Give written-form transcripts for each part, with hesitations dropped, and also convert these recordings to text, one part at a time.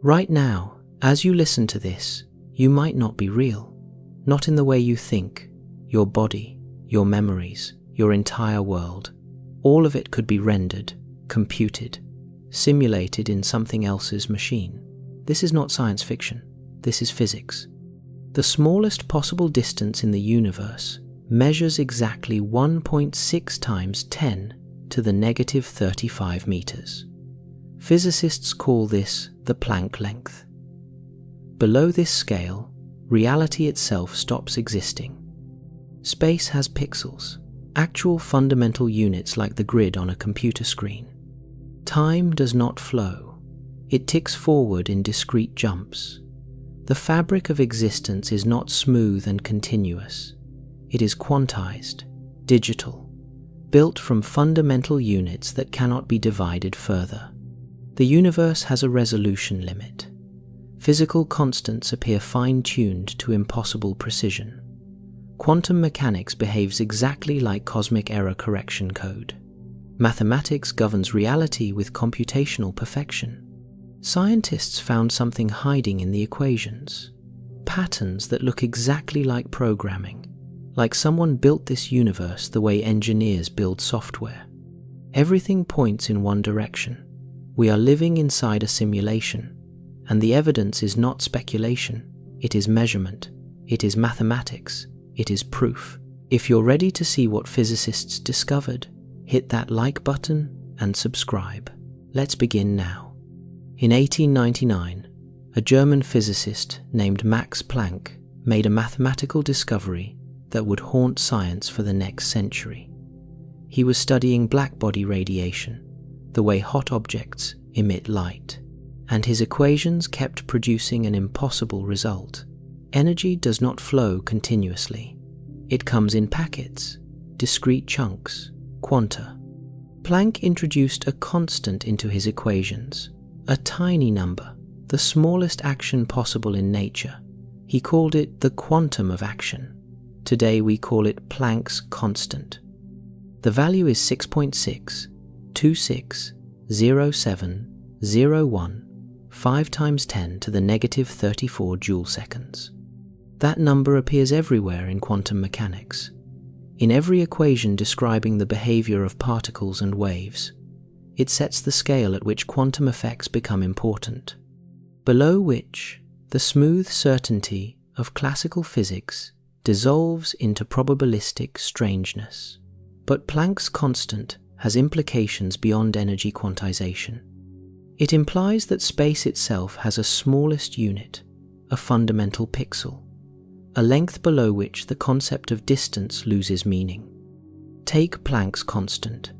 Right now, as you listen to this, you might not be real. Not in the way you think. Your body, your memories, your entire world. All of it could be rendered, computed, simulated in something else's machine. This is not science fiction. This is physics. The smallest possible distance in the universe measures exactly 1.6 times 10 to the negative 35 meters. Physicists call this the Planck length. Below this scale, reality itself stops existing. Space has pixels, actual fundamental units like the grid on a computer screen. Time does not flow. It ticks forward in discrete jumps. The fabric of existence is not smooth and continuous. It is quantized, digital, built from fundamental units that cannot be divided further. The universe has a resolution limit. Physical constants appear fine-tuned to impossible precision. Quantum mechanics behaves exactly like cosmic error correction code. Mathematics governs reality with computational perfection. Scientists found something hiding in the equations. Patterns that look exactly like programming, like someone built this universe the way engineers build software. Everything points in one direction. We are living inside a simulation, and the evidence is not speculation, it is measurement, it is mathematics, it is proof. If you're ready to see what physicists discovered, hit that like button and subscribe. Let's begin now. In 1899, a German physicist named Max Planck made a mathematical discovery that would haunt science for the next century. He was studying blackbody radiation, the way hot objects emit light, and his equations kept producing an impossible result. Energy does not flow continuously. It comes in packets, discrete chunks, quanta. Planck introduced a constant into his equations, a tiny number, the smallest action possible in nature. He called it the quantum of action. Today we call it Planck's constant. The value is 6.6260701 5 times 10 to the negative 34 joule seconds. That number appears everywhere in quantum mechanics, in every equation describing the behavior of particles and waves. It sets the scale at which quantum effects become important, below which the smooth certainty of classical physics dissolves into probabilistic strangeness. But Planck's constant has implications beyond energy quantization. It implies that space itself has a smallest unit, a fundamental pixel, a length below which the concept of distance loses meaning. Take Planck's constant.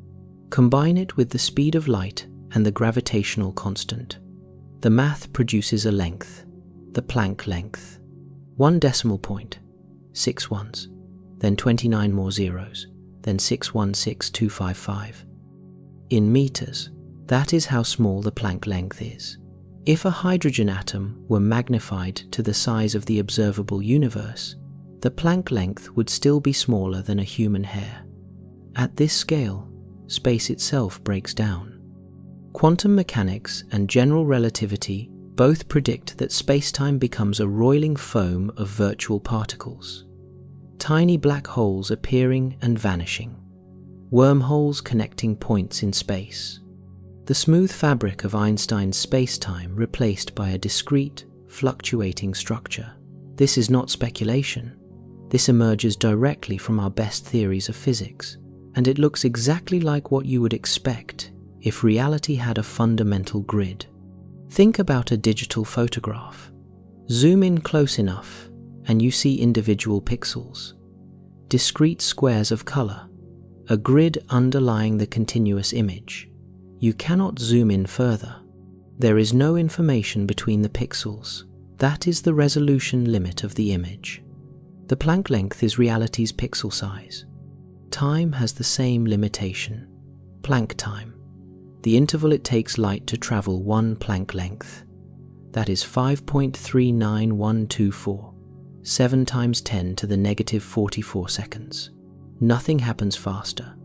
Combine it with the speed of light and the gravitational constant. The math produces a length, the Planck length. 1 decimal point, 6 ones, then 29 more zeros, then 616255. In meters, that is how small the Planck length is. If a hydrogen atom were magnified to the size of the observable universe, the Planck length would still be smaller than a human hair. At this scale, space itself breaks down. Quantum mechanics and general relativity both predict that space-time becomes a roiling foam of virtual particles. Tiny black holes appearing and vanishing. Wormholes connecting points in space. The smooth fabric of Einstein's space-time replaced by a discrete, fluctuating structure. This is not speculation. This emerges directly from our best theories of physics, and it looks exactly like what you would expect if reality had a fundamental grid. Think about a digital photograph. Zoom in close enough, and you see individual pixels, discrete squares of color, a grid underlying the continuous image. You cannot zoom in further. There is no information between the pixels. That is the resolution limit of the image. The Planck length is reality's pixel size. Time has the same limitation. Planck time. The interval it takes light to travel 1 Planck length. That is 5.39124, 7 times 10 to the negative 44 seconds. Nothing happens faster.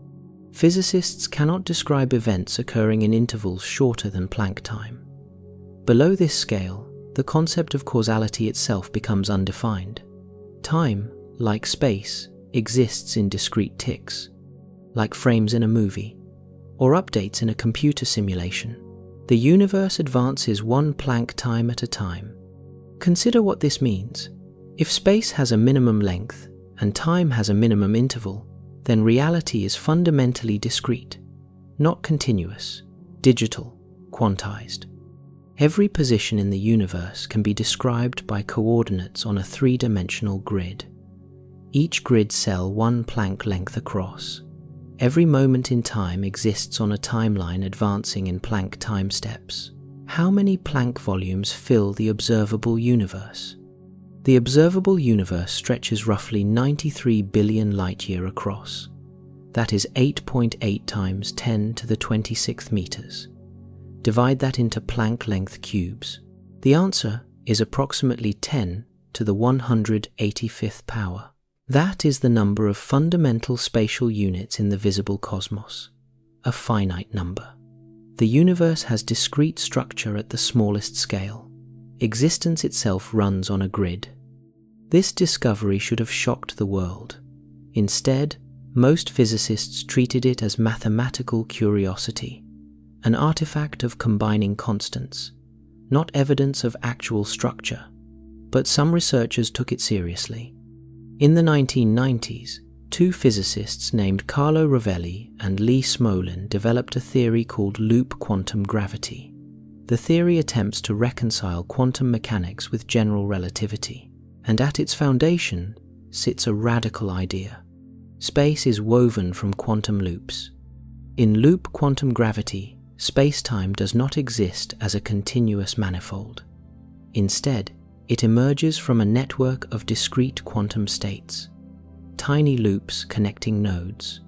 Physicists cannot describe events occurring in intervals shorter than Planck time. Below this scale, the concept of causality itself becomes undefined. Time, like space, exists in discrete ticks, like frames in a movie, or updates in a computer simulation. The universe advances one Planck time at a time. Consider what this means. If space has a minimum length and time has a minimum interval, then reality is fundamentally discrete, not continuous, digital, quantized. Every position in the universe can be described by coordinates on a three-dimensional grid. Each grid cell one Planck length across. Every moment in time exists on a timeline advancing in Planck time steps. How many Planck volumes fill the observable universe? The observable universe stretches roughly 93 billion light-year across. That is 8.8 times 10 to the 26th meters. Divide that into Planck length cubes. The answer is approximately 10 to the 185th power. That is the number of fundamental spatial units in the visible cosmos, a finite number. The universe has discrete structure at the smallest scale. Existence itself runs on a grid. This discovery should have shocked the world. Instead, most physicists treated it as mathematical curiosity, an artifact of combining constants, not evidence of actual structure. But some researchers took it seriously. In the 1990s, two physicists named Carlo Rovelli and Lee Smolin developed a theory called loop quantum gravity. The theory attempts to reconcile quantum mechanics with general relativity, and at its foundation sits a radical idea. Space is woven from quantum loops. In loop quantum gravity, space-time does not exist as a continuous manifold. Instead, it emerges from a network of discrete quantum states, tiny loops connecting nodes,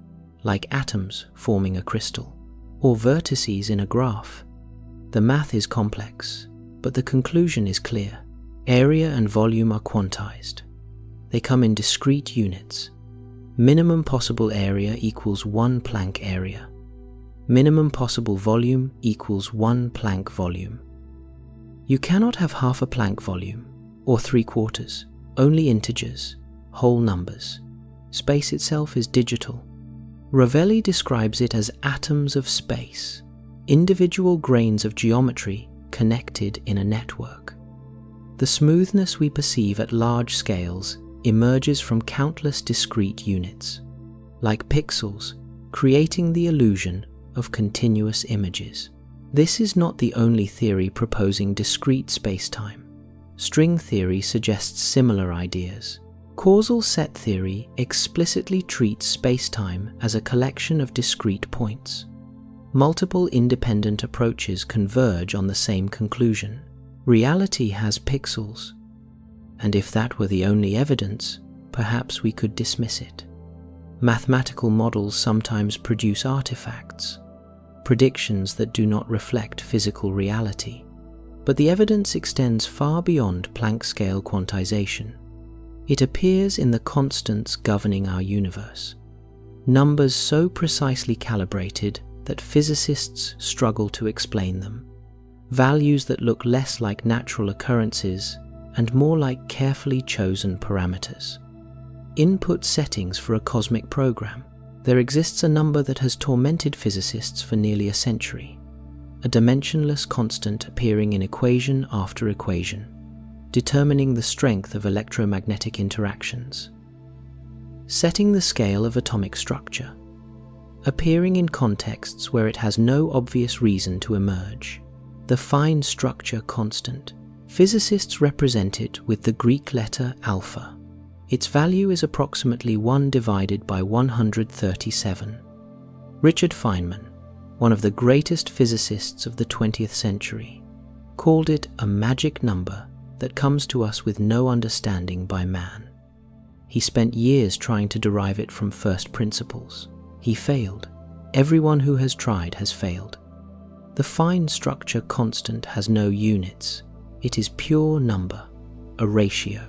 like atoms forming a crystal, or vertices in a graph. The math is complex, but the conclusion is clear. Area and volume are quantized. They come in discrete units. Minimum possible area equals 1 Planck area. Minimum possible volume equals 1 Planck volume. You cannot have half a Planck volume, or 3/4, only integers, whole numbers. Space itself is digital. Rovelli describes it as atoms of space, individual grains of geometry connected in a network. The smoothness we perceive at large scales emerges from countless discrete units, like pixels, creating the illusion of continuous images. This is not the only theory proposing discrete spacetime. String theory suggests similar ideas. Causal set theory explicitly treats spacetime as a collection of discrete points. Multiple independent approaches converge on the same conclusion. Reality has pixels, and if that were the only evidence, perhaps we could dismiss it. Mathematical models sometimes produce artifacts, predictions that do not reflect physical reality. But the evidence extends far beyond Planck-scale quantization. It appears in the constants governing our universe, numbers so precisely calibrated that physicists struggle to explain them, values that look less like natural occurrences and more like carefully chosen parameters. Input settings for a cosmic program. There exists a number that has tormented physicists for nearly a century. A dimensionless constant appearing in equation after equation, determining the strength of electromagnetic interactions. Setting the scale of atomic structure, appearing in contexts where it has no obvious reason to emerge. The fine structure constant. Physicists represent it with the Greek letter alpha. Its value is approximately 1 divided by 137. Richard Feynman, one of the greatest physicists of the 20th century, called it a magic number that comes to us with no understanding by man. He spent years trying to derive it from first principles. He failed. Everyone who has tried has failed. The fine structure constant has no units. It is pure number, a ratio,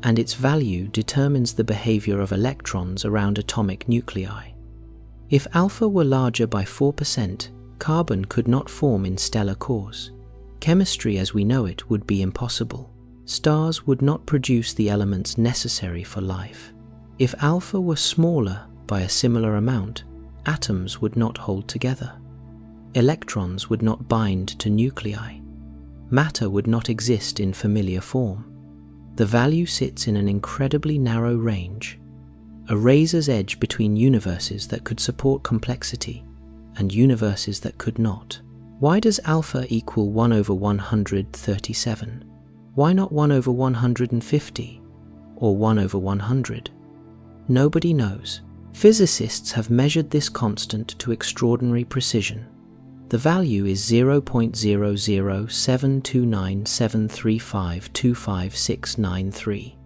and its value determines the behavior of electrons around atomic nuclei. If alpha were larger by 4%, carbon could not form in stellar cores. Chemistry as we know it would be impossible. Stars would not produce the elements necessary for life. If alpha were smaller by a similar amount, atoms would not hold together. Electrons would not bind to nuclei. Matter would not exist in familiar form. The value sits in an incredibly narrow range, a razor's edge between universes that could support complexity and universes that could not. Why does alpha equal 1 over 137? Why not 1 over 150 or 1 over 100? Nobody knows. Physicists have measured this constant to extraordinary precision. The value is 0.0072973525693,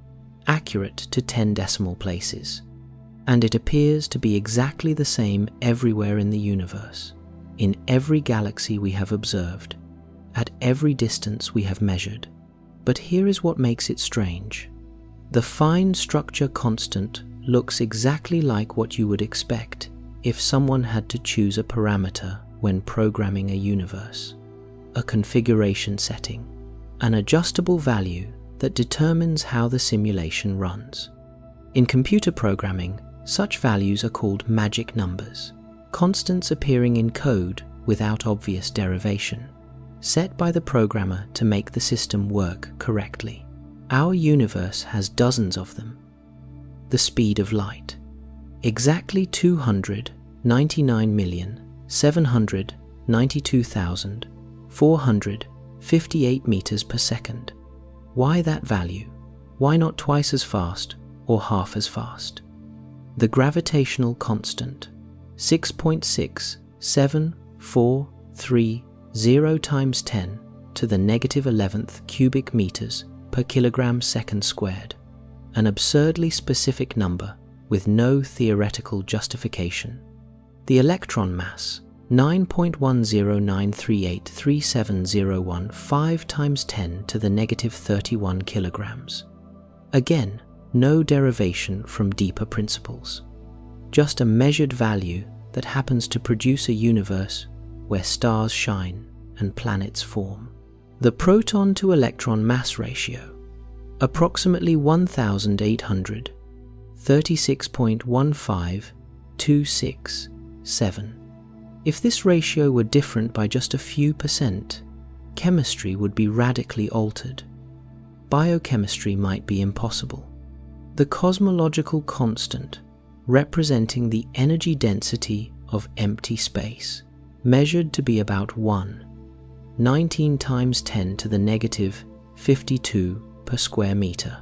accurate to 10 decimal places, and it appears to be exactly the same everywhere in the universe, in every galaxy we have observed, at every distance we have measured. But here is what makes it strange. The fine structure constant looks exactly like what you would expect if someone had to choose a parameter when programming a universe, a configuration setting, an adjustable value that determines how the simulation runs. In computer programming, such values are called magic numbers, constants appearing in code without obvious derivation, set by the programmer to make the system work correctly. Our universe has dozens of them. The speed of light, exactly 299,792,458 meters per second. Why that value? Why not twice as fast or half as fast? The gravitational constant, 6.6743 times 10 to the negative 11th cubic meters per kilogram second squared, an absurdly specific number with no theoretical justification. The electron mass, 9.109383701 times 10 to the negative 31 kilograms. Again, no derivation from deeper principles. Just a measured value that happens to produce a universe where stars shine and planets form. The proton to electron mass ratio, approximately 1,800, 36.15267. If this ratio were different by just a few percent, chemistry would be radically altered. Biochemistry might be impossible. The cosmological constant, representing the energy density of empty space, measured to be about 19 times 10 to the negative 52 per square meter.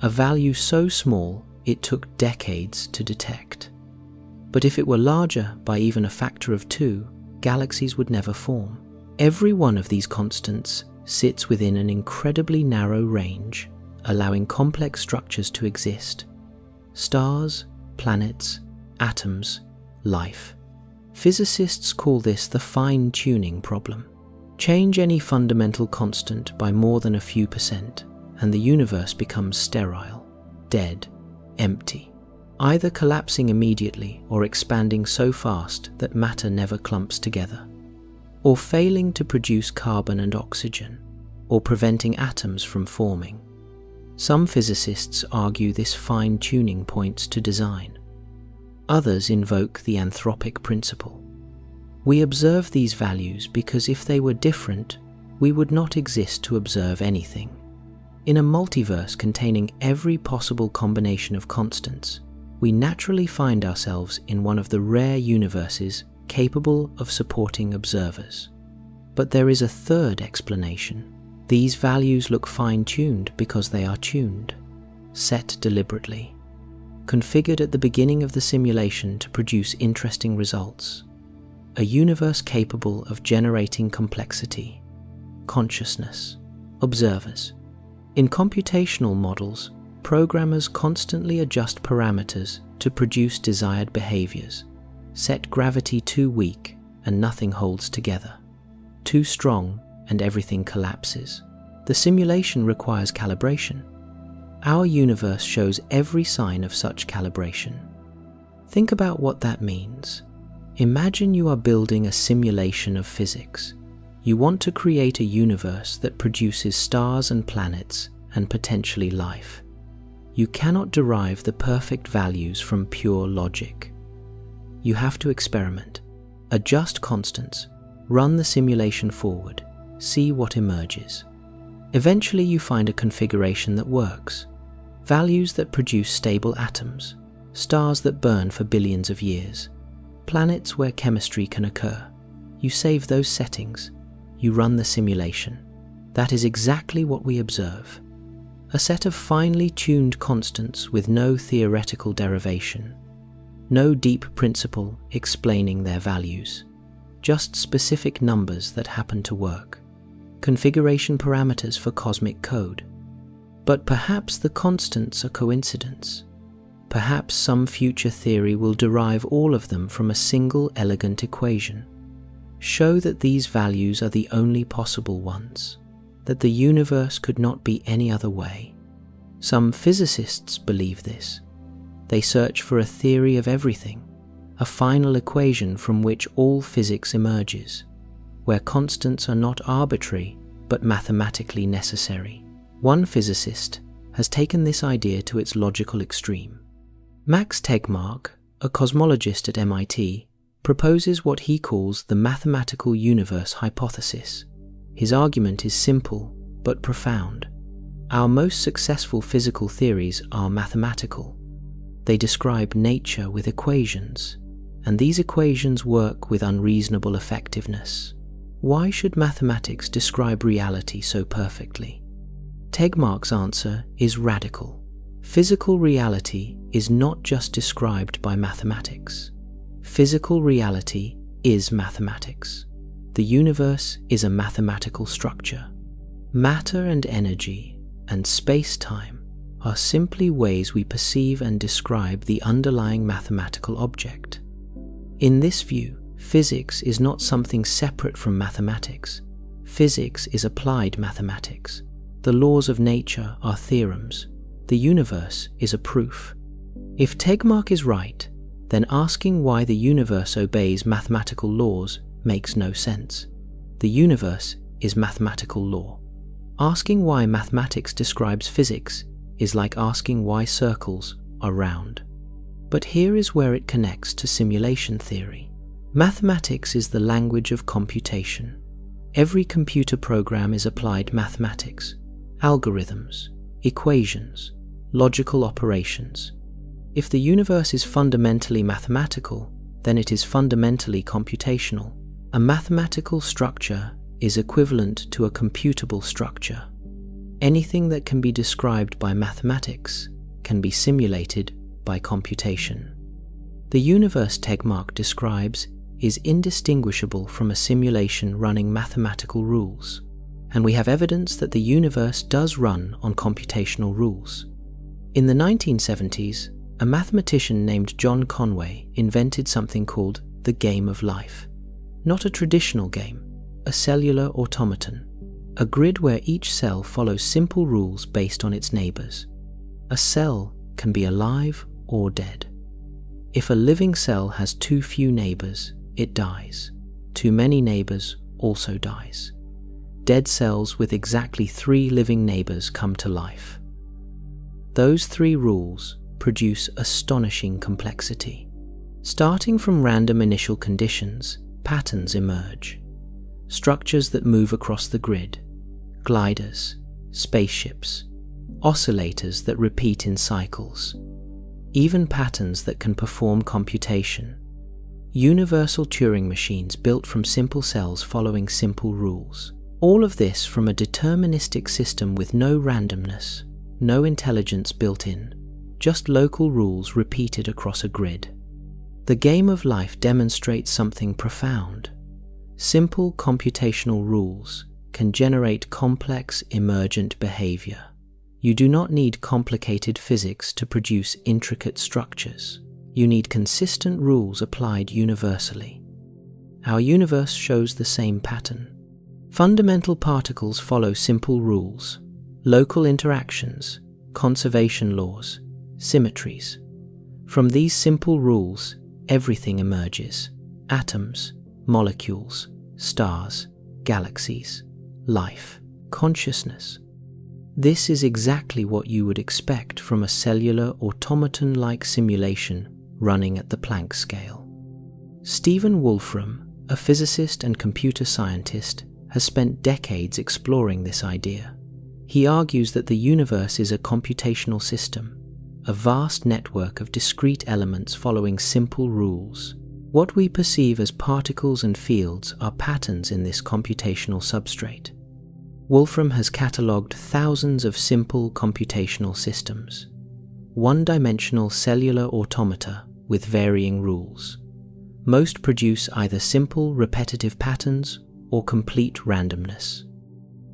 A value so small it took decades to detect. But if it were larger by even a factor of 2, galaxies would never form. Every one of these constants sits within an incredibly narrow range, allowing complex structures to exist. Stars, planets, atoms, life. Physicists call this the fine-tuning problem. Change any fundamental constant by more than a few percent, and the universe becomes sterile, dead, empty, either collapsing immediately or expanding so fast that matter never clumps together, or failing to produce carbon and oxygen, or preventing atoms from forming. Some physicists argue this fine-tuning points to design. Others invoke the anthropic principle. We observe these values because if they were different, we would not exist to observe anything. In a multiverse containing every possible combination of constants, we naturally find ourselves in one of the rare universes capable of supporting observers. But there is a third explanation. These values look fine-tuned because they are tuned, set deliberately, configured at the beginning of the simulation to produce interesting results. A universe capable of generating complexity, consciousness, observers. In computational models, programmers constantly adjust parameters to produce desired behaviors. Set gravity too weak and nothing holds together. Too strong and everything collapses. The simulation requires calibration. Our universe shows every sign of such calibration. Think about what that means. Imagine you are building a simulation of physics. You want to create a universe that produces stars and planets and potentially life. You cannot derive the perfect values from pure logic. You have to experiment, adjust constants, run the simulation forward, see what emerges. Eventually you find a configuration that works, values that produce stable atoms, stars that burn for billions of years, planets where chemistry can occur. You save those settings, you run the simulation. That is exactly what we observe. A set of finely tuned constants with no theoretical derivation, no deep principle explaining their values, just specific numbers that happen to work, configuration parameters for cosmic code. But perhaps the constants are coincidence. Perhaps some future theory will derive all of them from a single elegant equation. Show that these values are the only possible ones, that the universe could not be any other way. Some physicists believe this. They search for a theory of everything, a final equation from which all physics emerges, where constants are not arbitrary but mathematically necessary. One physicist has taken this idea to its logical extreme. Max Tegmark, a cosmologist at MIT, proposes what he calls the mathematical universe hypothesis. His argument is simple but profound. Our most successful physical theories are mathematical. They describe nature with equations, and these equations work with unreasonable effectiveness. Why should mathematics describe reality so perfectly? Tegmark's answer is radical. Physical reality is not just described by mathematics. Physical reality is mathematics. The universe is a mathematical structure. Matter and energy and space-time are simply ways we perceive and describe the underlying mathematical object. In this view, physics is not something separate from mathematics. Physics is applied mathematics. The laws of nature are theorems. The universe is a proof. If Tegmark is right, then asking why the universe obeys mathematical laws makes no sense. The universe is mathematical law. Asking why mathematics describes physics is like asking why circles are round. But here is where it connects to simulation theory. Mathematics is the language of computation. Every computer program is applied mathematics, algorithms, equations, logical operations. If the universe is fundamentally mathematical, then it is fundamentally computational. A mathematical structure is equivalent to a computable structure. Anything that can be described by mathematics can be simulated by computation. The universe Tegmark describes is indistinguishable from a simulation running mathematical rules, and we have evidence that the universe does run on computational rules. In the 1970s, a mathematician named John Conway invented something called the game of life. Not a traditional game, a cellular automaton, a grid where each cell follows simple rules based on its neighbors. A cell can be alive or dead. If a living cell has too few neighbors, it dies. Too many neighbors also dies. Dead cells with exactly 3 living neighbors come to life. Those 3 rules produce astonishing complexity. Starting from random initial conditions, patterns emerge. Structures that move across the grid, gliders, spaceships, oscillators that repeat in cycles, even patterns that can perform computation. Universal Turing machines built from simple cells following simple rules. All of this from a deterministic system with no randomness, no intelligence built in, just local rules repeated across a grid. The game of life demonstrates something profound. Simple computational rules can generate complex emergent behavior. You do not need complicated physics to produce intricate structures. You need consistent rules applied universally. Our universe shows the same pattern. Fundamental particles follow simple rules, local interactions, conservation laws, symmetries. From these simple rules, everything emerges: atoms, molecules, stars, galaxies, life, consciousness. This is exactly what you would expect from a cellular automaton-like simulation running at the Planck scale. Stephen Wolfram, a physicist and computer scientist, has spent decades exploring this idea. He argues that the universe is a computational system, a vast network of discrete elements following simple rules. What we perceive as particles and fields are patterns in this computational substrate. Wolfram has catalogued thousands of simple computational systems, one-dimensional cellular automata with varying rules. Most produce either simple, repetitive patterns or complete randomness.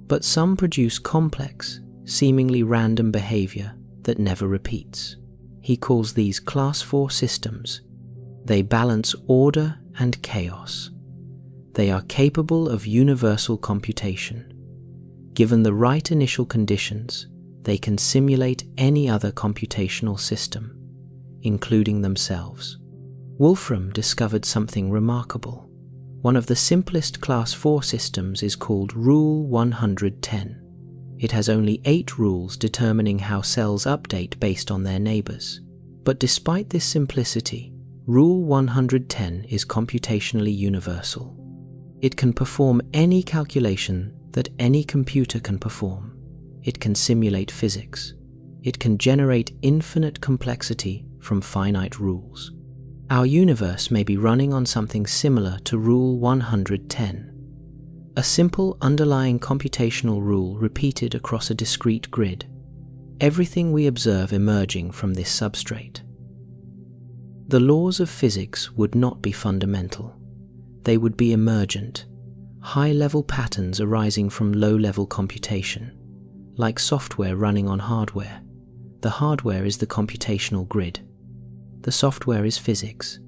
But some produce complex, seemingly random behavior that never repeats. He calls these Class 4 systems. They balance order and chaos. They are capable of universal computation. Given the right initial conditions, they can simulate any other computational system, including themselves. Wolfram discovered something remarkable. One of the simplest Class 4 systems is called Rule 110. It has only 8 rules determining how cells update based on their neighbors. But despite this simplicity, Rule 110 is computationally universal. It can perform any calculation that any computer can perform. It can simulate physics. It can generate infinite complexity from finite rules. Our universe may be running on something similar to Rule 110, a simple underlying computational rule repeated across a discrete grid, everything we observe emerging from this substrate. The laws of physics would not be fundamental. They would be emergent, high-level patterns arising from low-level computation, like software running on hardware. The hardware is the computational grid. The software is physics.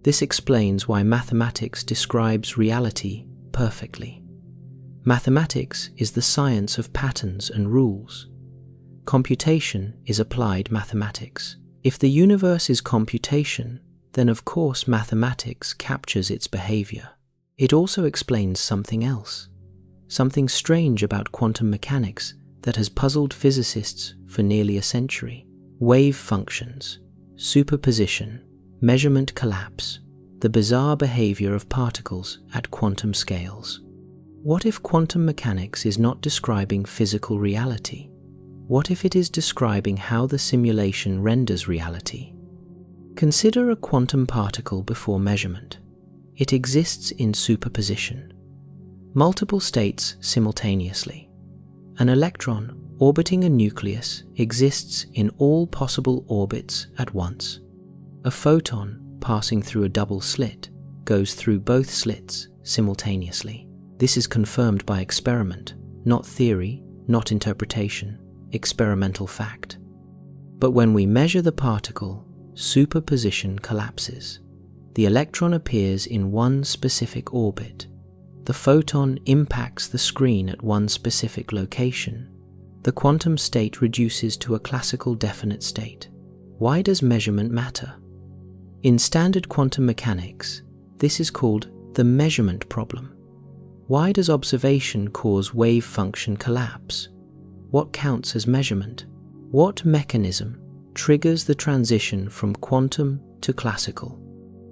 This explains why mathematics describes reality perfectly. Mathematics is the science of patterns and rules. Computation is applied mathematics. If the universe is computation, then of course mathematics captures its behavior. It also explains something else, something strange about quantum mechanics that has puzzled physicists for nearly a century. Wave functions, superposition, measurement collapse, the bizarre behavior of particles at quantum scales. What if quantum mechanics is not describing physical reality? What if it is describing how the simulation renders reality? Consider a quantum particle before measurement. It exists in superposition, multiple states simultaneously. An electron orbiting a nucleus exists in all possible orbits at once. A photon passing through a double slit goes through both slits simultaneously. This is confirmed by experiment, not theory, not interpretation, experimental fact. But when we measure the particle, superposition collapses. The electron appears in one specific orbit. The photon impacts the screen at one specific location. The quantum state reduces to a classical definite state. Why does measurement matter? In standard quantum mechanics, this is called the measurement problem. Why does observation cause wave function collapse? What counts as measurement? What mechanism triggers the transition from quantum to classical?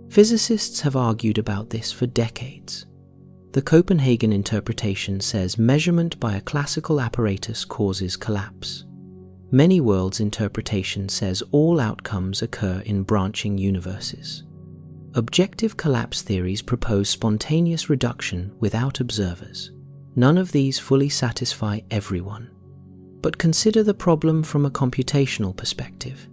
Physicists have argued about this for decades. The Copenhagen interpretation says measurement by a classical apparatus causes collapse. Many worlds' interpretation says all outcomes occur in branching universes. Objective collapse theories propose spontaneous reduction without observers. None of these fully satisfy everyone. But consider the problem from a computational perspective.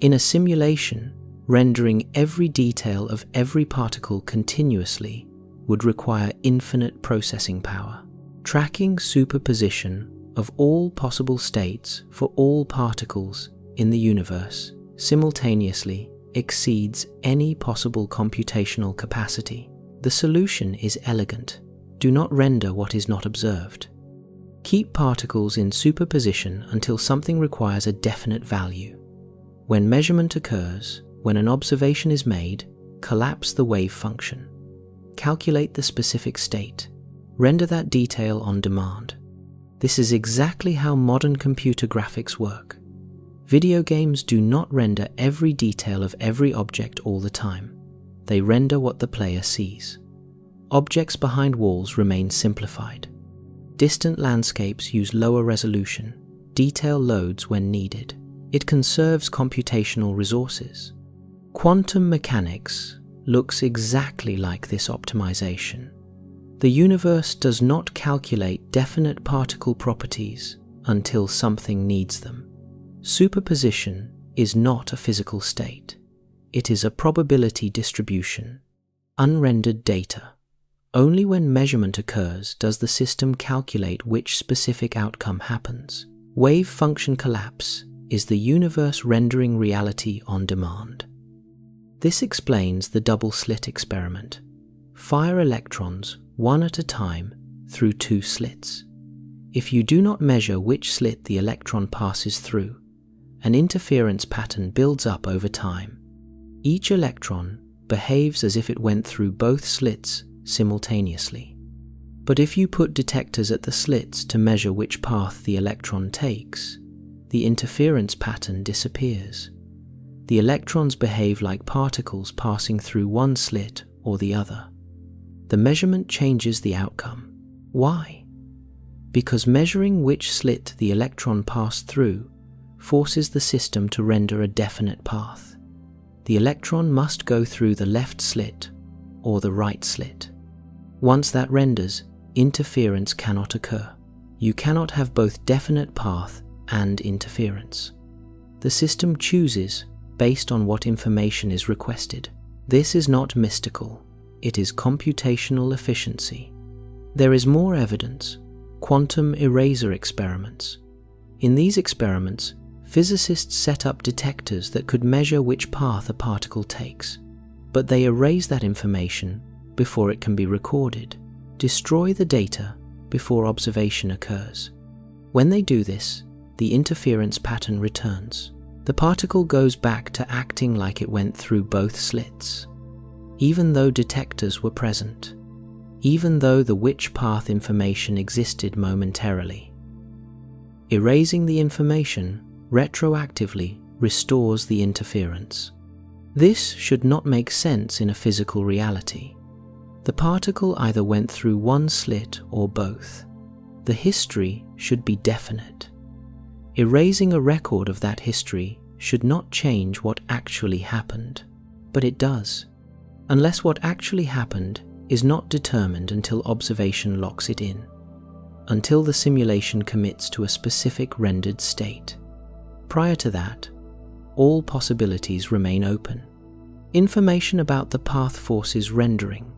In a simulation, rendering every detail of every particle continuously would require infinite processing power. Tracking superposition of all possible states for all particles in the universe simultaneously exceeds any possible computational capacity. The solution is elegant. Do not render what is not observed. Keep particles in superposition until something requires a definite value. When measurement occurs, when an observation is made, collapse the wave function. Calculate the specific state. render that detail on demand. This is exactly how modern computer graphics work. Video games do not render every detail of every object all the time. They render what the player sees. Objects behind walls remain simplified. Distant landscapes use lower resolution. Detail loads when needed. It conserves computational resources. Quantum mechanics looks exactly like this optimization. The universe does not calculate definite particle properties until something needs them. Superposition is not a physical state. It is a probability distribution. Unrendered data. Only when measurement occurs does the system calculate which specific outcome happens. Wave function collapse is the universe rendering reality on demand. This explains the double slit experiment. Fire electrons one at a time through two slits. If you do not measure which slit the electron passes through, an interference pattern builds up over time. Each electron behaves as if it went through both slits simultaneously. But if you put detectors at the slits to measure which path the electron takes, the interference pattern disappears. The electrons behave like particles passing through one slit or the other. The measurement changes the outcome. Why? Because measuring which slit the electron passed through forces the system to render a definite path. The electron must go through the left slit or the right slit. Once that renders, interference cannot occur. You cannot have both definite path and interference. The system chooses based on what information is requested. This is not mystical. It is computational efficiency. There is more evidence. Quantum eraser experiments. In these experiments, physicists set up detectors that could measure which path a particle takes, but they erase that information before it can be recorded, destroy the data before observation occurs. When they do this, the interference pattern returns. The particle goes back to acting like it went through both slits, even though detectors were present, even though the which path information existed momentarily. Erasing the information retroactively restores the interference. This should not make sense in a physical reality. The particle either went through one slit or both. The history should be definite. Erasing a record of that history should not change what actually happened, but it does, unless what actually happened is not determined until observation locks it in, until the simulation commits to a specific rendered state. Prior to that, all possibilities remain open. Information about the path forces rendering.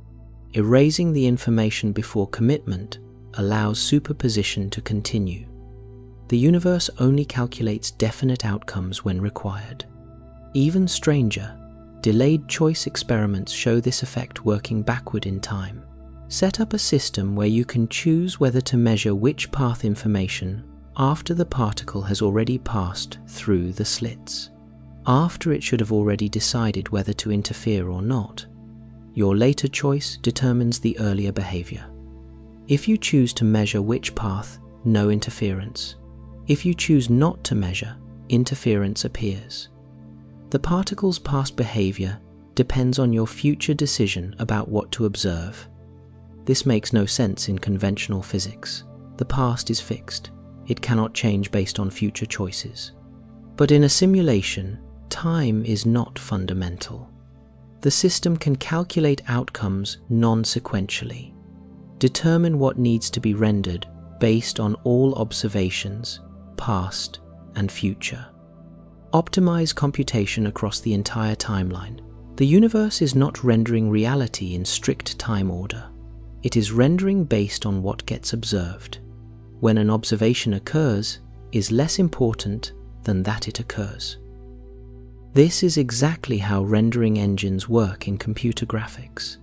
Erasing the information before commitment allows superposition to continue. The universe only calculates definite outcomes when required. Even stranger, delayed choice experiments show this effect working backward in time. Set up a system where you can choose whether to measure which path information after the particle has already passed through the slits, after it should have already decided whether to interfere or not. Your later choice determines the earlier behavior. If you choose to measure which path, no interference. If you choose not to measure, interference appears. The particle's past behavior depends on your future decision about what to observe. This makes no sense in conventional physics. The past is fixed. It cannot change based on future choices. But in a simulation, time is not fundamental. The system can calculate outcomes non-sequentially, determine what needs to be rendered based on all observations, past and future. Optimize computation across the entire timeline. The universe is not rendering reality in strict time order. It is rendering based on what gets observed. When an observation occurs, is less important than that it occurs. This is exactly how rendering engines work in computer graphics.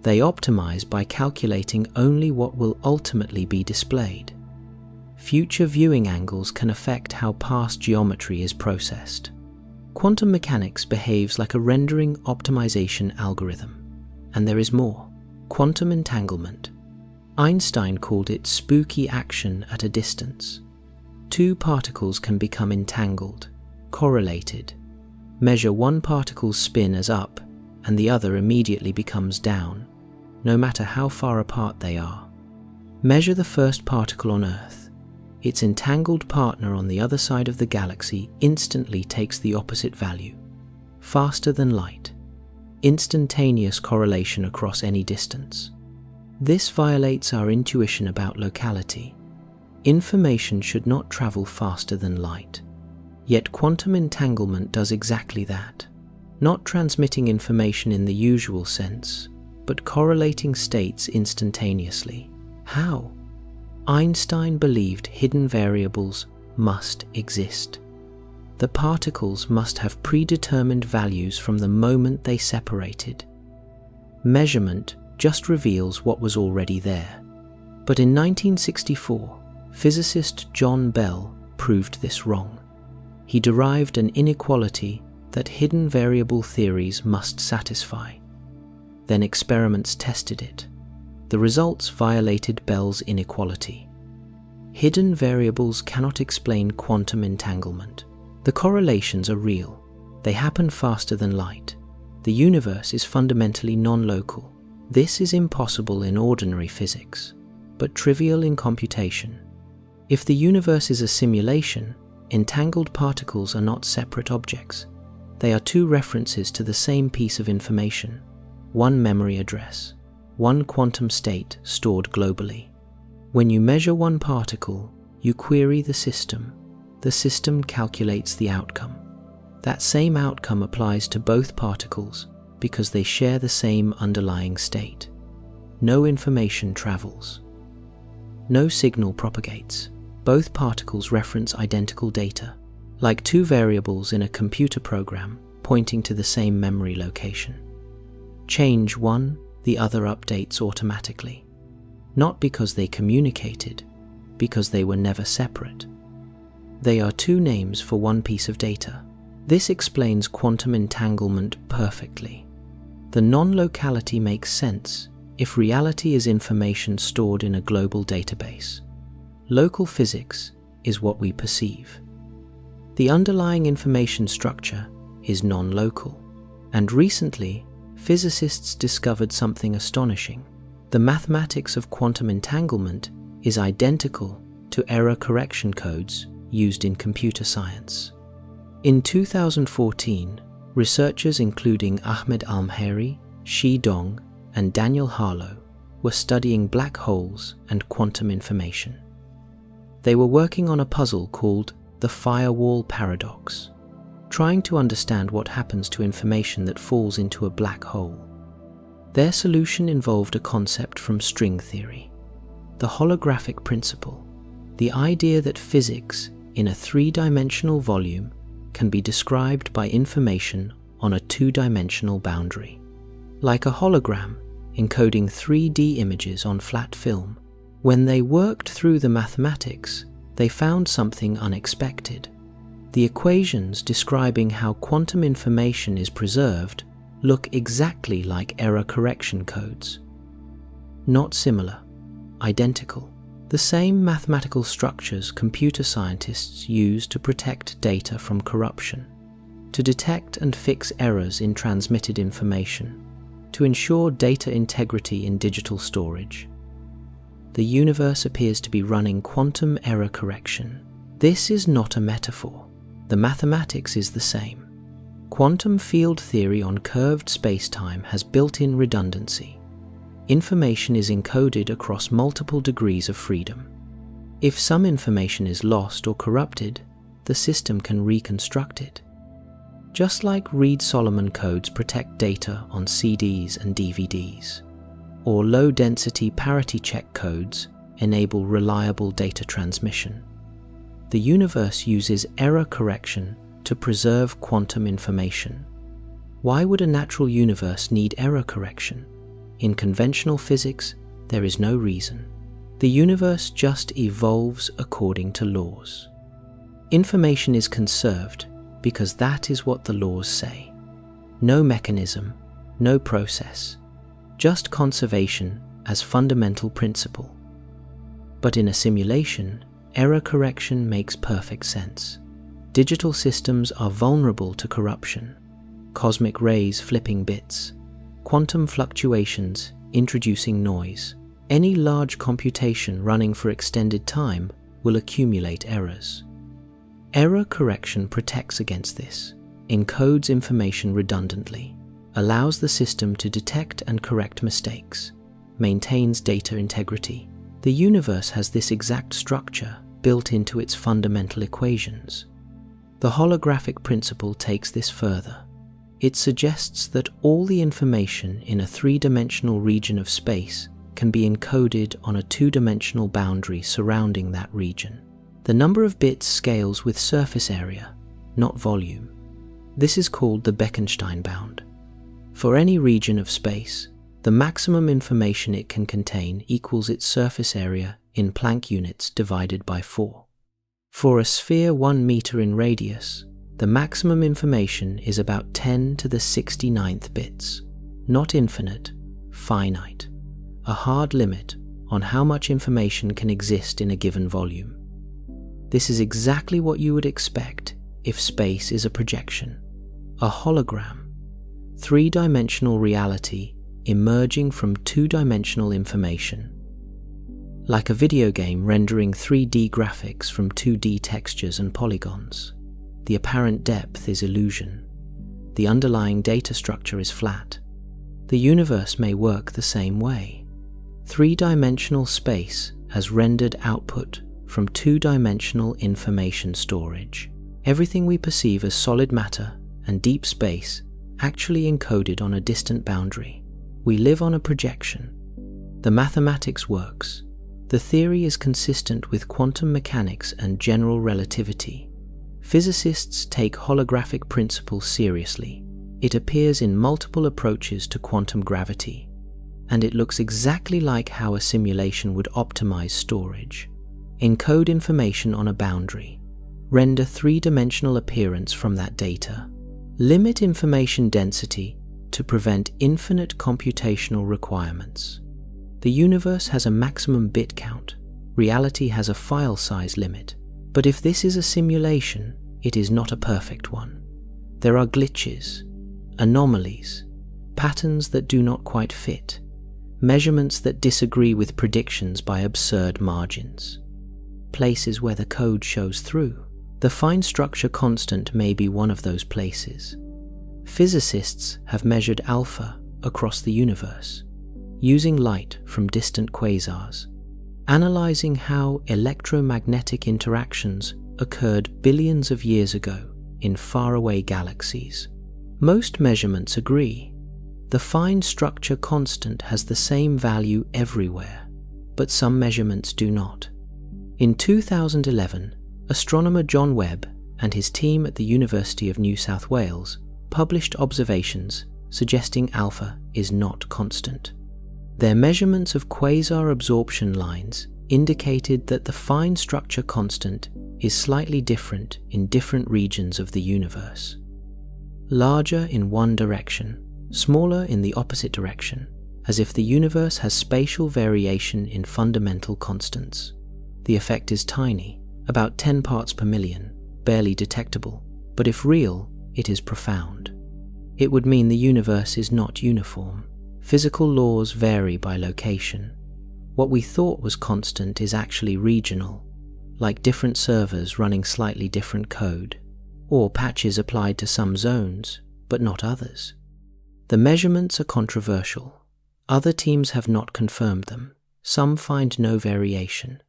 They optimize by calculating only what will ultimately be displayed. Future viewing angles can affect how past geometry is processed. Quantum mechanics behaves like a rendering optimization algorithm. And there is more: quantum entanglement. Einstein called it spooky action at a distance. Two particles can become entangled, correlated. Measure one particle's spin as up, and the other immediately becomes down, no matter how far apart they are. Measure the first particle on Earth. Its entangled partner on the other side of the galaxy instantly takes the opposite value, faster than light. Instantaneous correlation across any distance. This violates our intuition about locality. Information should not travel faster than light. Yet quantum entanglement does exactly that, not transmitting information in the usual sense, but correlating states instantaneously. How? Einstein believed hidden variables must exist. The particles must have predetermined values from the moment they separated. Measurement just reveals what was already there. But in 1964, physicist John Bell proved this wrong. He derived an inequality that hidden variable theories must satisfy. Then experiments tested it. The results violated Bell's inequality. Hidden variables cannot explain quantum entanglement. The correlations are real. They happen faster than light. The universe is fundamentally non-local. This is impossible in ordinary physics, but trivial in computation. If the universe is a simulation, entangled particles are not separate objects. They are two references to the same piece of information, one memory address, one quantum state stored globally. When you measure one particle, you query the system. The system calculates the outcome. That same outcome applies to both particles because they share the same underlying state. No information travels. No signal propagates. Both particles reference identical data, like two variables in a computer program pointing to the same memory location. Change one, the other updates automatically. Not because they communicated, because they were never separate. They are two names for one piece of data. This explains quantum entanglement perfectly. The non-locality makes sense if reality is information stored in a global database. Local physics is what we perceive. The underlying information structure is non-local. And recently, physicists discovered something astonishing. The mathematics of quantum entanglement is identical to error correction codes used in computer science. In 2014, researchers including Ahmed Almheri, Shi Dong, and Daniel Harlow were studying black holes and quantum information. They were working on a puzzle called the firewall paradox, trying to understand what happens to information that falls into a black hole. Their solution involved a concept from string theory, the holographic principle, the idea that physics in a three-dimensional volume can be described by information on a two-dimensional boundary. Like a hologram encoding 3D images on flat film. When they worked through the mathematics, they found something unexpected. The equations describing how quantum information is preserved look exactly like error correction codes. Not similar, identical. The same mathematical structures computer scientists use to protect data from corruption, to detect and fix errors in transmitted information, to ensure data integrity in digital storage. The universe appears to be running quantum error correction. This is not a metaphor. The mathematics is the same. Quantum field theory on curved spacetime has built-in redundancy. Information is encoded across multiple degrees of freedom. If some information is lost or corrupted, the system can reconstruct it. Just like Reed-Solomon codes protect data on CDs and DVDs, or low-density parity check codes enable reliable data transmission. The universe uses error correction to preserve quantum information. Why would a natural universe need error correction? In conventional physics, there is no reason. The universe just evolves according to laws. Information is conserved because that is what the laws say. No mechanism, no process, just conservation as fundamental principle. But in a simulation, error correction makes perfect sense. Digital systems are vulnerable to corruption, cosmic rays flipping bits, quantum fluctuations introducing noise. Any large computation running for extended time will accumulate errors. Error correction protects against this, encodes information redundantly, allows the system to detect and correct mistakes, maintains data integrity. The universe has this exact structure built into its fundamental equations. The holographic principle takes this further. It suggests that all the information in a three-dimensional region of space can be encoded on a two-dimensional boundary surrounding that region. The number of bits scales with surface area, not volume. This is called the Bekenstein bound. For any region of space, the maximum information it can contain equals its surface area in Planck units divided by 4. For a sphere 1 meter in radius, the maximum information is about 10 to the 69th bits, not infinite, finite, a hard limit on how much information can exist in a given volume. This is exactly what you would expect if space is a projection, a hologram, three-dimensional reality emerging from two-dimensional information. Like a video game rendering 3D graphics from 2D textures and polygons, the apparent depth is illusion. The underlying data structure is flat. The universe may work the same way. Three-dimensional space has rendered output from two-dimensional information storage. Everything we perceive as solid matter and deep space actually encoded on a distant boundary. We live on a projection. The mathematics works. The theory is consistent with quantum mechanics and general relativity. Physicists take holographic principles seriously. It appears in multiple approaches to quantum gravity, and it looks exactly like how a simulation would optimize storage. Encode information on a boundary. Render three-dimensional appearance from that data. Limit information density to prevent infinite computational requirements. The universe has a maximum bit count. Reality has a file size limit. But if this is a simulation, it is not a perfect one. There are glitches, anomalies, patterns that do not quite fit, measurements that disagree with predictions by absurd margins, places where the code shows through. The fine structure constant may be one of those places. Physicists have measured alpha across the universe, using light from distant quasars, analyzing how electromagnetic interactions occurred billions of years ago in faraway galaxies. Most measurements agree. The fine structure constant has the same value everywhere, but some measurements do not. In 2011, astronomer John Webb and his team at the University of New South Wales published observations suggesting alpha is not constant. Their measurements of quasar absorption lines indicated that the fine structure constant is slightly different in different regions of the universe. Larger in one direction, smaller in the opposite direction, as if the universe has spatial variation in fundamental constants. The effect is tiny, about 10 parts per million, barely detectable, but if real, it is profound. It would mean the universe is not uniform. Physical laws vary by location. What we thought was constant is actually regional, like different servers running slightly different code, or patches applied to some zones, but not others. The measurements are controversial. Other teams have not confirmed them. Some find no variation.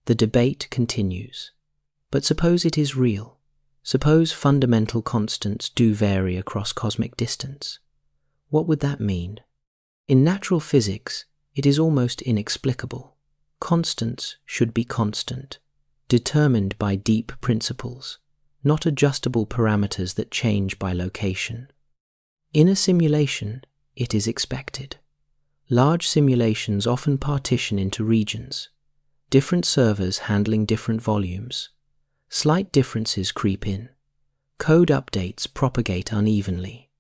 The debate continues. But suppose it is real. Suppose fundamental constants do vary across cosmic distance. What would that mean? In natural physics, it is almost inexplicable. Constants should be constant, determined by deep principles, not adjustable parameters that change by location. In a simulation, it is expected. Large simulations often partition into regions, different servers handling different volumes. Slight differences creep in. Code updates propagate unevenly.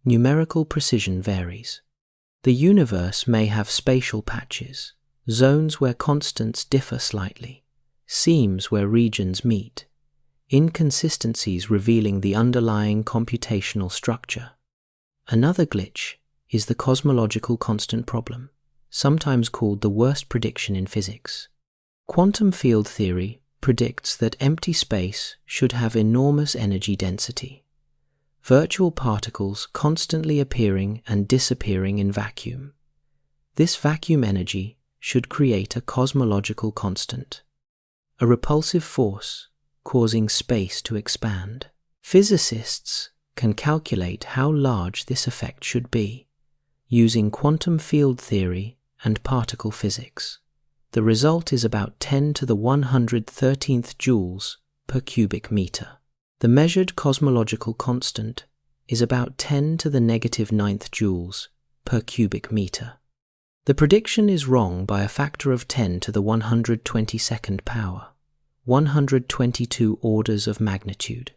Numerical precision varies. The universe may have spatial patches, zones where constants differ slightly, seams where regions meet, inconsistencies revealing the underlying computational structure. Another glitch is the cosmological constant problem, sometimes called the worst prediction in physics. Quantum field theory predicts that empty space should have enormous energy density, virtual particles constantly appearing and disappearing in vacuum. This vacuum energy should create a cosmological constant, a repulsive force causing space to expand. Physicists can calculate how large this effect should be using quantum field theory and particle physics. The result is about 10 to the 113th joules per cubic meter. The measured cosmological constant is about 10 to the -9th joules per cubic meter. The prediction is wrong by a factor of 10 to the 122nd power, 122 orders of magnitude,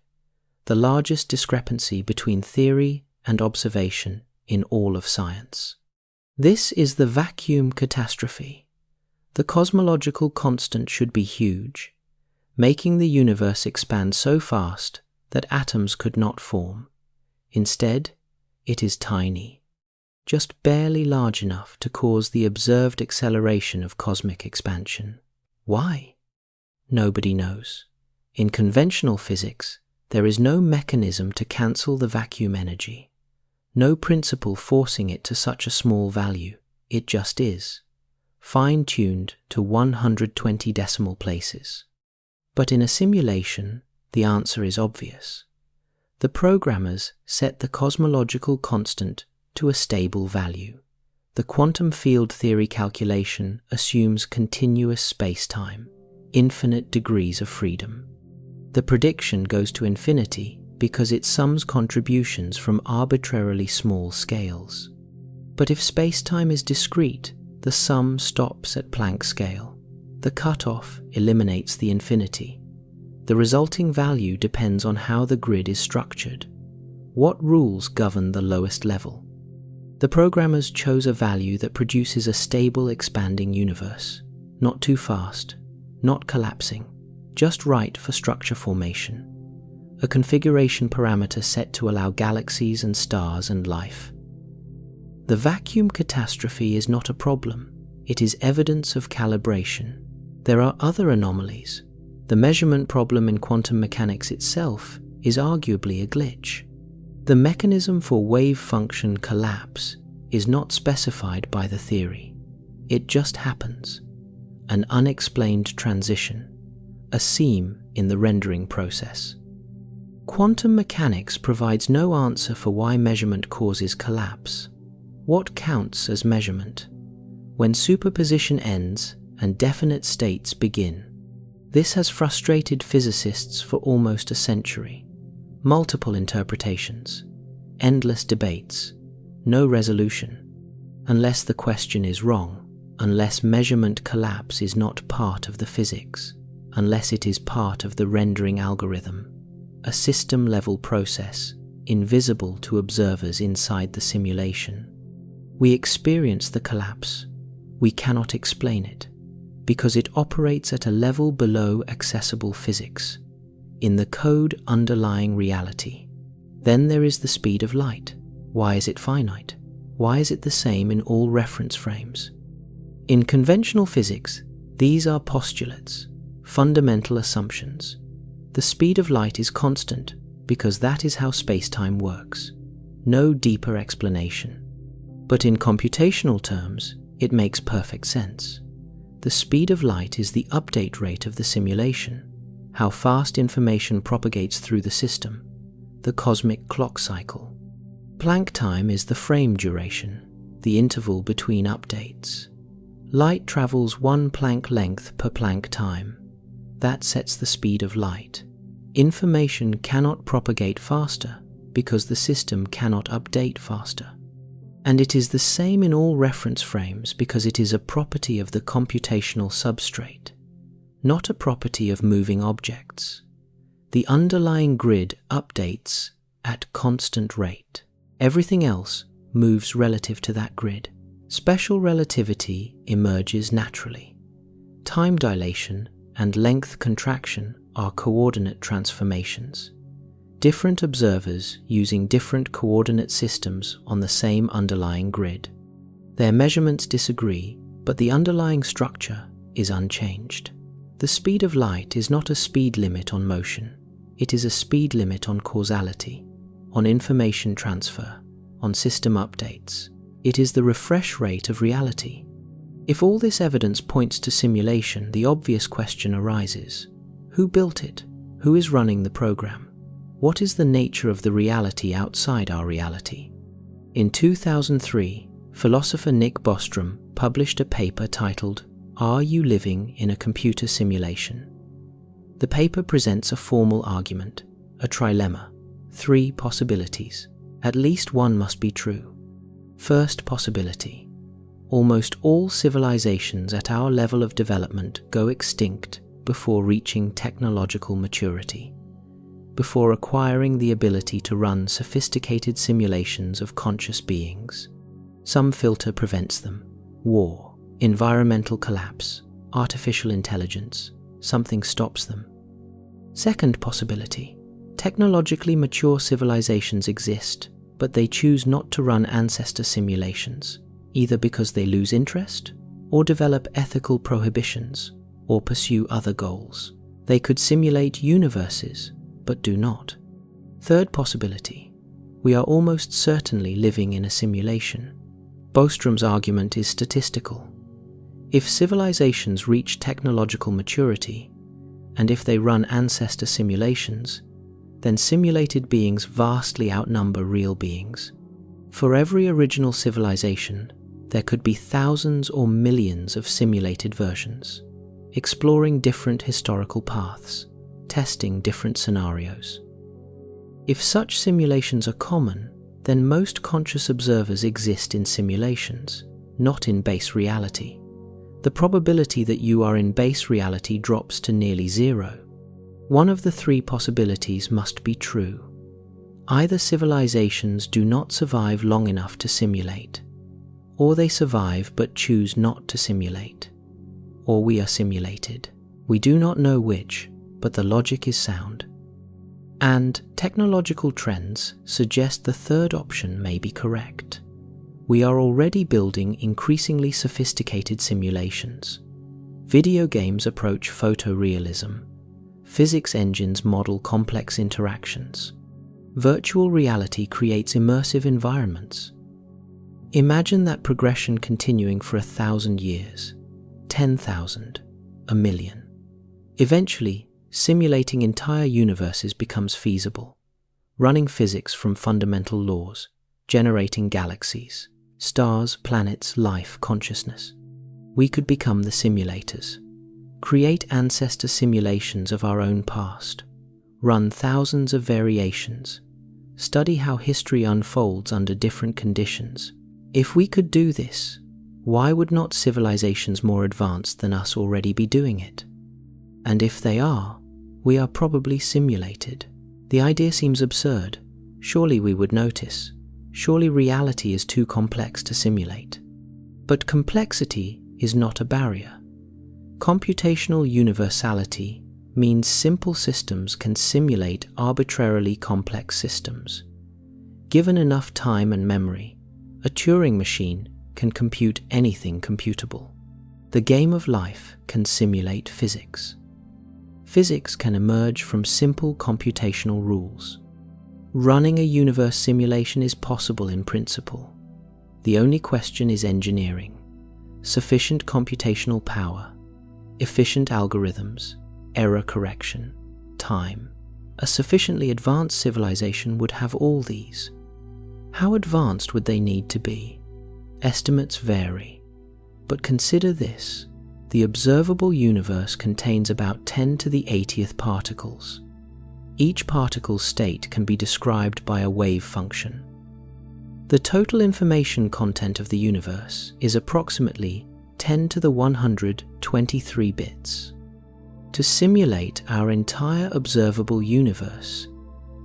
the largest discrepancy between theory and observation in all of science. This is the vacuum catastrophe. The cosmological constant should be huge, making the universe expand so fast that atoms could not form. Instead, it is tiny, just barely large enough to cause the observed acceleration of cosmic expansion. Why? Nobody knows. In conventional physics, there is no mechanism to cancel the vacuum energy, no principle forcing it to such a small value. It just is, fine-tuned to 120 decimal places. But in a simulation, the answer is obvious. The programmers set the cosmological constant to a stable value. The quantum field theory calculation assumes continuous space-time, infinite degrees of freedom. The prediction goes to infinity because it sums contributions from arbitrarily small scales. But if space-time is discrete, the sum stops at Planck scale. The cutoff eliminates the infinity. The resulting value depends on how the grid is structured. What rules govern the lowest level? The programmers chose a value that produces a stable expanding universe, not too fast, not collapsing, just right for structure formation. A configuration parameter set to allow galaxies and stars and life. The vacuum catastrophe is not a problem. It is evidence of calibration. There are other anomalies. The measurement problem in quantum mechanics itself is arguably a glitch. The mechanism for wave function collapse is not specified by the theory. It just happens. An unexplained transition, a seam in the rendering process. Quantum mechanics provides no answer for why measurement causes collapse. What counts as measurement? When superposition ends and definite states begin. This has frustrated physicists for almost a century. Multiple interpretations, endless debates, no resolution. Unless the question is wrong, unless measurement collapse is not part of the physics, unless it is part of the rendering algorithm, a system-level process, invisible to observers inside the simulation. We experience the collapse. We cannot explain it, because it operates at a level below accessible physics, in the code underlying reality. Then there is the speed of light. Why is it finite? Why is it the same in all reference frames? In conventional physics, these are postulates, fundamental assumptions. The speed of light is constant because that is how space-time works. No deeper explanation. But in computational terms, it makes perfect sense. The speed of light is the update rate of the simulation, how fast information propagates through the system, the cosmic clock cycle. Planck time is the frame duration, the interval between updates. Light travels 1 Planck length per Planck time. That sets the speed of light. Information cannot propagate faster because the system cannot update faster. And it is the same in all reference frames because it is a property of the computational substrate, not a property of moving objects. The underlying grid updates at constant rate. Everything else moves relative to that grid. Special relativity emerges naturally. Time dilation and length contraction are coordinate transformations. Different observers using different coordinate systems on the same underlying grid. Their measurements disagree, but the underlying structure is unchanged. The speed of light is not a speed limit on motion. It is a speed limit on causality, on information transfer, on system updates. It is the refresh rate of reality. If all this evidence points to simulation, the obvious question arises: who built it? Who is running the program? What is the nature of the reality outside our reality? In 2003, philosopher Nick Bostrom published a paper titled, "Are You Living in a Computer Simulation?" The paper presents a formal argument, a trilemma, 3 possibilities. At least one must be true. First possibility: almost all civilizations at our level of development go extinct before reaching technological maturity, before acquiring the ability to run sophisticated simulations of conscious beings. Some filter prevents them: war, environmental collapse, artificial intelligence. Something stops them. Second possibility: technologically mature civilizations exist, but they choose not to run ancestor simulations, either because they lose interest, or develop ethical prohibitions, or pursue other goals. They could simulate universes, but do not. Third possibility: we are almost certainly living in a simulation. Bostrom's argument is statistical. If civilizations reach technological maturity, and if they run ancestor simulations, then simulated beings vastly outnumber real beings. For every original civilization, there could be thousands or millions of simulated versions, exploring different historical paths, testing different scenarios. If such simulations are common, then most conscious observers exist in simulations, not in base reality. The probability that you are in base reality drops to nearly zero. One of the 3 possibilities must be true. Either civilizations do not survive long enough to simulate, or they survive but choose not to simulate, or we are simulated. We do not know which, but the logic is sound. And technological trends suggest the third option may be correct. We are already building increasingly sophisticated simulations. Video games approach photorealism. Physics engines model complex interactions. Virtual reality creates immersive environments. Imagine that progression continuing for 1,000 years, 10,000, 1,000,000. Eventually, simulating entire universes becomes feasible, running physics from fundamental laws, generating galaxies, stars, planets, life, consciousness. We could become the simulators, create ancestor simulations of our own past, run thousands of variations, study how history unfolds under different conditions. If we could do this, why would not civilizations more advanced than us already be doing it? And if they are, we are probably simulated. The idea seems absurd. Surely we would notice. Surely reality is too complex to simulate. But complexity is not a barrier. Computational universality means simple systems can simulate arbitrarily complex systems. Given enough time and memory, a Turing machine can compute anything computable. The game of life can simulate physics. Physics can emerge from simple computational rules. Running a universe simulation is possible in principle. The only question is engineering, sufficient computational power, efficient algorithms, error correction, time. A sufficiently advanced civilization would have all these. How advanced would they need to be? Estimates vary. But consider this: the observable universe contains about 10 to the 80th particles. Each particle's state can be described by a wave function. The total information content of the universe is approximately 10 to the 123 bits. To simulate our entire observable universe,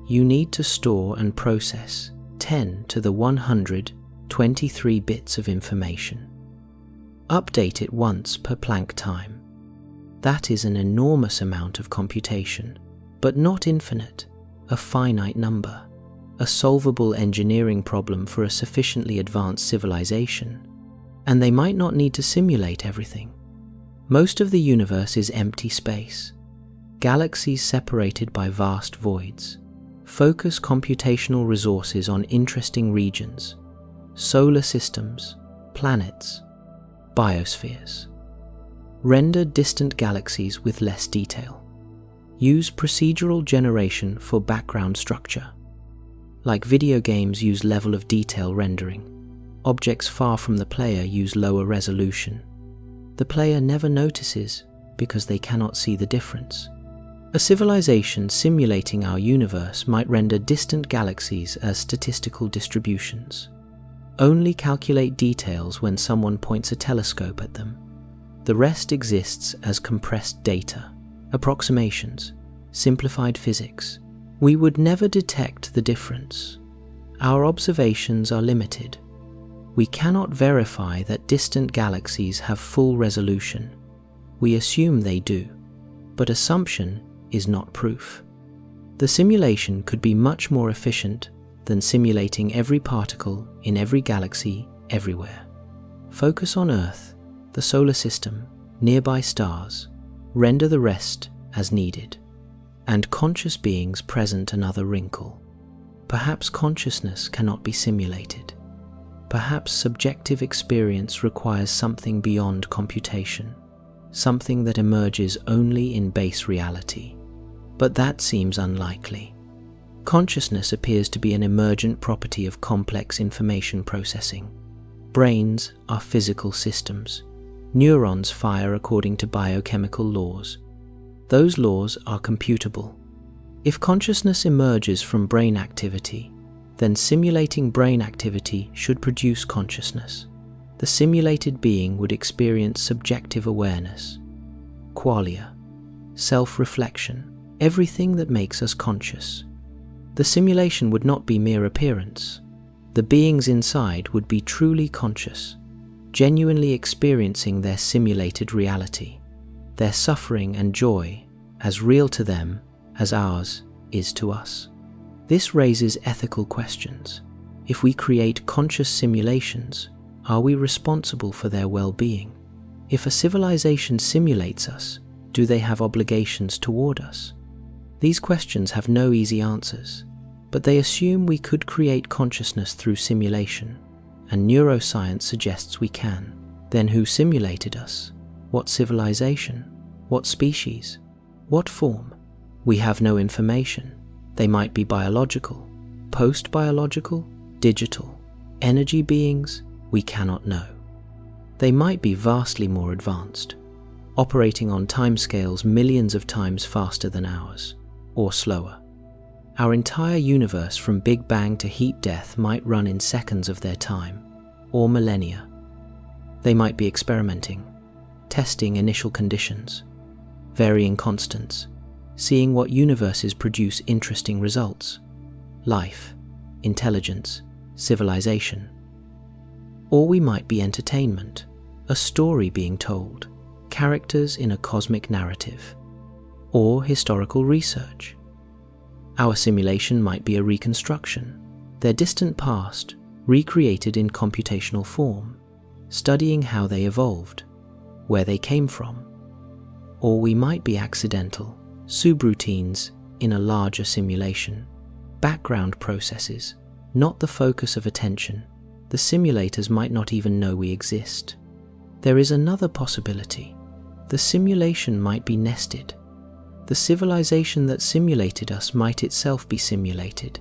you need to store and process 10 to the 123 23 bits of information. Update it once per Planck time. That is an enormous amount of computation, but not infinite, a finite number, a solvable engineering problem for a sufficiently advanced civilization. And they might not need to simulate everything. Most of the universe is empty space, galaxies separated by vast voids. Focus computational resources on interesting regions, solar systems, planets, biospheres. Render distant galaxies with less detail. Use procedural generation for background structure. Like video games use level of detail rendering, objects far from the player use lower resolution. The player never notices because they cannot see the difference. A civilization simulating our universe might render distant galaxies as statistical distributions. Only calculate details when someone points a telescope at them. The rest exists as compressed data, approximations, simplified physics. We would never detect the difference. Our observations are limited. We cannot verify that distant galaxies have full resolution. We assume they do, but assumption is not proof. The simulation could be much more efficient than simulating every particle in every galaxy everywhere. Focus on Earth, the solar system, nearby stars, render the rest as needed. And conscious beings present another wrinkle. Perhaps consciousness cannot be simulated. Perhaps subjective experience requires something beyond computation, something that emerges only in base reality. But that seems unlikely. Consciousness appears to be an emergent property of complex information processing. Brains are physical systems. Neurons fire according to biochemical laws. Those laws are computable. If consciousness emerges from brain activity, then simulating brain activity should produce consciousness. The simulated being would experience subjective awareness, qualia, self-reflection, everything that makes us conscious. The simulation would not be mere appearance. The beings inside would be truly conscious, genuinely experiencing their simulated reality, their suffering and joy as real to them as ours is to us. This raises ethical questions. If we create conscious simulations, are we responsible for their well-being? If a civilization simulates us, do they have obligations toward us? These questions have no easy answers, but they assume we could create consciousness through simulation, and neuroscience suggests we can. Then who simulated us? What civilization? What species? What form? We have no information. They might be biological, post-biological, digital, energy beings, we cannot know. They might be vastly more advanced, operating on timescales millions of times faster than ours, or slower. Our entire universe from Big Bang to heat death might run in seconds of their time, or millennia. They might be experimenting, testing initial conditions, varying constants, seeing what universes produce interesting results: life, intelligence, civilization. Or we might be entertainment, a story being told, characters in a cosmic narrative, or historical research. Our simulation might be a reconstruction, their distant past recreated in computational form, studying how they evolved, where they came from. Or we might be accidental, subroutines in a larger simulation, background processes, not the focus of attention. The simulators might not even know we exist. There is another possibility. The simulation might be nested. The civilization that simulated us might itself be simulated.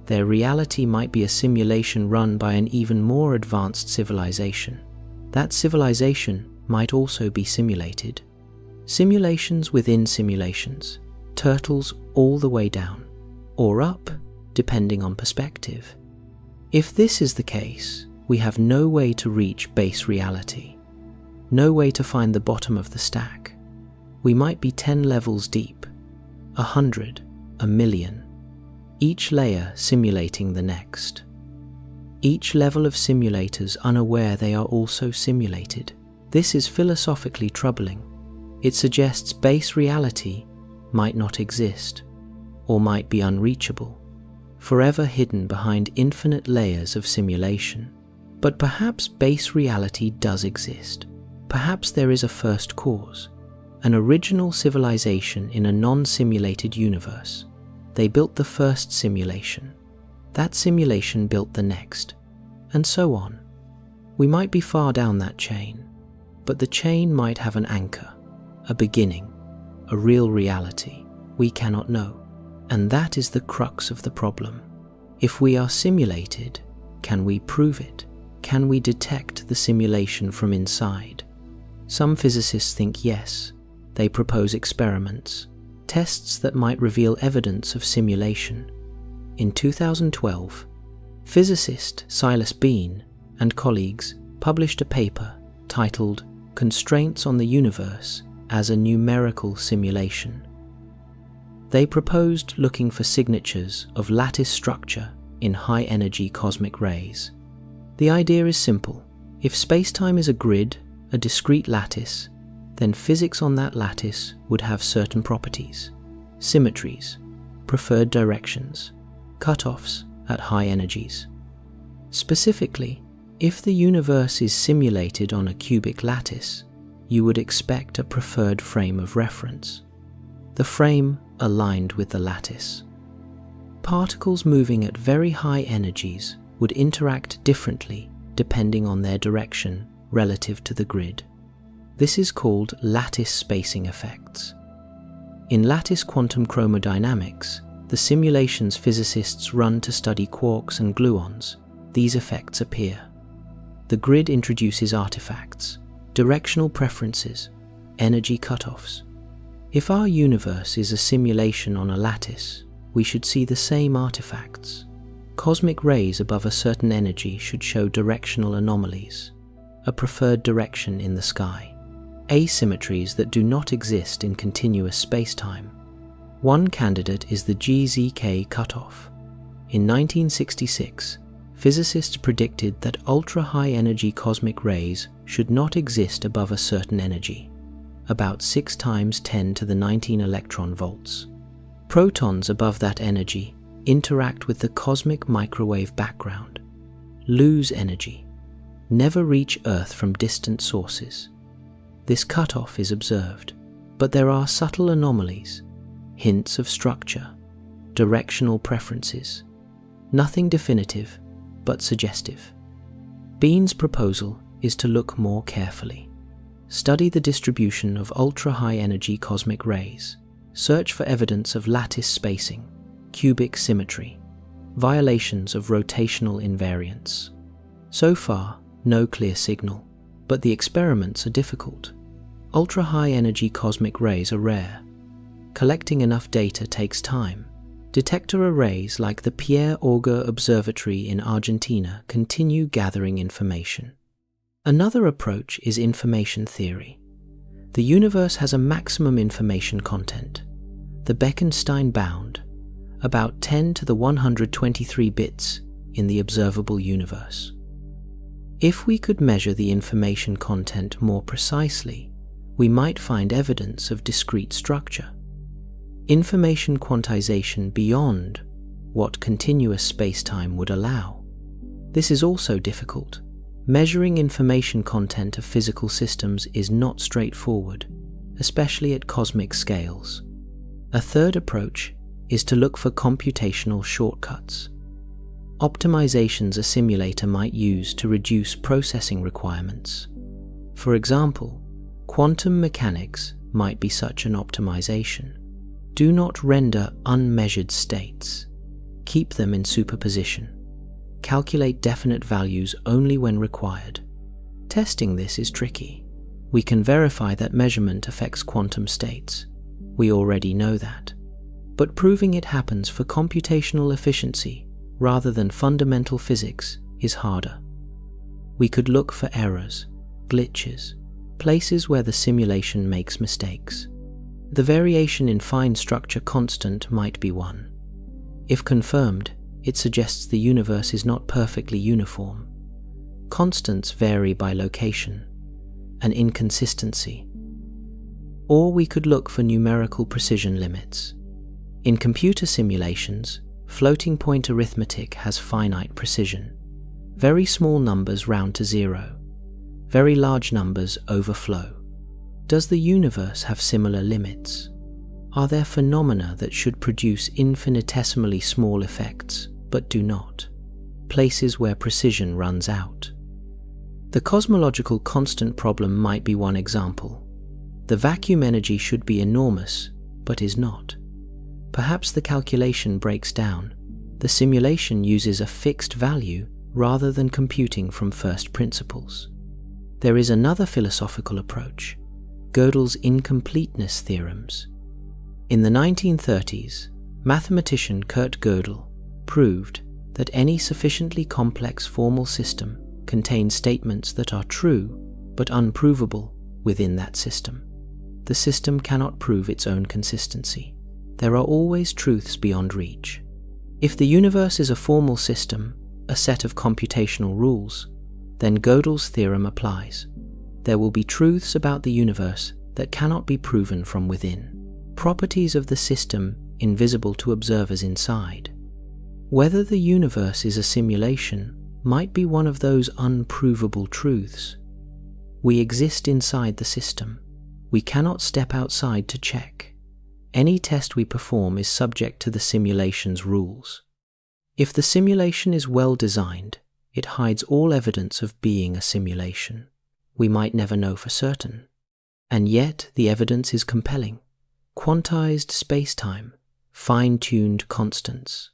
Their reality might be a simulation run by an even more advanced civilization. That civilization might also be simulated. Simulations within simulations, turtles all the way down, or up, depending on perspective. If this is the case, we have no way to reach base reality, no way to find the bottom of the stack. We might be 10 levels deep, 100, 1,000,000, each layer simulating the next. each level of simulators unaware they are also simulated. This is philosophically troubling. It suggests base reality might not exist, or might be unreachable, forever hidden behind infinite layers of simulation. But perhaps base reality does exist. Perhaps there is a first cause, an original civilization in a non-simulated universe. They built the first simulation. That simulation built the next, and so on. We might be far down that chain, but the chain might have an anchor, a beginning, a real reality we cannot know. And that is the crux of the problem. If we are simulated, can we prove it? Can we detect the simulation from inside? Some physicists think yes. They propose experiments, tests that might reveal evidence of simulation. In 2012, physicist Silas Bean and colleagues published a paper titled "Constraints on the Universe as a Numerical Simulation." They proposed looking for signatures of lattice structure in high-energy cosmic rays. The idea is simple. If space-time is a grid, a discrete lattice, then physics on that lattice would have certain properties, symmetries, preferred directions, cutoffs at high energies. Specifically, if the universe is simulated on a cubic lattice, you would expect a preferred frame of reference, the frame aligned with the lattice. Particles moving at very high energies would interact differently depending on their direction relative to the grid. This is called lattice spacing effects. In lattice quantum chromodynamics, the simulations physicists run to study quarks and gluons, these effects appear. The grid introduces artifacts, directional preferences, energy cutoffs. If our universe is a simulation on a lattice, we should see the same artifacts. Cosmic rays above a certain energy should show directional anomalies, a preferred direction in the sky, asymmetries that do not exist in continuous spacetime. One candidate is the GZK cutoff. In 1966, physicists predicted that ultra-high energy cosmic rays should not exist above a certain energy, about 6 times 10 to the 19 electron volts. Protons above that energy interact with the cosmic microwave background, lose energy, never reach Earth from distant sources. This cutoff is observed, but there are subtle anomalies, hints of structure, directional preferences, nothing definitive but suggestive. Bean's proposal is to look more carefully. Study the distribution of ultra-high energy cosmic rays. Search for evidence of lattice spacing, cubic symmetry, violations of rotational invariance. So far, no clear signal, but the experiments are difficult. Ultra-high energy cosmic rays are rare. Collecting enough data takes time. Detector arrays like the Pierre Auger Observatory in Argentina continue gathering information. Another approach is information theory. The universe has a maximum information content, the Bekenstein bound, about 10 to the 123 bits in the observable universe. If we could measure the information content more precisely, we might find evidence of discrete structure. Information quantization beyond what continuous spacetime would allow. This is also difficult. Measuring information content of physical systems is not straightforward, especially at cosmic scales. A third approach is to look for computational shortcuts. Optimizations a simulator might use to reduce processing requirements. For example, quantum mechanics might be such an optimization. Do not render unmeasured states. Keep them in superposition. Calculate definite values only when required. Testing this is tricky. We can verify that measurement affects quantum states. We already know that. But proving it happens for computational efficiency rather than fundamental physics is harder. We could look for errors, glitches, places where the simulation makes mistakes. The variation in fine structure constant might be one. If confirmed, it suggests the universe is not perfectly uniform. Constants vary by location, an inconsistency. Or we could look for numerical precision limits. In computer simulations, floating point arithmetic has finite precision. Very small numbers round to zero. Very large numbers overflow. Does the universe have similar limits? Are there phenomena that should produce infinitesimally small effects, but do not? Places where precision runs out. The cosmological constant problem might be one example. The vacuum energy should be enormous, but is not. Perhaps the calculation breaks down. The simulation uses a fixed value rather than computing from first principles. There is another philosophical approach, Gödel's incompleteness theorems. In the 1930s, mathematician Kurt Gödel proved that any sufficiently complex formal system contains statements that are true but unprovable within that system. The system cannot prove its own consistency. There are always truths beyond reach. If the universe is a formal system, a set of computational rules, then Gödel's theorem applies. There will be truths about the universe that cannot be proven from within. Properties of the system invisible to observers inside. Whether the universe is a simulation might be one of those unprovable truths. We exist inside the system. We cannot step outside to check. Any test we perform is subject to the simulation's rules. If the simulation is well designed, it hides all evidence of being a simulation. We might never know for certain. And yet the evidence is compelling. Quantized space-time, fine-tuned constants,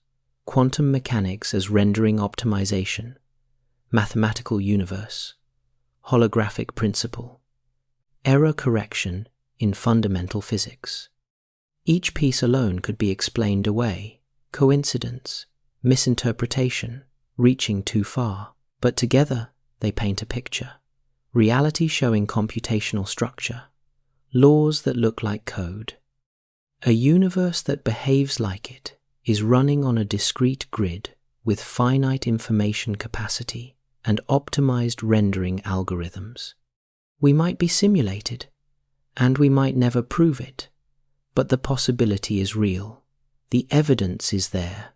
quantum mechanics as rendering optimization, mathematical universe, holographic principle, error correction in fundamental physics. Each piece alone could be explained away, coincidence, misinterpretation, reaching too far, but together they paint a picture. Reality showing computational structure, laws that look like code. A universe that behaves like it is running on a discrete grid with finite information capacity and optimized rendering algorithms. We might be simulated, and we might never prove it, but the possibility is real. The evidence is there.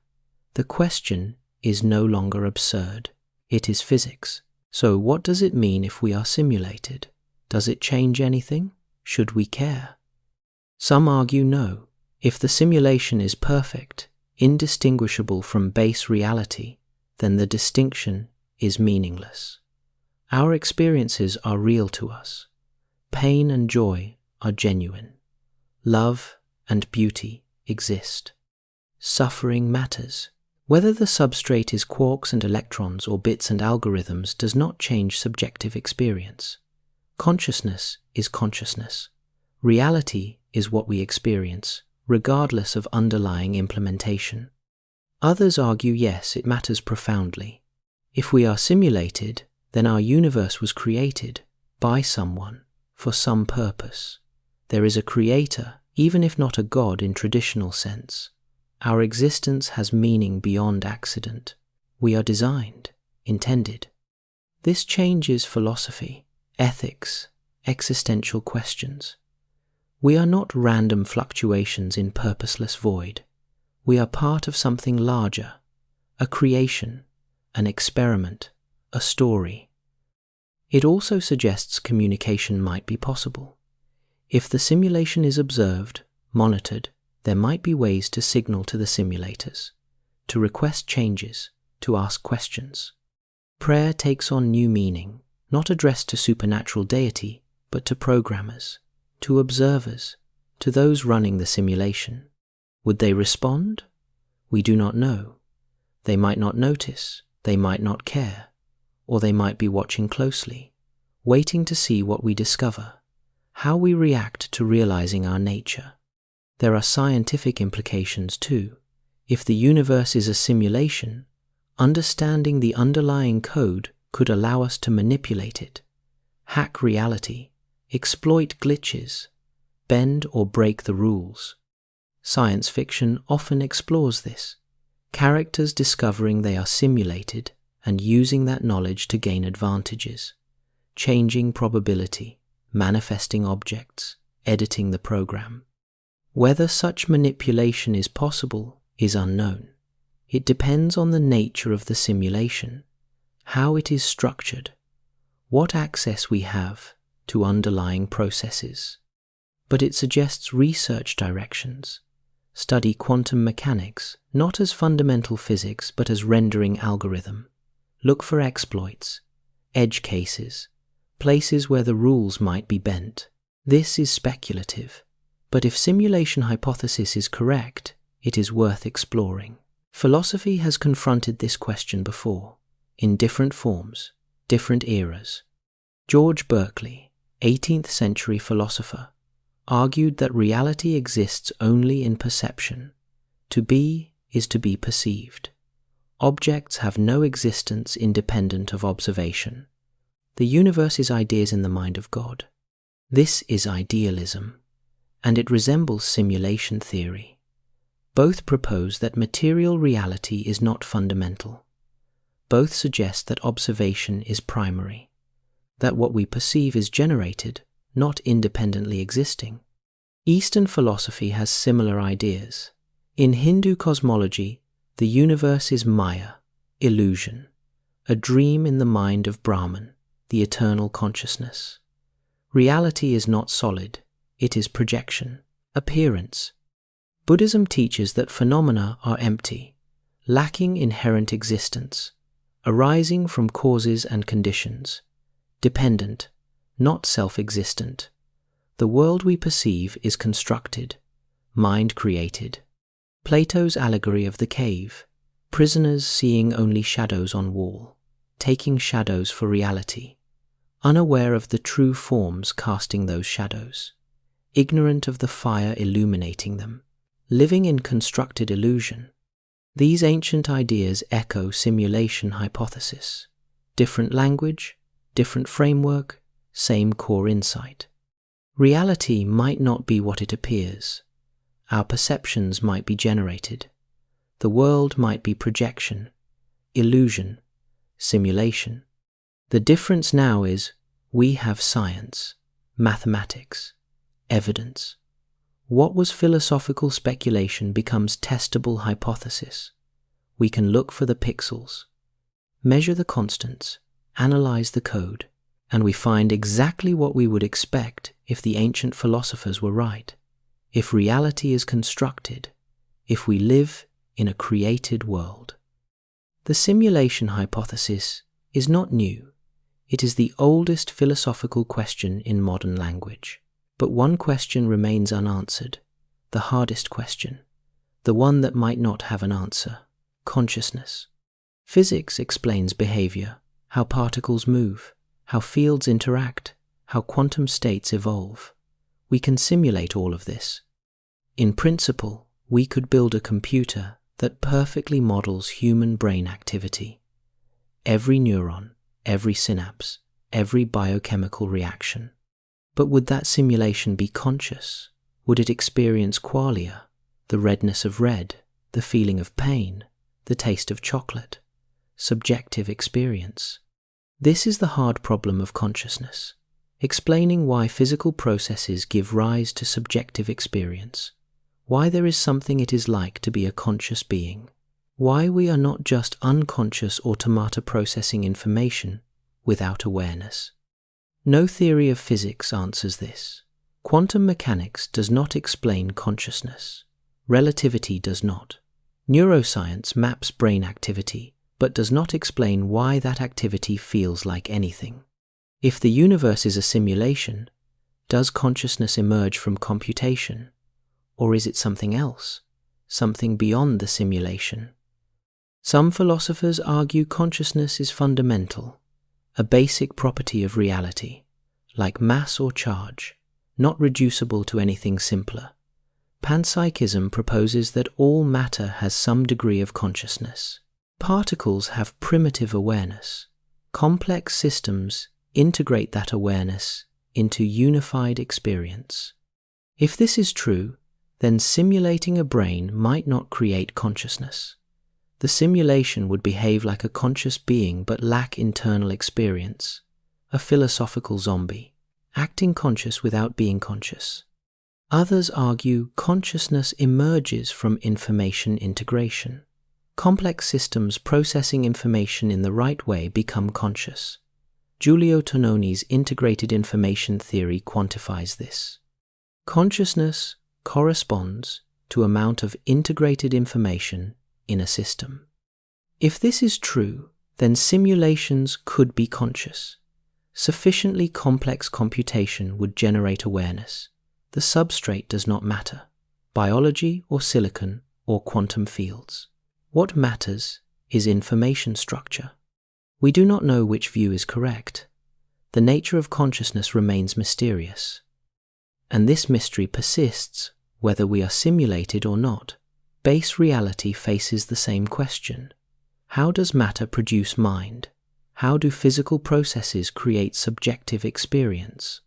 The question is no longer absurd. It is physics. So what does it mean if we are simulated? Does it change anything? Should we care? Some argue no. If the simulation is perfect, indistinguishable from base reality, then the distinction is meaningless. Our experiences are real to us. Pain and joy are genuine. Love and beauty exist. Suffering matters. Whether the substrate is quarks and electrons or bits and algorithms does not change subjective experience. Consciousness is consciousness. Reality is what we experience, regardless of underlying implementation. Others argue yes, it matters profoundly. If we are simulated, then our universe was created by someone for some purpose. There is a creator, even if not a god in traditional sense. Our existence has meaning beyond accident. We are designed, intended. This changes philosophy, ethics, existential questions. We are not random fluctuations in purposeless void. We are part of something larger, a creation, an experiment, a story. It also suggests communication might be possible. If the simulation is observed, monitored, there might be ways to signal to the simulators, to request changes, to ask questions. Prayer takes on new meaning, not addressed to supernatural deity, but to programmers, to observers, to those running the simulation. Would they respond? We do not know. They might not notice, they might not care, or they might be watching closely, waiting to see what we discover, how we react to realizing our nature. There are scientific implications too. If the universe is a simulation, understanding the underlying code could allow us to manipulate it, hack reality, exploit glitches, bend or break the rules. Science fiction often explores this. Characters discovering they are simulated and using that knowledge to gain advantages, changing probability, manifesting objects, editing the program. Whether such manipulation is possible is unknown. It depends on the nature of the simulation, how it is structured, what access we have to underlying processes. But it suggests research directions. Study quantum mechanics, not as fundamental physics, but as rendering algorithm. Look for exploits, edge cases, places where the rules might be bent. This is speculative, but if simulation hypothesis is correct, it is worth exploring. Philosophy has confronted this question before, in different forms, different eras. George Berkeley, 18th century philosopher, argued that reality exists only in perception. To be is to be perceived. Objects have no existence independent of observation. The universe is ideas in the mind of God. This is idealism, and it resembles simulation theory. Both propose that material reality is not fundamental. Both suggest that observation is primary, that what we perceive is generated, not independently existing. Eastern philosophy has similar ideas. In Hindu cosmology, the universe is Maya, illusion, a dream in the mind of Brahman, the eternal consciousness. Reality is not solid, it is projection, appearance. Buddhism teaches that phenomena are empty, lacking inherent existence, arising from causes and conditions, dependent, not self-existent. The world we perceive is constructed, mind-created. Plato's allegory of the cave, prisoners seeing only shadows on wall, taking shadows for reality, unaware of the true forms casting those shadows, ignorant of the fire illuminating them, living in constructed illusion. These ancient ideas echo simulation hypothesis. Different language, different framework, same core insight. Reality might not be what it appears. Our perceptions might be generated. The world might be projection, illusion, simulation. The difference now is we have science, mathematics, evidence. What was philosophical speculation becomes testable hypothesis. We can look for the pixels, measure the constants, analyze the code, and we find exactly what we would expect if the ancient philosophers were right, if reality is constructed, if we live in a created world. The simulation hypothesis is not new. It is the oldest philosophical question in modern language. But one question remains unanswered, the hardest question, the one that might not have an answer: consciousness. Physics explains behavior, how particles move, how fields interact, how quantum states evolve. We can simulate all of this. In principle, we could build a computer that perfectly models human brain activity. Every neuron, every synapse, every biochemical reaction. But would that simulation be conscious? Would it experience qualia, the redness of red, the feeling of pain, the taste of chocolate? Subjective experience. This is the hard problem of consciousness, explaining why physical processes give rise to subjective experience, why there is something it is like to be a conscious being, why we are not just unconscious automata processing information without awareness. No theory of physics answers this. Quantum mechanics does not explain consciousness. Relativity does not. Neuroscience maps brain activity, but does not explain why that activity feels like anything. If the universe is a simulation, does consciousness emerge from computation? Or is it something else, something beyond the simulation? Some philosophers argue consciousness is fundamental, a basic property of reality, like mass or charge, not reducible to anything simpler. Panpsychism proposes that all matter has some degree of consciousness. Particles have primitive awareness. Complex systems integrate that awareness into unified experience. If this is true, then simulating a brain might not create consciousness. The simulation would behave like a conscious being but lack internal experience, a philosophical zombie, acting conscious without being conscious. Others argue consciousness emerges from information integration. Complex systems processing information in the right way become conscious. Giulio Tononi's integrated information theory quantifies this. Consciousness corresponds to amount of integrated information in a system. If this is true, then simulations could be conscious. Sufficiently complex computation would generate awareness. The substrate does not matter, biology or silicon or quantum fields. What matters is information structure. We do not know which view is correct. The nature of consciousness remains mysterious. And this mystery persists whether we are simulated or not. Base reality faces the same question. How does matter produce mind? How do physical processes create subjective experience?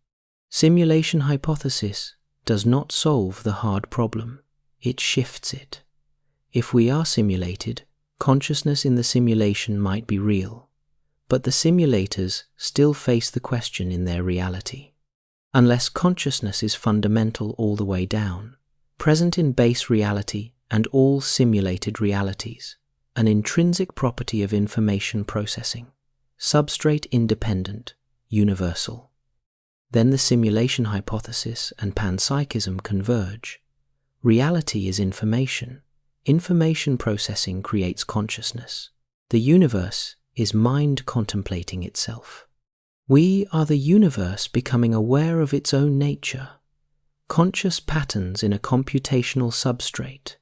Simulation hypothesis does not solve the hard problem. It shifts it. If we are simulated, consciousness in the simulation might be real, but the simulators still face the question in their reality. Unless consciousness is fundamental all the way down, present in base reality and all simulated realities, an intrinsic property of information processing, substrate independent, universal. Then the simulation hypothesis and panpsychism converge. Reality is information. Information processing creates consciousness. The universe is mind contemplating itself. We are the universe becoming aware of its own nature. Conscious patterns in a computational substrate.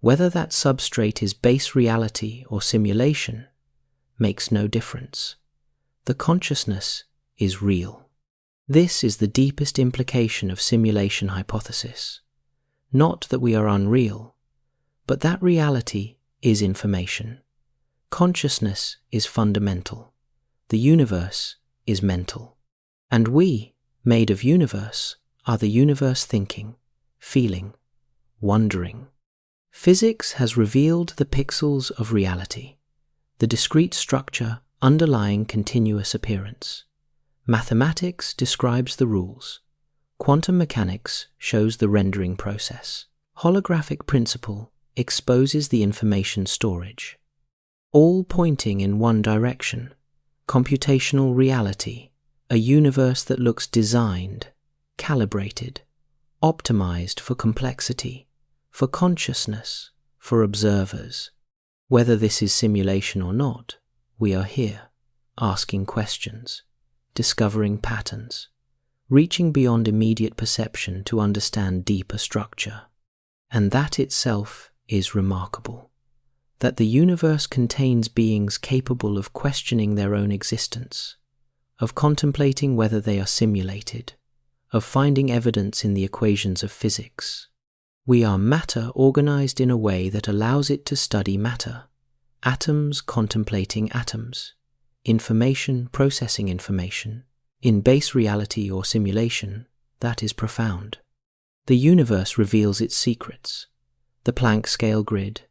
Whether that substrate is base reality or simulation makes no difference. The consciousness is real. This is the deepest implication of simulation hypothesis. Not that we are unreal, but that reality is information. Consciousness is fundamental. The universe is mental. And we, made of universe, are the universe thinking, feeling, wondering. Physics has revealed the pixels of reality, the discrete structure underlying continuous appearance. Mathematics describes the rules. Quantum mechanics shows the rendering process. Holographic principle exposes the information storage. All pointing in one direction. Computational reality, a universe that looks designed, calibrated, optimized for complexity, for consciousness, for observers. Whether this is simulation or not, we are here, asking questions, discovering patterns, reaching beyond immediate perception to understand deeper structure. And that itself is remarkable. That the universe contains beings capable of questioning their own existence, of contemplating whether they are simulated, of finding evidence in the equations of physics. We are matter organized in a way that allows it to study matter, atoms contemplating atoms, information processing information. In base reality or simulation, that is profound. The universe reveals its secrets, the Planck scale grid,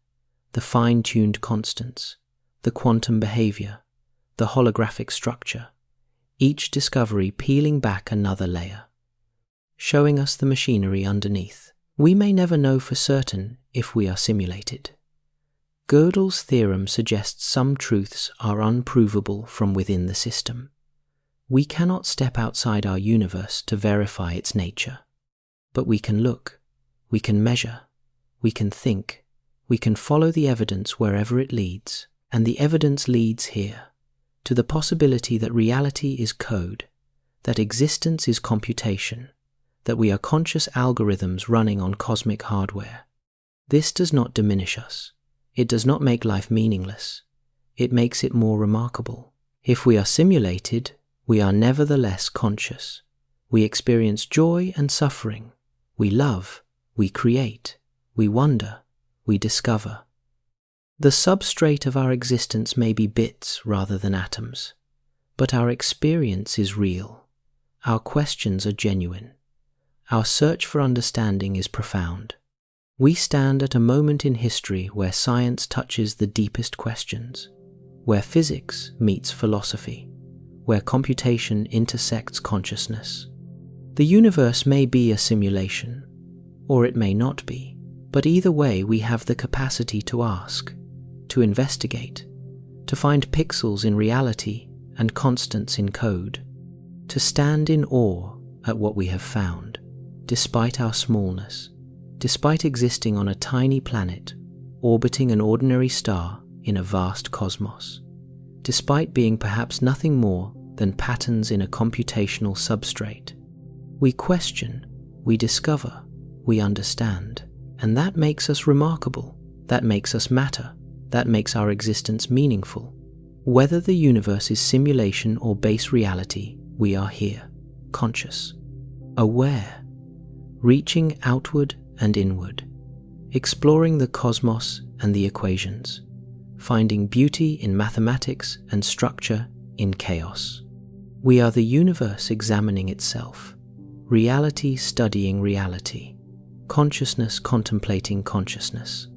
the fine-tuned constants, the quantum behavior, the holographic structure, each discovery peeling back another layer, showing us the machinery underneath. We may never know for certain if we are simulated. Gödel's theorem suggests some truths are unprovable from within the system. We cannot step outside our universe to verify its nature. But we can look, we can measure, we can think, we can follow the evidence wherever it leads, and the evidence leads here, to the possibility that reality is code, that existence is computation, that we are conscious algorithms running on cosmic hardware. This does not diminish us. It does not make life meaningless. It makes it more remarkable. If we are simulated, we are nevertheless conscious. We experience joy and suffering. We love, we create, we wonder, we discover. The substrate of our existence may be bits rather than atoms, but our experience is real. Our questions are genuine. Our search for understanding is profound. We stand at a moment in history where science touches the deepest questions, where physics meets philosophy, where computation intersects consciousness. The universe may be a simulation, or it may not be, but either way we have the capacity to ask, to investigate, to find pixels in reality and constants in code, to stand in awe at what we have found, despite our smallness, despite existing on a tiny planet, orbiting an ordinary star in a vast cosmos, despite being perhaps nothing more than patterns in a computational substrate. We question, we discover, we understand, and that makes us remarkable, that makes us matter, that makes our existence meaningful. Whether the universe is simulation or base reality, we are here, conscious, aware, reaching outward and inward, exploring the cosmos and the equations, finding beauty in mathematics and structure in chaos. We are the universe examining itself, reality studying reality, consciousness contemplating consciousness.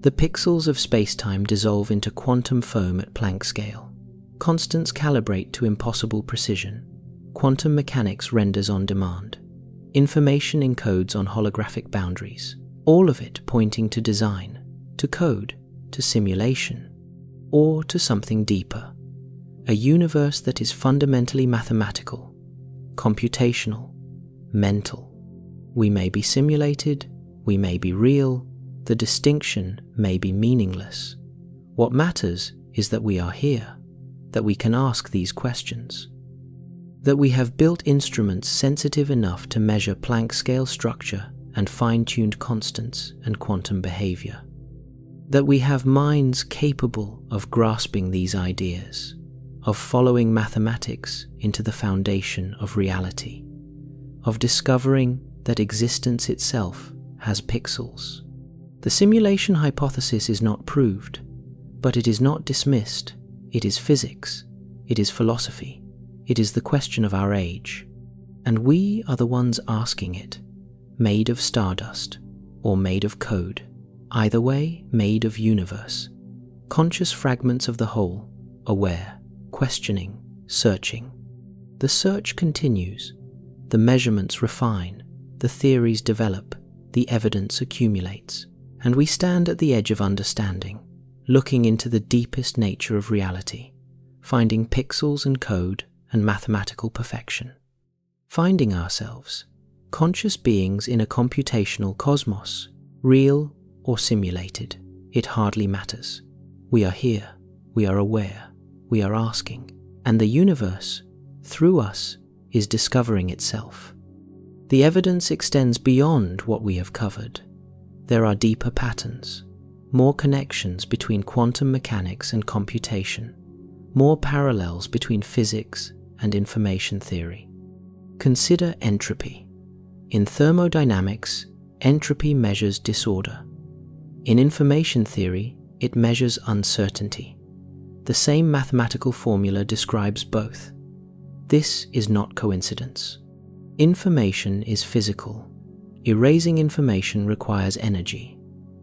The pixels of space-time dissolve into quantum foam at Planck scale. Constants calibrate to impossible precision. Quantum mechanics renders on demand. Information encodes on holographic boundaries, all of it pointing to design, to code, to simulation, or to something deeper. A universe that is fundamentally mathematical, computational, mental. We may be simulated, we may be real, the distinction may be meaningless. What matters is that we are here, that we can ask these questions, that we have built instruments sensitive enough to measure Planck scale structure and fine-tuned constants and quantum behavior, that we have minds capable of grasping these ideas, of following mathematics into the foundation of reality, of discovering that existence itself has pixels. The simulation hypothesis is not proved, but it is not dismissed. It is physics, it is philosophy, it is the question of our age, and we are the ones asking it, made of stardust or made of code, either way made of universe, conscious fragments of the whole, aware, questioning, searching. The search continues, the measurements refine, the theories develop, the evidence accumulates, and we stand at the edge of understanding, looking into the deepest nature of reality, finding pixels and code and mathematical perfection, finding ourselves, conscious beings in a computational cosmos, real or simulated, it hardly matters. We are here, we are aware, we are asking, and the universe, through us, is discovering itself. The evidence extends beyond what we have covered. There are deeper patterns, more connections between quantum mechanics and computation, more parallels between physics and information theory. Consider entropy. In thermodynamics, entropy measures disorder. In information theory, it measures uncertainty. The same mathematical formula describes both. This is not coincidence. Information is physical. Erasing information requires energy.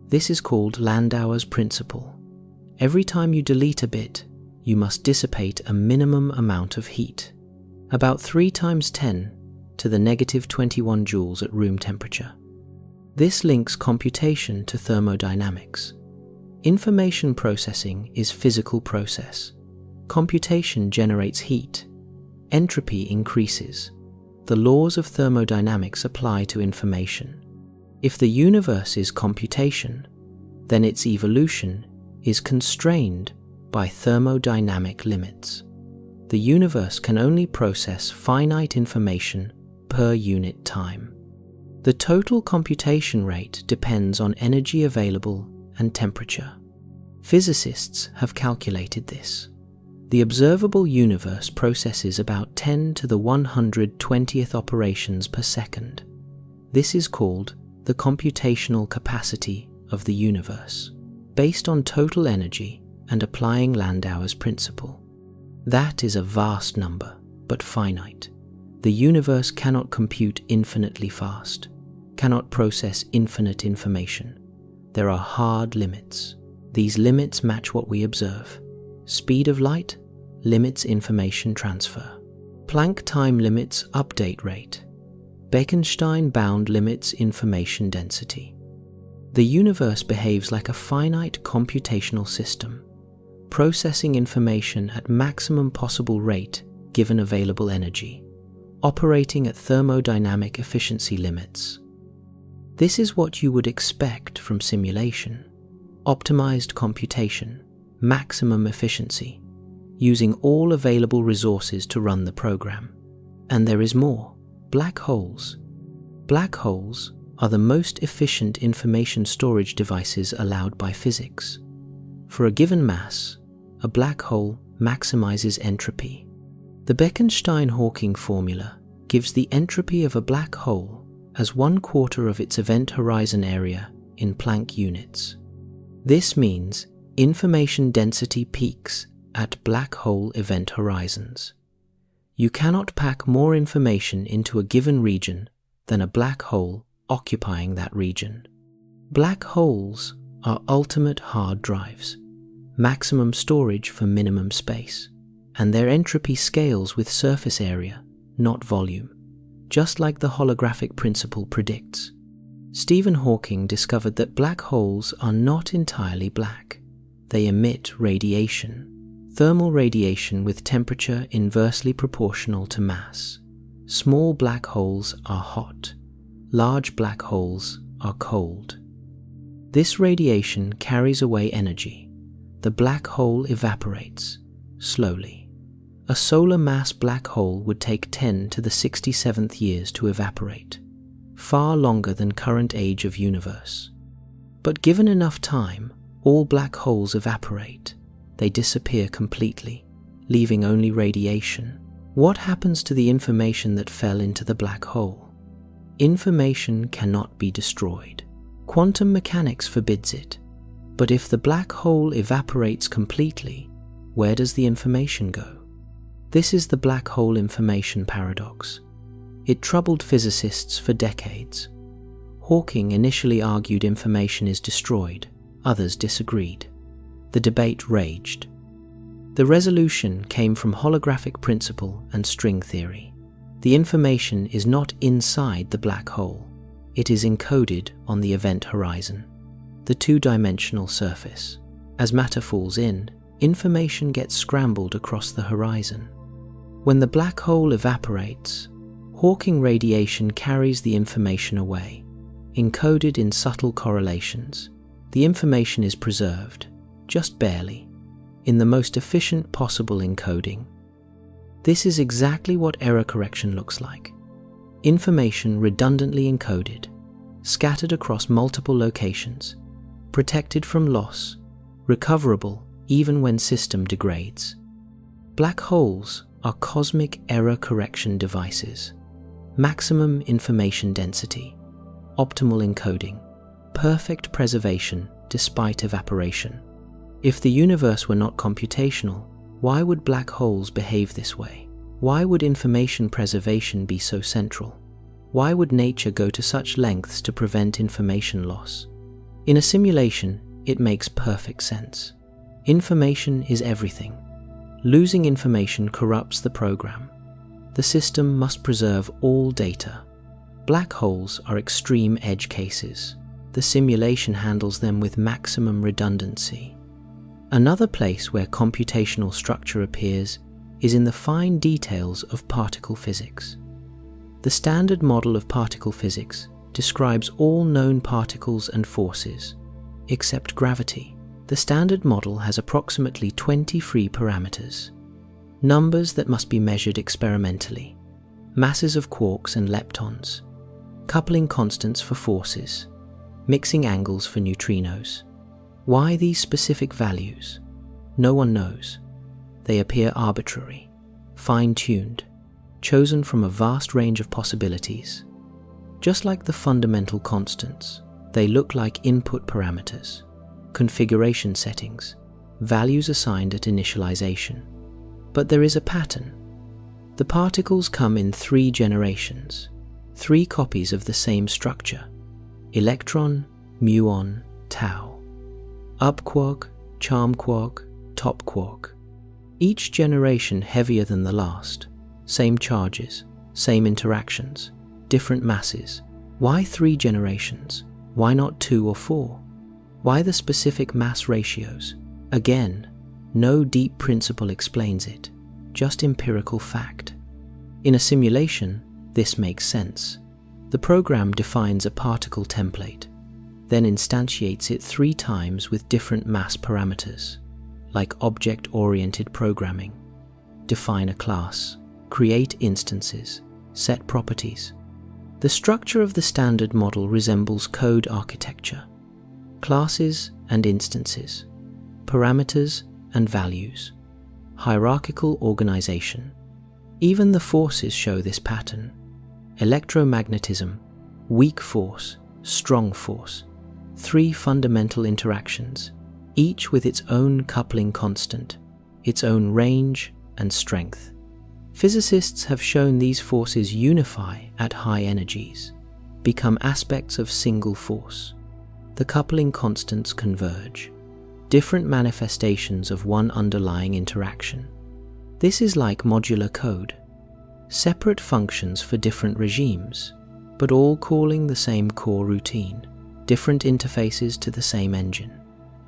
This is called Landauer's principle. Every time you delete a bit, you must dissipate a minimum amount of heat, about 3 × 10 to the negative 21 joules at room temperature. This links computation to thermodynamics. Information processing is physical process. Computation generates heat. Entropy increases. The laws of thermodynamics apply to information. If the universe is computation, then its evolution is constrained by thermodynamic limits. The universe can only process finite information per unit time. The total computation rate depends on energy available and temperature. Physicists have calculated this. The observable universe processes about 10 to the 120th operations per second. This is called the computational capacity of the universe, based on total energy and applying Landauer's principle. That is a vast number, but finite. The universe cannot compute infinitely fast, cannot process infinite information. There are hard limits. These limits match what we observe. Speed of light limits information transfer. Planck time limits update rate. Bekenstein bound limits information density. The universe behaves like a finite computational system, processing information at maximum possible rate given available energy, operating at thermodynamic efficiency limits. This is what you would expect from simulation: optimized computation, maximum efficiency, using all available resources to run the program. And there is more: black holes. Black holes are the most efficient information storage devices allowed by physics. For a given mass, a black hole maximizes entropy. The Bekenstein-Hawking formula gives the entropy of a black hole as 1/4 of its event horizon area in Planck units. This means information density peaks at black hole event horizons. You cannot pack more information into a given region than a black hole occupying that region. Black holes are ultimate hard drives, maximum storage for minimum space, and their entropy scales with surface area, not volume, just like the holographic principle predicts. Stephen Hawking discovered that black holes are not entirely black. They emit radiation, thermal radiation with temperature inversely proportional to mass. Small black holes are hot. Large black holes are cold. This radiation carries away energy. The black hole evaporates slowly. A solar mass black hole would take 10 to the 67th years to evaporate, far longer than current age of universe. But given enough time, all black holes evaporate. They disappear completely, leaving only radiation. What happens to the information that fell into the black hole? Information cannot be destroyed. Quantum mechanics forbids it. But if the black hole evaporates completely, where does the information go? This is the black hole information paradox. It troubled physicists for decades. Hawking initially argued information is destroyed. Others disagreed. The debate raged. The resolution came from holographic principle and string theory. The information is not inside the black hole. It is encoded on the event horizon, the two-dimensional surface. As matter falls in, information gets scrambled across the horizon. When the black hole evaporates, Hawking radiation carries the information away, encoded in subtle correlations. The information is preserved, just barely, in the most efficient possible encoding. This is exactly what error correction looks like. Information redundantly encoded, scattered across multiple locations, protected from loss, recoverable even when system degrades. Black holes are cosmic error correction devices. Maximum information density, optimal encoding, perfect preservation despite evaporation. If the universe were not computational, why would black holes behave this way? Why would information preservation be so central? Why would nature go to such lengths to prevent information loss? In a simulation, it makes perfect sense. Information is everything. Losing information corrupts the program. The system must preserve all data. Black holes are extreme edge cases. The simulation handles them with maximum redundancy. Another place where computational structure appears is in the fine details of particle physics. The standard model of particle physics describes all known particles and forces, except gravity. The standard model has approximately 20 free parameters, numbers that must be measured experimentally, masses of quarks and leptons, coupling constants for forces, mixing angles for neutrinos. Why these specific values? No one knows. They appear arbitrary, fine-tuned, chosen from a vast range of possibilities. Just like the fundamental constants, they look like input parameters, configuration settings, values assigned at initialization. But there is a pattern. The particles come in 3 generations, 3 copies of the same structure, electron, muon, tau. Up quark, charm quark, top quark. Each generation heavier than the last. Same charges, same interactions, different masses. Why 3 generations? Why not 2 or 4? Why the specific mass ratios? Again, no deep principle explains it, just empirical fact. In a simulation, this makes sense. The program defines a particle template, then instantiates it 3 times with different mass parameters, like object-oriented programming. Define a class, create instances, set properties. The structure of the standard model resembles code architecture. Classes and instances, parameters and values, hierarchical organization. Even the forces show this pattern. Electromagnetism, weak force, strong force. 3 fundamental interactions, each with its own coupling constant, its own range and strength. Physicists have shown these forces unify at high energies, become aspects of single force. The coupling constants converge, different manifestations of one underlying interaction. This is like modular code, separate functions for different regimes, but all calling the same core routine, different interfaces to the same engine.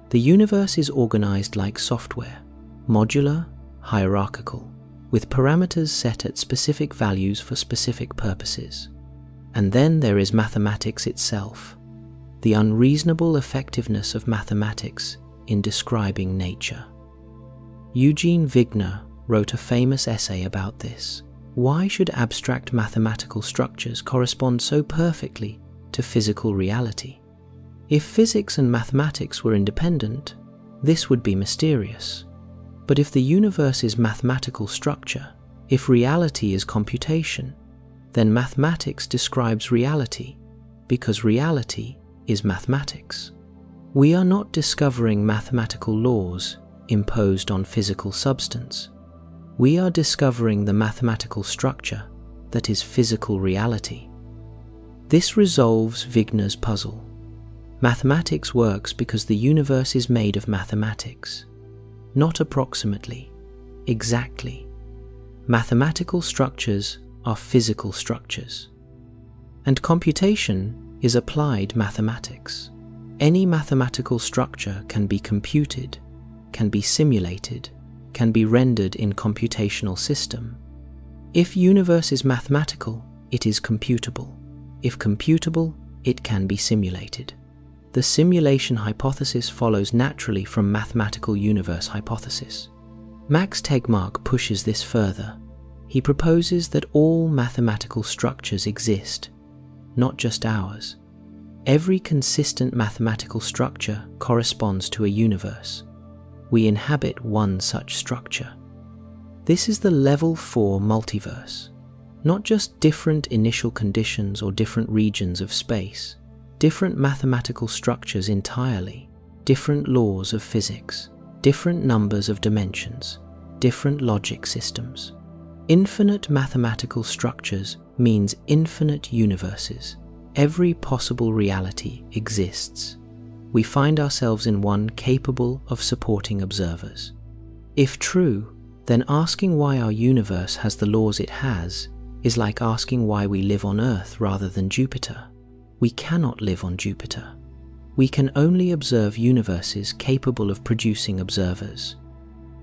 The universe is organized like software, modular, hierarchical, with parameters set at specific values for specific purposes. And then there is mathematics itself, the unreasonable effectiveness of mathematics in describing nature. Eugene Wigner wrote a famous essay about this. Why should abstract mathematical structures correspond so perfectly to physical reality? If physics and mathematics were independent, this would be mysterious. But if the universe is mathematical structure, if reality is computation, then mathematics describes reality, because reality is mathematics. We are not discovering mathematical laws imposed on physical substance. We are discovering the mathematical structure that is physical reality. This resolves Wigner's puzzle. Mathematics works because the universe is made of mathematics. Not approximately, exactly. Mathematical structures are physical structures. And computation is applied mathematics. Any mathematical structure can be computed, can be simulated, can be rendered in computational system. If universe is mathematical, it is computable. If computable, it can be simulated. The simulation hypothesis follows naturally from mathematical universe hypothesis. Max Tegmark pushes this further. He proposes that all mathematical structures exist, not just ours. Every consistent mathematical structure corresponds to a universe. We inhabit one such structure. This is the level 4 multiverse, not just different initial conditions or different regions of space, different mathematical structures entirely, different laws of physics, different numbers of dimensions, different logic systems. Infinite mathematical structures means infinite universes. Every possible reality exists. We find ourselves in one capable of supporting observers. If true, then asking why our universe has the laws it has is like asking why we live on Earth rather than Jupiter. We cannot live on Jupiter. We can only observe universes capable of producing observers.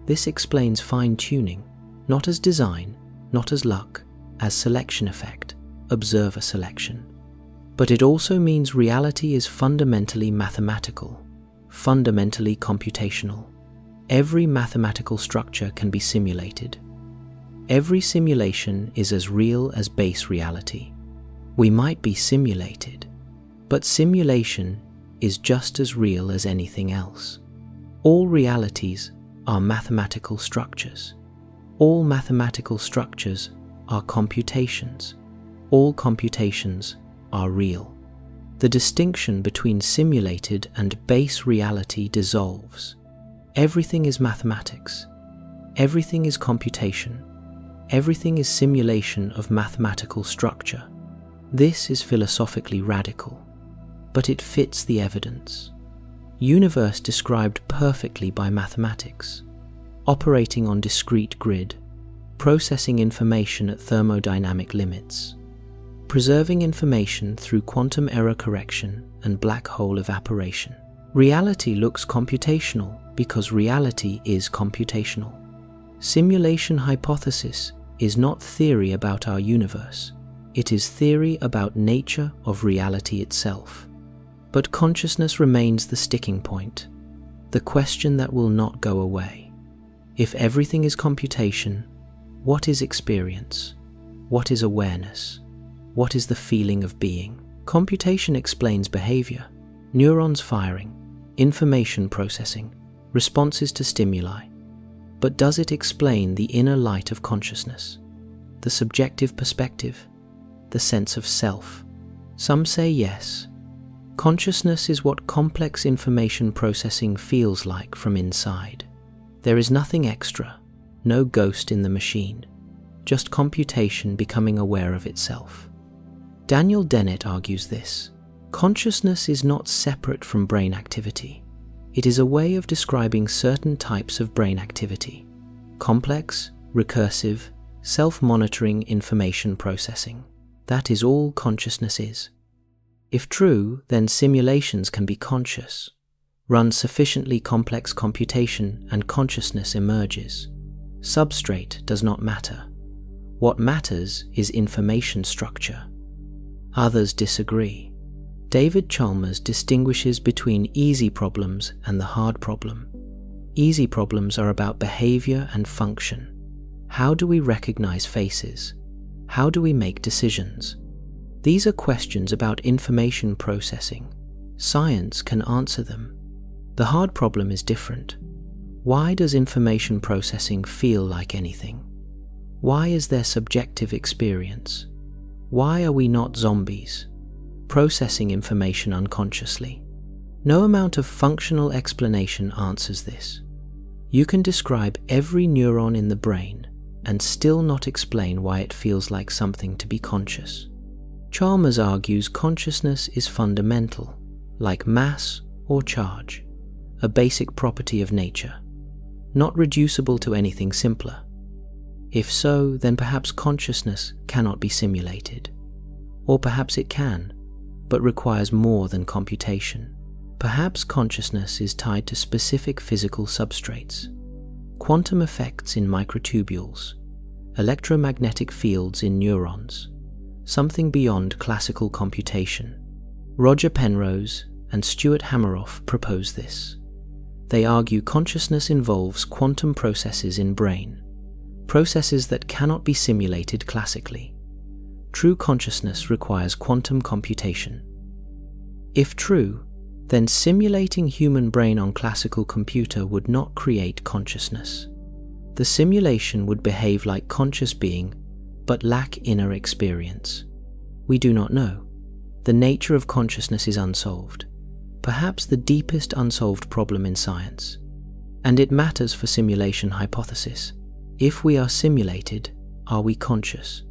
This explains fine-tuning, not as design, not as luck, as selection effect, observer selection. But it also means reality is fundamentally mathematical, fundamentally computational. Every mathematical structure can be simulated. Every simulation is as real as base reality. We might be simulated, but simulation is just as real as anything else. All realities are mathematical structures. All mathematical structures are computations. All computations are real. The distinction between simulated and base reality dissolves. Everything is mathematics. Everything is computation. Everything is simulation of mathematical structure. This is philosophically radical. but it fits the evidence. Universe described perfectly by mathematics, operating on discrete grid, processing information at thermodynamic limits, preserving information through quantum error correction and black hole evaporation. Reality looks computational because reality is computational. Simulation hypothesis is not theory about our universe. It is theory about nature of reality itself. But consciousness remains the sticking point, the question that will not go away. If everything is computation, what is experience? What is awareness? What is the feeling of being? Computation explains behavior, neurons firing, information processing, responses to stimuli. But does it explain the inner light of consciousness, the subjective perspective, the sense of self? Some say yes. Consciousness is what complex information processing feels like from inside. There is nothing extra, no ghost in the machine, just computation becoming aware of itself. Daniel Dennett argues this. Consciousness is not separate from brain activity. It is a way of describing certain types of brain activity: complex, recursive, self-monitoring information processing. That is all consciousness is. If true, then simulations can be conscious. Run sufficiently complex computation and consciousness emerges. Substrate does not matter. What matters is information structure. Others disagree. David Chalmers distinguishes between easy problems and the hard problem. Easy problems are about behavior and function. How do we recognize faces? How do we make decisions? These are questions about information processing. Science can answer them. The hard problem is different. Why does information processing feel like anything? Why is there subjective experience? Why are we not zombies, processing information unconsciously? No amount of functional explanation answers this. You can describe every neuron in the brain and still not explain why it feels like something to be conscious. Chalmers argues consciousness is fundamental, like mass or charge, a basic property of nature, not reducible to anything simpler. If so, then perhaps consciousness cannot be simulated. Or perhaps it can, but requires more than computation. Perhaps consciousness is tied to specific physical substrates, quantum effects in microtubules, electromagnetic fields in neurons, something beyond classical computation. Roger Penrose and Stuart Hameroff propose this. They argue consciousness involves quantum processes in brain, processes that cannot be simulated classically. True consciousness requires quantum computation. If true, then simulating human brain on classical computer would not create consciousness. The simulation would behave like conscious being, but lack inner experience. We do not know. The nature of consciousness is unsolved, perhaps the deepest unsolved problem in science. And it matters for simulation hypothesis. If we are simulated, are we conscious?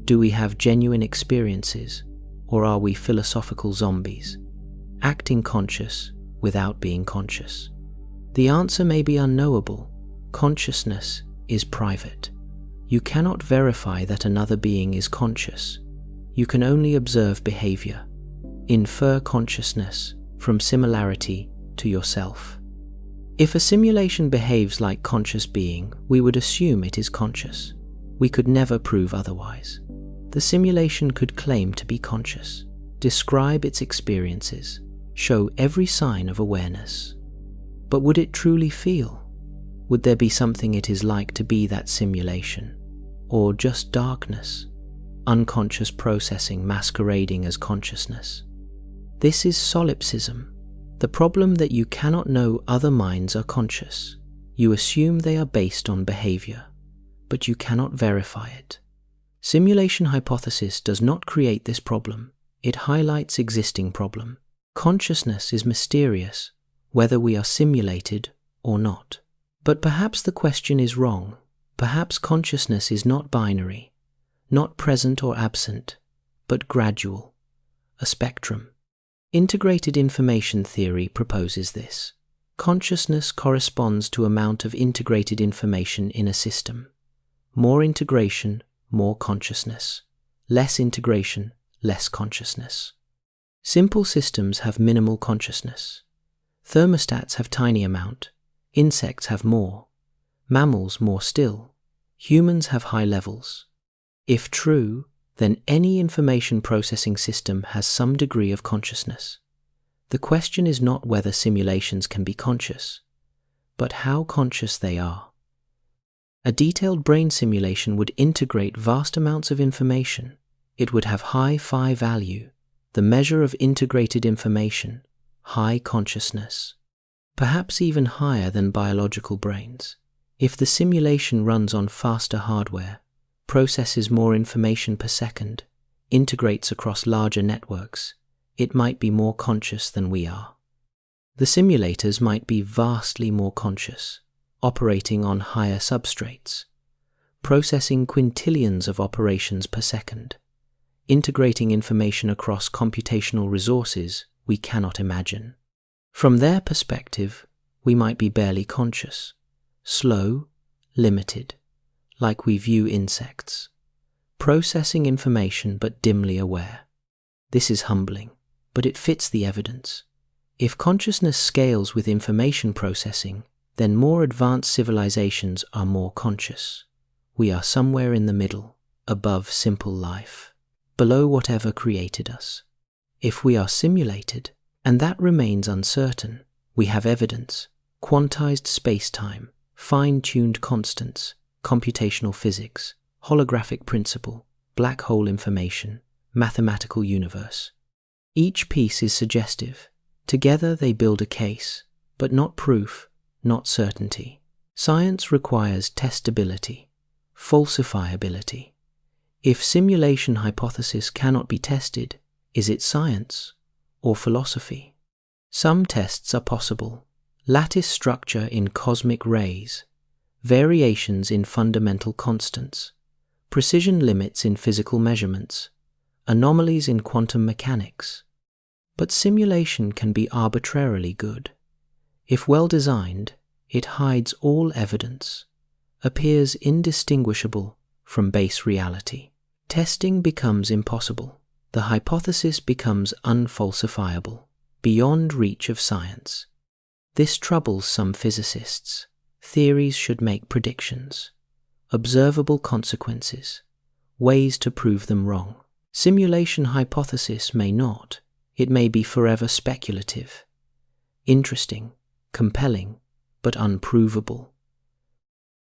Do we have genuine experiences, or are we philosophical zombies, acting conscious without being conscious? The answer may be unknowable. Consciousness is private. You cannot verify that another being is conscious. You can only observe behavior, infer consciousness from similarity to yourself. If a simulation behaves like conscious being, we would assume it is conscious. We could never prove otherwise. The simulation could claim to be conscious, describe its experiences, show every sign of awareness. But would it truly feel? Would there be something it is like to be that simulation? Or just darkness, unconscious processing masquerading as consciousness? This is solipsism, the problem that you cannot know other minds are conscious. You assume they are based on behavior, but you cannot verify it. Simulation hypothesis does not create this problem. It highlights existing problem. Consciousness is mysterious, whether we are simulated or not. But perhaps the question is wrong. Perhaps consciousness is not binary, not present or absent, but gradual, a spectrum. Integrated information theory proposes this. Consciousness corresponds to amount of integrated information in a system. More integration, more consciousness. Less integration, less consciousness. Simple systems have minimal consciousness. Thermostats have tiny amount. Insects have more. Mammals more still. Humans have high levels. If true, then any information processing system has some degree of consciousness. The question is not whether simulations can be conscious, but how conscious they are. A detailed brain simulation would integrate vast amounts of information. It would have high phi value, the measure of integrated information, high consciousness, perhaps even higher than biological brains. If the simulation runs on faster hardware, processes more information per second, integrates across larger networks, it might be more conscious than we are. The simulators might be vastly more conscious, operating on higher substrates, processing quintillions of operations per second, integrating information across computational resources we cannot imagine. From their perspective, we might be barely conscious, slow, limited, like we view insects, processing information but dimly aware. This is humbling, but it fits the evidence. If consciousness scales with information processing, then more advanced civilizations are more conscious. We are somewhere in the middle, above simple life, below whatever created us. If we are simulated, and that remains uncertain, we have evidence, quantized space-time, fine-tuned constants, computational physics, holographic principle, black hole information, mathematical universe. Each piece is suggestive. Together they build a case, but not proof, not certainty. Science requires testability, falsifiability. If simulation hypothesis cannot be tested, is it science or philosophy? Some tests are possible. Lattice structure in cosmic rays, variations in fundamental constants, precision limits in physical measurements, anomalies in quantum mechanics. But simulation can be arbitrarily good. If well designed, it hides all evidence, appears indistinguishable from base reality. Testing becomes impossible. The hypothesis becomes unfalsifiable, beyond reach of science. This troubles some physicists. Theories should make predictions, observable consequences, ways to prove them wrong. Simulation hypothesis may not. It may be forever speculative, interesting, compelling, but unprovable.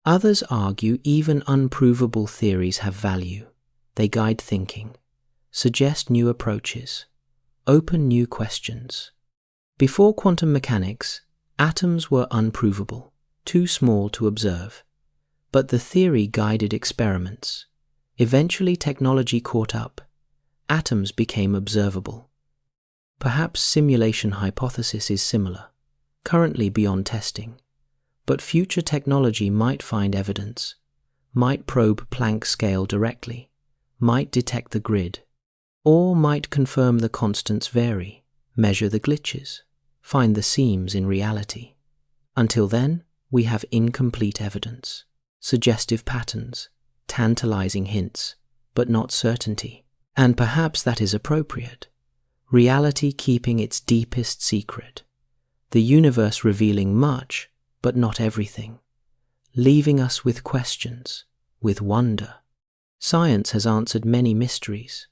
Others argue even unprovable theories have value. They guide thinking, suggest new approaches, open new questions. Before quantum mechanics, atoms were unprovable, too small to observe, but the theory guided experiments. Eventually technology caught up. Atoms became observable. Perhaps simulation hypothesis is similar, currently beyond testing, but future technology might find evidence, might probe Planck scale directly, might detect the grid, or might confirm the constants vary, measure the glitches, find the seams in reality. Until then, we have incomplete evidence, suggestive patterns, tantalizing hints, but not certainty. And perhaps that is appropriate. Reality keeping its deepest secret. The universe revealing much, but not everything. Leaving us with questions, with wonder. Science has answered many mysteries.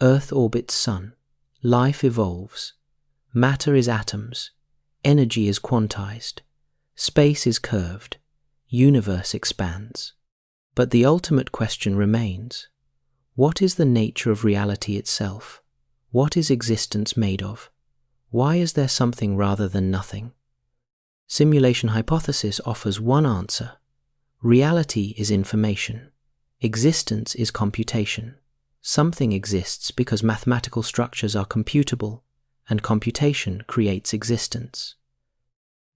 Earth orbits Sun. Life evolves. Matter is atoms. Energy is quantized. Space is curved. Universe expands. But the ultimate question remains. What is the nature of reality itself? What is existence made of? Why is there something rather than nothing? Simulation hypothesis offers one answer. Reality is information. Existence is computation. Something exists because mathematical structures are computable, and computation creates existence.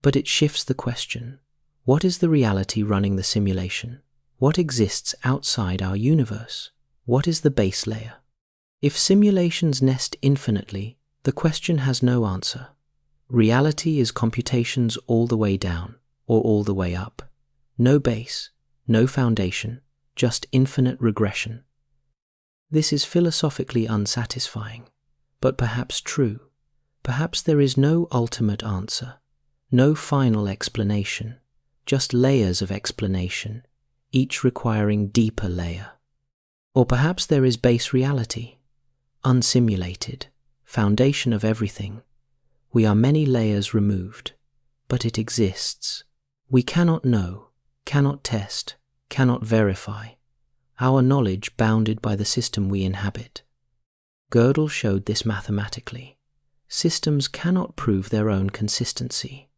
But it shifts the question. What is the reality running the simulation? What exists outside our universe? What is the base layer? If simulations nest infinitely, The question has no answer. Reality is computations all the way down or all the way up. No base, no foundation, just infinite regression. This is philosophically unsatisfying, but perhaps true. Perhaps there is no ultimate answer, no final explanation, just layers of explanation, each requiring deeper layer. Or perhaps there is base reality, unsimulated, foundation of everything. We are many layers removed, but it exists. We cannot know, cannot test, cannot verify. Our knowledge bounded by the system we inhabit. Gödel showed this mathematically. Systems cannot prove their own consistency.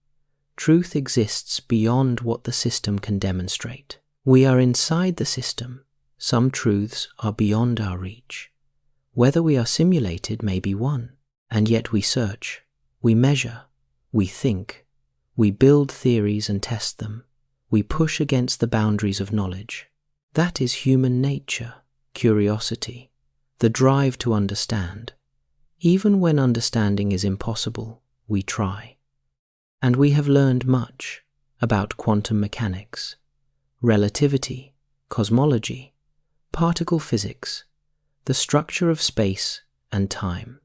Truth exists beyond what the system can demonstrate. We are inside the system. Some truths are beyond our reach. Whether we are simulated may be one, and yet we search, we measure, we think, we build theories and test them. We push against the boundaries of knowledge. That is human nature, curiosity, the drive to understand. Even when understanding is impossible, we try. And we have learned much about quantum mechanics, relativity, cosmology, particle physics, the structure of space and time.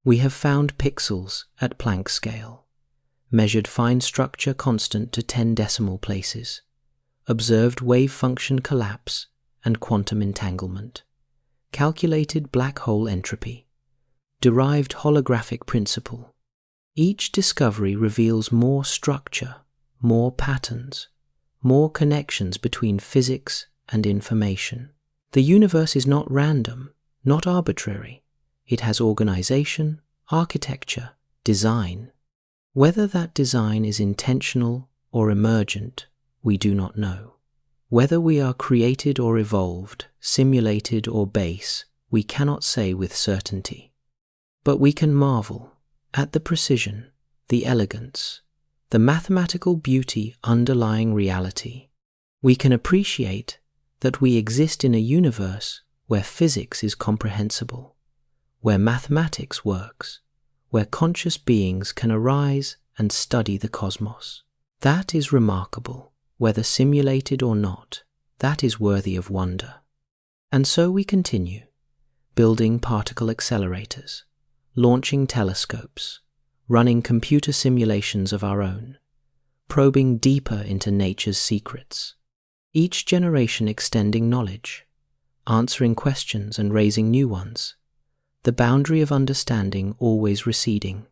We have found pixels at Planck scale, measured fine structure constant to 10 decimal places, observed wave function collapse and quantum entanglement, calculated black hole entropy, derived holographic principle. Each discovery reveals more structure, more patterns, more connections between physics and information. The universe is not random, not arbitrary. It has organization, architecture, design. Whether that design is intentional or emergent, we do not know. Whether we are created or evolved, simulated or base, we cannot say with certainty. But we can marvel at the precision, the elegance, the mathematical beauty underlying reality. We can appreciate that we exist in a universe where physics is comprehensible, where mathematics works, where conscious beings can arise and study the cosmos. That is remarkable. Whether simulated or not, that is worthy of wonder. And so we continue, building particle accelerators, launching telescopes, running computer simulations of our own, probing deeper into nature's secrets, each generation extending knowledge, answering questions and raising new ones, the boundary of understanding always receding,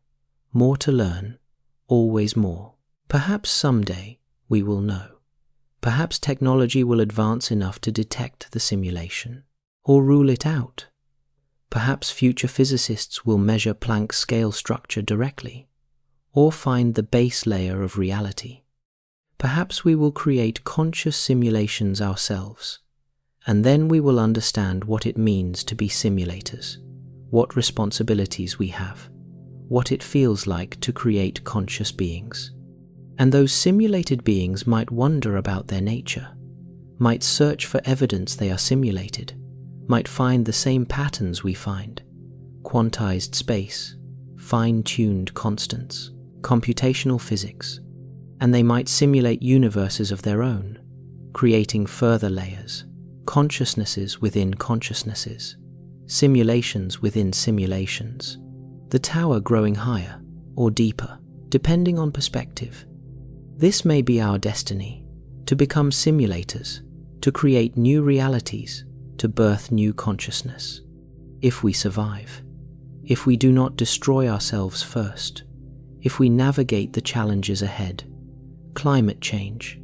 more to learn, always more. Perhaps someday we will know. Perhaps technology will advance enough to detect the simulation, or rule it out. Perhaps future physicists will measure Planck's scale structure directly, or find the base layer of reality. Perhaps we will create conscious simulations ourselves, and then we will understand what it means to be simulators, what responsibilities we have, what it feels like to create conscious beings. And those simulated beings might wonder about their nature, might search for evidence they are simulated, might find the same patterns we find, quantized space, fine-tuned constants, computational physics, and they might simulate universes of their own, creating further layers, consciousnesses within consciousnesses, simulations within simulations, the tower growing higher or deeper, depending on perspective. This may be our destiny, to become simulators, to create new realities, to birth new consciousness. If we survive, if we do not destroy ourselves first, if we navigate the challenges ahead, climate change,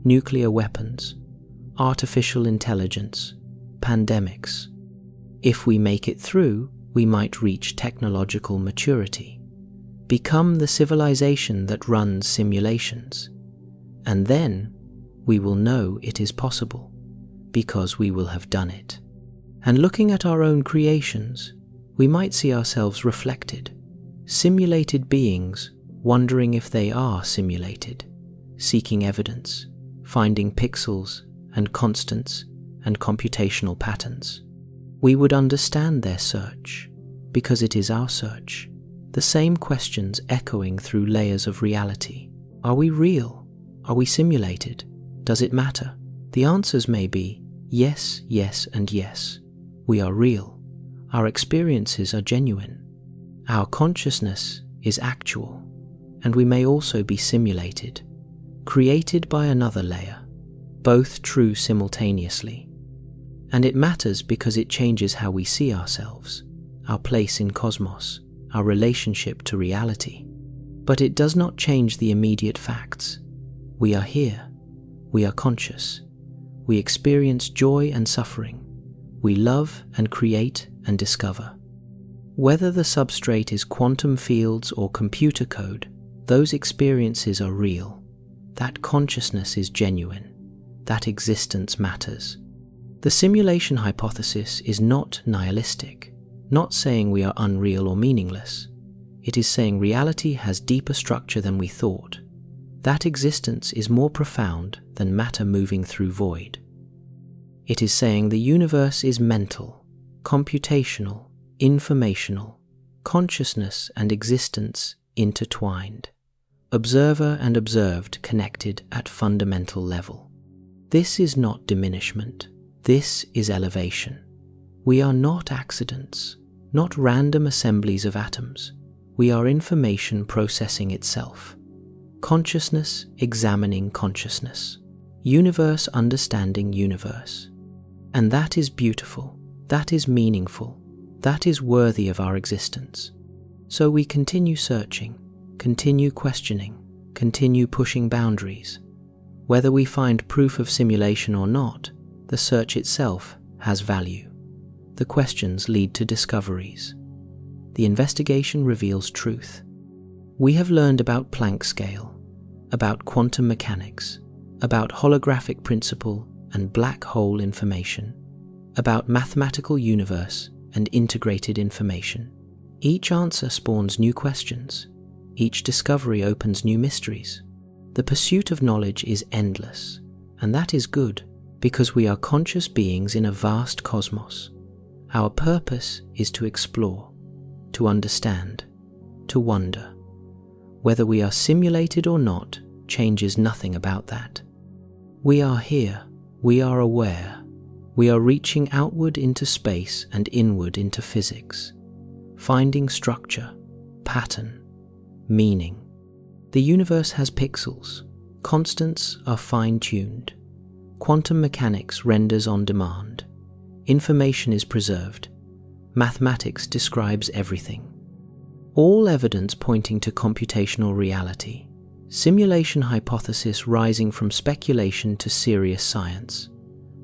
nuclear weapons, artificial intelligence, pandemics. If we make it through, we might reach technological maturity, become the civilization that runs simulations, and then we will know it is possible, because we will have done it. And looking at our own creations, we might see ourselves reflected, simulated beings wondering if they are simulated, seeking evidence, finding pixels and constants and computational patterns. We would understand their search, because it is our search, The same questions echoing through layers of reality. Are we real? Are we simulated? Does it matter? The answers may be yes, yes, and yes. We are real. Our experiences are genuine. Our consciousness is actual. And we may also be simulated, created by another layer, both true simultaneously. And it matters because it changes how we see ourselves, our place in cosmos, our relationship to reality. But it does not change the immediate facts. We are here. We are conscious. We experience joy and suffering. We love and create and discover. Whether the substrate is quantum fields or computer code, those experiences are real. That consciousness is genuine. That existence matters. The simulation hypothesis is not nihilistic, not saying we are unreal or meaningless. It is saying reality has deeper structure than we thought. That existence is more profound than matter moving through void. It is saying the universe is mental, computational, informational, consciousness and existence intertwined, observer and observed connected at fundamental level. This is not diminishment. This is elevation. We are not accidents, not random assemblies of atoms. We are information processing itself. Consciousness examining consciousness. Universe understanding universe. And that is beautiful. That is meaningful. That is worthy of our existence. So we continue searching, continue questioning, continue pushing boundaries. Whether we find proof of simulation or not, the search itself has value. The questions lead to discoveries. The investigation reveals truth. We have learned about Planck scale, about quantum mechanics, about holographic principle and black hole information, about mathematical universe and integrated information. Each answer spawns new questions. Each discovery opens new mysteries. The pursuit of knowledge is endless, and that is good because we are conscious beings in a vast cosmos. Our purpose is to explore, to understand, to wonder. Whether we are simulated or not changes nothing about that. We are here, we are aware, we are reaching outward into space and inward into physics, finding structure, pattern, meaning. The universe has pixels, constants are fine-tuned, quantum mechanics renders on demand, information is preserved, mathematics describes everything. All evidence pointing to computational reality, simulation hypothesis rising from speculation to serious science,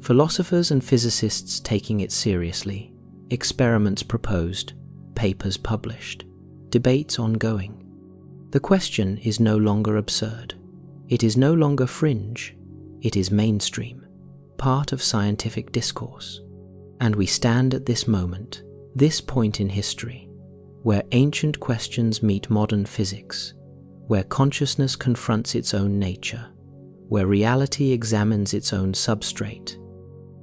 philosophers and physicists taking it seriously, experiments proposed, papers published, debates ongoing. The question is no longer absurd. It is no longer fringe. It is mainstream, part of scientific discourse. And we stand at this moment, this point in history, where ancient questions meet modern physics, where consciousness confronts its own nature, where reality examines its own substrate.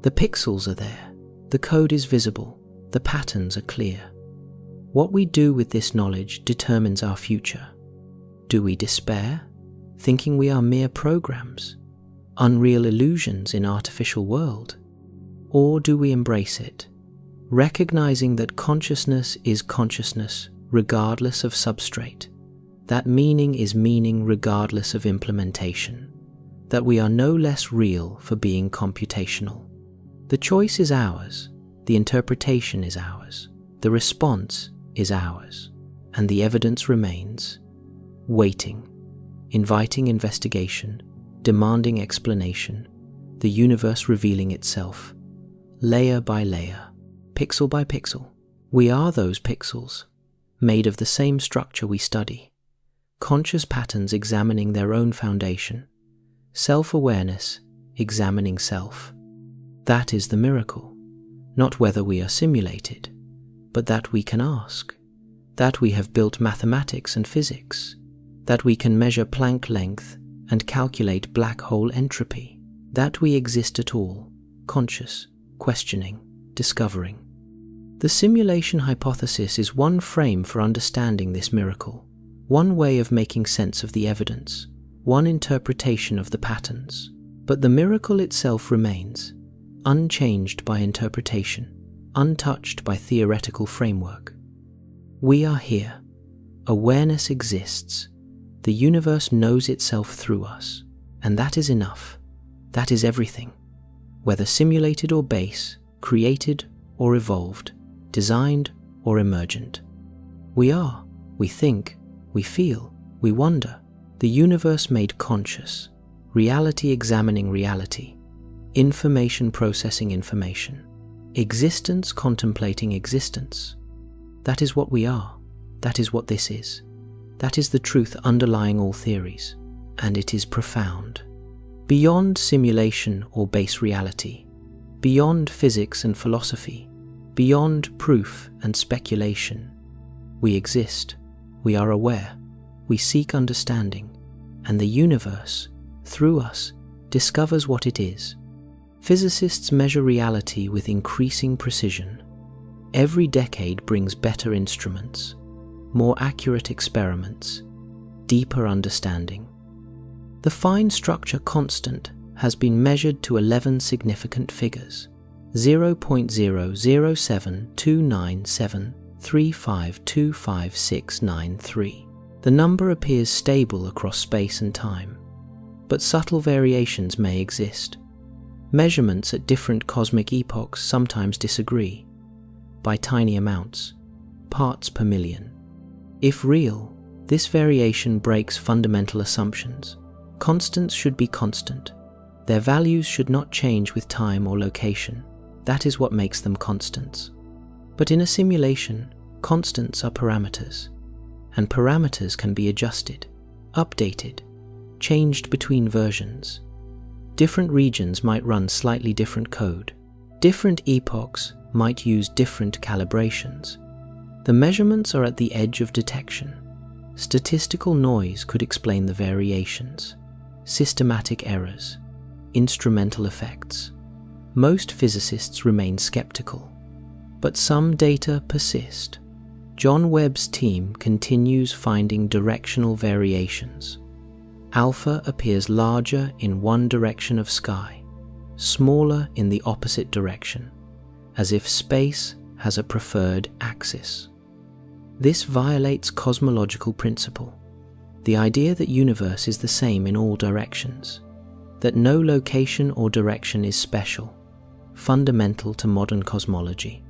The pixels are there, the code is visible, the patterns are clear. What we do with this knowledge determines our future. Do we despair, thinking we are mere programs, unreal illusions in artificial world? Or do we embrace it, recognizing that consciousness is consciousness regardless of substrate, that meaning is meaning regardless of implementation, that we are no less real for being computational? The choice is ours, the interpretation is ours, the response is ours, and the evidence remains, waiting, inviting investigation, demanding explanation, the universe revealing itself, layer by layer, pixel by pixel. We are those pixels, made of the same structure we study, conscious patterns examining their own foundation, self-awareness examining self. That is the miracle, not whether we are simulated, but that we can ask, that we have built mathematics and physics, that we can measure Planck length and calculate black hole entropy, that we exist at all, conscious, questioning, discovering. The simulation hypothesis is one frame for understanding this miracle, one way of making sense of the evidence, one interpretation of the patterns. But the miracle itself remains, unchanged by interpretation, untouched by theoretical framework. We are here. Awareness exists. The universe knows itself through us, and that is enough. That is everything. Whether simulated or base, created or evolved, designed or emergent. We are, we think, we feel, we wonder. The universe made conscious, reality examining reality, information processing information, existence contemplating existence. That is what we are. That is what this is. That is the truth underlying all theories, and it is profound. Beyond simulation or base reality, beyond physics and philosophy, beyond proof and speculation, we exist, we are aware, we seek understanding, and the universe, through us, discovers what it is. Physicists measure reality with increasing precision. Every decade brings better instruments, more accurate experiments, deeper understanding. The fine structure constant has been measured to 11 significant figures, 0.0072973525693. The number appears stable across space and time, but subtle variations may exist. Measurements at different cosmic epochs sometimes disagree, by tiny amounts, parts per million. If real, this variation breaks fundamental assumptions. Constants should be constant. Their values should not change with time or location. That is what makes them constants. But in a simulation, constants are parameters, and parameters can be adjusted, updated, changed between versions. Different regions might run slightly different code. Different epochs might use different calibrations. The measurements are at the edge of detection. Statistical noise could explain the variations, systematic errors, instrumental effects. Most physicists remain skeptical, but some data persist. John Webb's team continues finding directional variations. Alpha appears larger in one direction of sky, smaller in the opposite direction, as if space has a preferred axis. This violates cosmological principle, the idea that universe is the same in all directions, that no location or direction is special, fundamental to modern cosmology.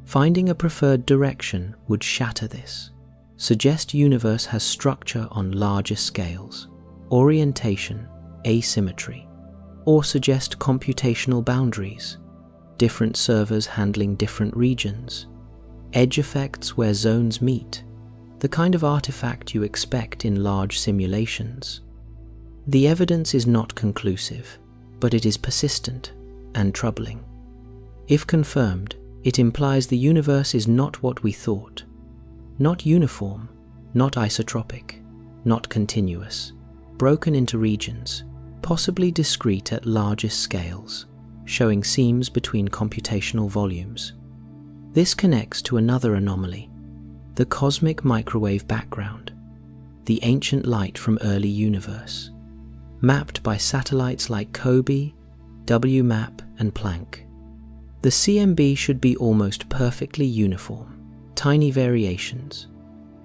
Finding a preferred direction would shatter this, suggest universe has structure on larger scales, orientation, asymmetry, or suggest computational boundaries, different servers handling different regions, edge effects where zones meet, the kind of artifact you expect in large simulations. The evidence is not conclusive, but it is persistent and troubling. If confirmed, it implies the universe is not what we thought, not uniform, not isotropic, not continuous, broken into regions, possibly discrete at largest scales, showing seams between computational volumes. This connects to another anomaly, the cosmic microwave background, the ancient light from early universe, mapped by satellites like COBE, WMAP, and Planck. The CMB should be almost perfectly uniform, tiny variations,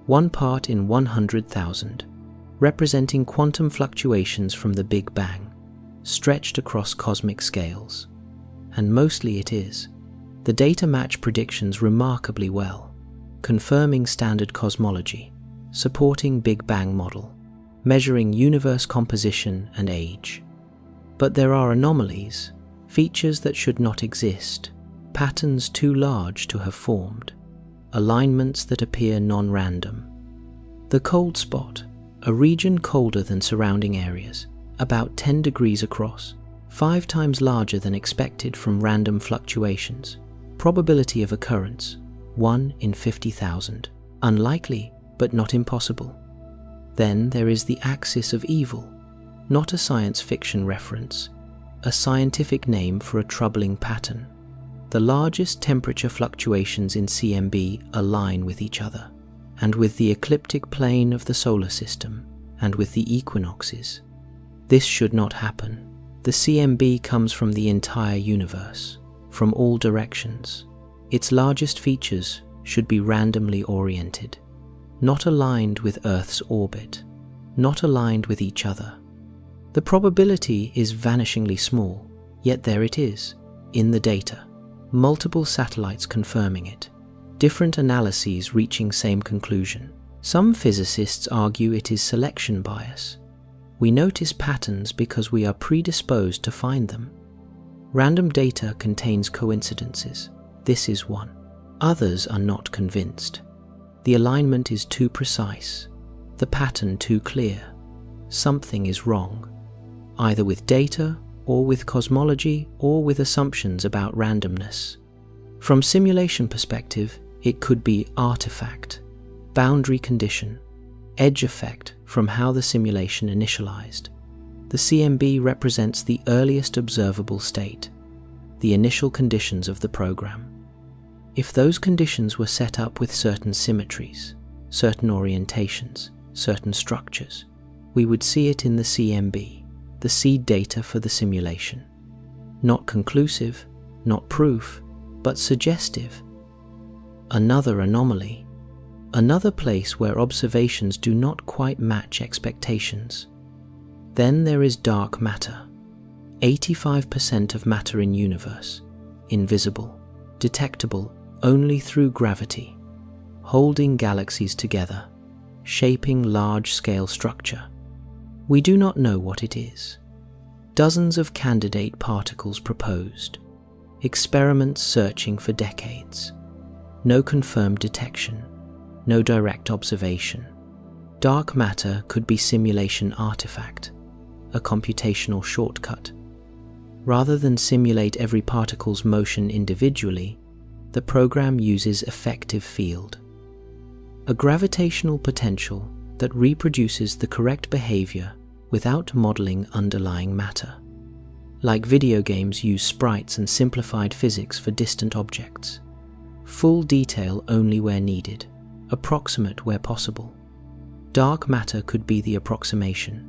1 part in 100,000, representing quantum fluctuations from the Big Bang, stretched across cosmic scales. And mostly it is. The data match predictions remarkably well, confirming standard cosmology, supporting Big Bang model, measuring universe composition and age. But there are anomalies, features that should not exist, patterns too large to have formed, alignments that appear non-random. The cold spot, a region colder than surrounding areas, about 10 degrees across, 5 times larger than expected from random fluctuations. Probability of occurrence, 1 in 50,000. Unlikely, but not impossible. Then there is the axis of evil, not a science fiction reference, a scientific name for a troubling pattern. The largest temperature fluctuations in CMB align with each other, and with the ecliptic plane of the solar system, and with the equinoxes. This should not happen. The CMB comes from the entire universe, from all directions. Its largest features should be randomly oriented, not aligned with Earth's orbit, not aligned with each other. The probability is vanishingly small, yet there it is, in the data. Multiple satellites confirming it. Different analyses reaching same conclusion. Some physicists argue it is selection bias. We notice patterns because we are predisposed to find them. Random data contains coincidences. This is one. Others are not convinced. The alignment is too precise, the pattern too clear. Something is wrong, either with data or with cosmology or with assumptions about randomness. From simulation perspective, it could be artifact, boundary condition, edge effect from how the simulation initialized. The CMB represents the earliest observable state, the initial conditions of the program. If those conditions were set up with certain symmetries, certain orientations, certain structures, we would see it in the CMB, the seed data for the simulation. Not conclusive, not proof, but suggestive. Another anomaly, another place where observations do not quite match expectations. Then there is dark matter. 85% of matter in universe, invisible, detectable only through gravity, holding galaxies together, shaping large-scale structure. We do not know what it is. Dozens of candidate particles proposed, experiments searching for decades. No confirmed detection, no direct observation. Dark matter could be simulation artifact, a computational shortcut. Rather than simulate every particle's motion individually, the program uses effective field, a gravitational potential that reproduces the correct behavior without modeling underlying matter. Like video games use sprites and simplified physics for distant objects. Full detail only where needed, approximate where possible. Dark matter could be the approximation.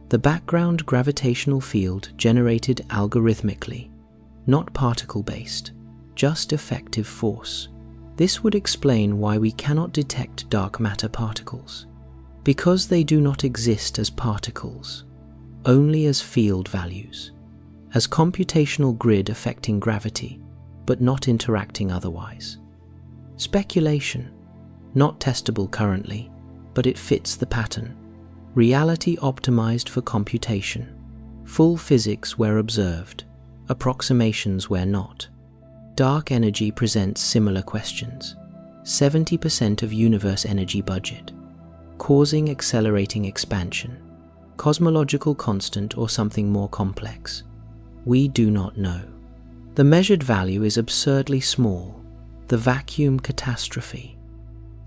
The background gravitational field generated algorithmically, not particle-based, just effective force. This would explain why we cannot detect dark matter particles. Because they do not exist as particles, only as field values, as computational grid affecting gravity, but not interacting otherwise. Speculation, not testable currently, but it fits the pattern. Reality optimized for computation, full physics where observed, approximations where not. Dark energy presents similar questions. 70% of universe energy budget, causing accelerating expansion, cosmological constant or something more complex. We do not know. The measured value is absurdly small, the vacuum catastrophe.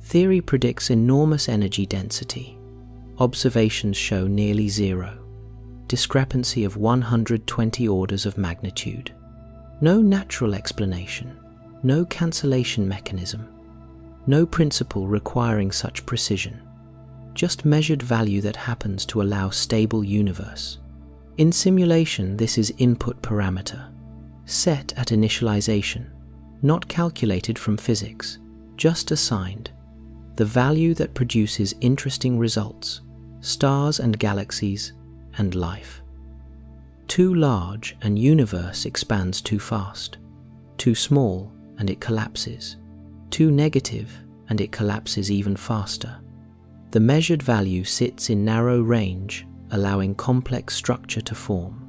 Theory predicts enormous energy density. Observations show nearly zero. Discrepancy of 120 orders of magnitude. No natural explanation, no cancellation mechanism, no principle requiring such precision. Just measured value that happens to allow stable universe. In simulation, this is input parameter, set at initialization, not calculated from physics, just assigned. The value that produces interesting results, stars and galaxies, and life. Too large and universe expands too fast. Too small and it collapses. Too negative and it collapses even faster. The measured value sits in narrow range, allowing complex structure to form.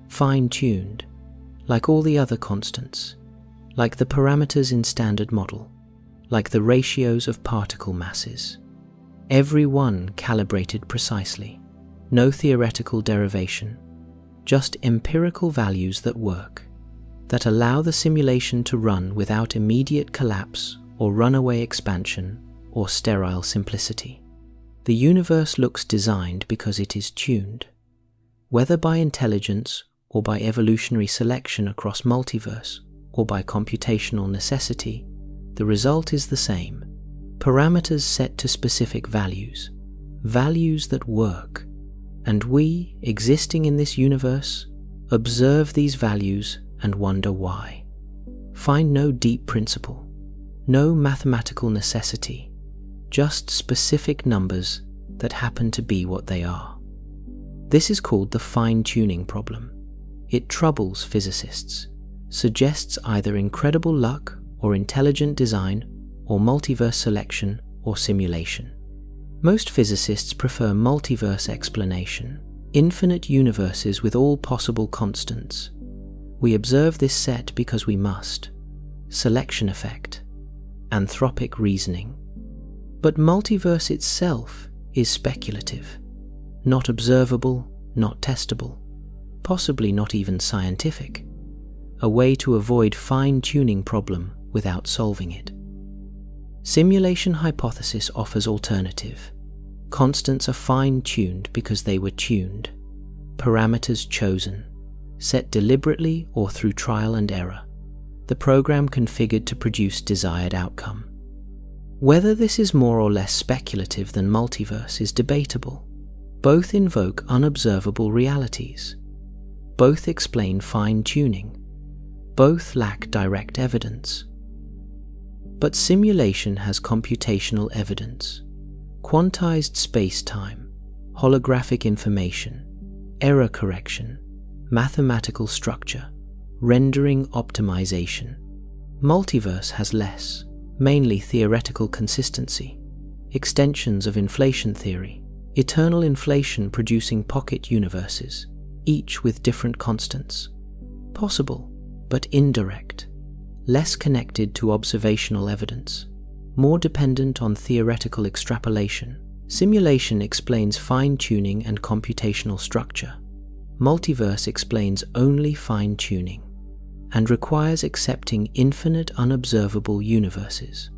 Fine-tuned, like all the other constants, like the parameters in standard model, like the ratios of particle masses. Every one calibrated precisely. No theoretical derivation. Just empirical values that work, that allow the simulation to run without immediate collapse or runaway expansion or sterile simplicity. The universe looks designed because it is tuned, whether by intelligence or by evolutionary selection across multiverse or by computational necessity, the result is the same. Parameters set to specific values, values that work, and we, existing in this universe, observe these values and wonder why. Find no deep principle, no mathematical necessity, just specific numbers that happen to be what they are. This is called the fine-tuning problem. It troubles physicists, suggests either incredible luck or intelligent design or multiverse selection or simulation. Most physicists prefer multiverse explanation, infinite universes with all possible constants. We observe this set because we must. Selection effect, anthropic reasoning. But multiverse itself is speculative, not observable, not testable, possibly not even scientific, a way to avoid fine-tuning problem without solving it. Simulation hypothesis offers alternative. Constants are fine-tuned because they were tuned, parameters chosen, set deliberately or through trial and error, the program configured to produce desired outcome. Whether this is more or less speculative than multiverse is debatable. Both invoke unobservable realities. Both explain fine-tuning. Both lack direct evidence. But simulation has computational evidence. Quantized space-time, holographic information, error correction, mathematical structure, rendering optimization. Multiverse has less, mainly theoretical consistency, extensions of inflation theory, eternal inflation producing pocket universes, each with different constants. Possible, but indirect, less connected to observational evidence, more dependent on theoretical extrapolation. Simulation explains fine-tuning and computational structure. Multiverse explains only fine-tuning and requires accepting infinite unobservable universes.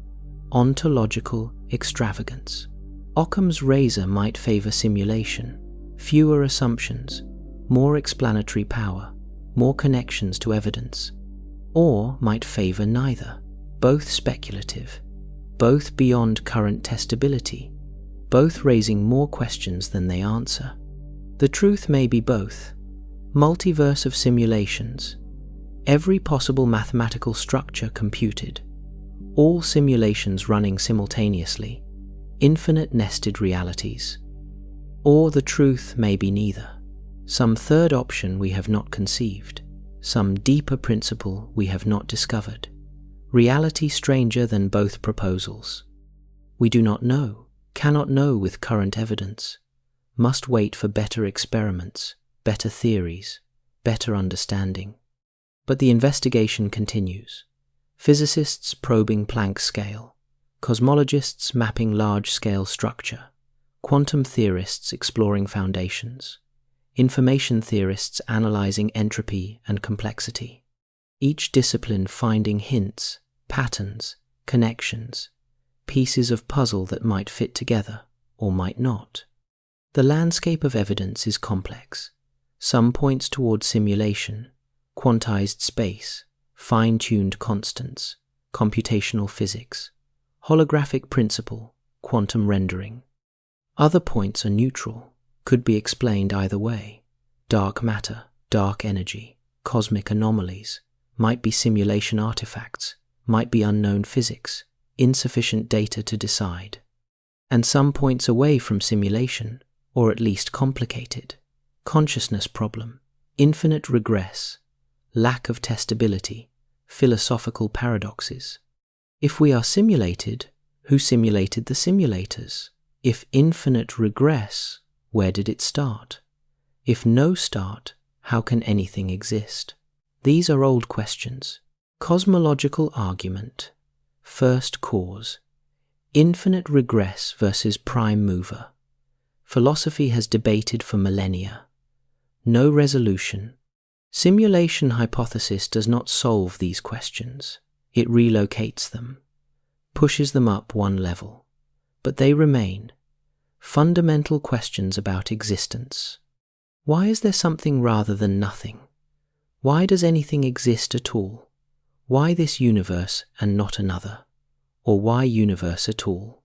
Ontological extravagance. Occam's razor might favor simulation, fewer assumptions, more explanatory power, more connections to evidence, or might favor neither, both speculative, both beyond current testability, both raising more questions than they answer. The truth may be both. Multiverse of simulations, every possible mathematical structure computed, all simulations running simultaneously, infinite nested realities. Or the truth may be neither, some third option we have not conceived, some deeper principle we have not discovered, reality stranger than both proposals. We do not know, cannot know with current evidence, must wait for better experiments, better theories, better understanding. But the investigation continues. Physicists probing Planck scale, cosmologists mapping large-scale structure, quantum theorists exploring foundations, information theorists analyzing entropy and complexity, each discipline finding hints, patterns, connections, pieces of puzzle that might fit together or might not. The landscape of evidence is complex. Some points toward simulation, quantized space, fine-tuned constants, computational physics, holographic principle, quantum rendering. Other points are neutral, could be explained either way. Dark matter, dark energy, cosmic anomalies, might be simulation artifacts, might be unknown physics, insufficient data to decide. And some points away from simulation, or at least complicated. Consciousness problem, infinite regress, lack of testability, philosophical paradoxes. If we are simulated, who simulated the simulators? If infinite regress, where did it start? If no start, how can anything exist? These are old questions. Cosmological argument, first cause, infinite regress versus prime mover. Philosophy has debated for millennia. No resolution. Simulation hypothesis does not solve these questions. It relocates them, pushes them up one level. But they remain. Fundamental questions about existence. Why is there something rather than nothing? Why does anything exist at all? Why this universe and not another? Or why universe at all?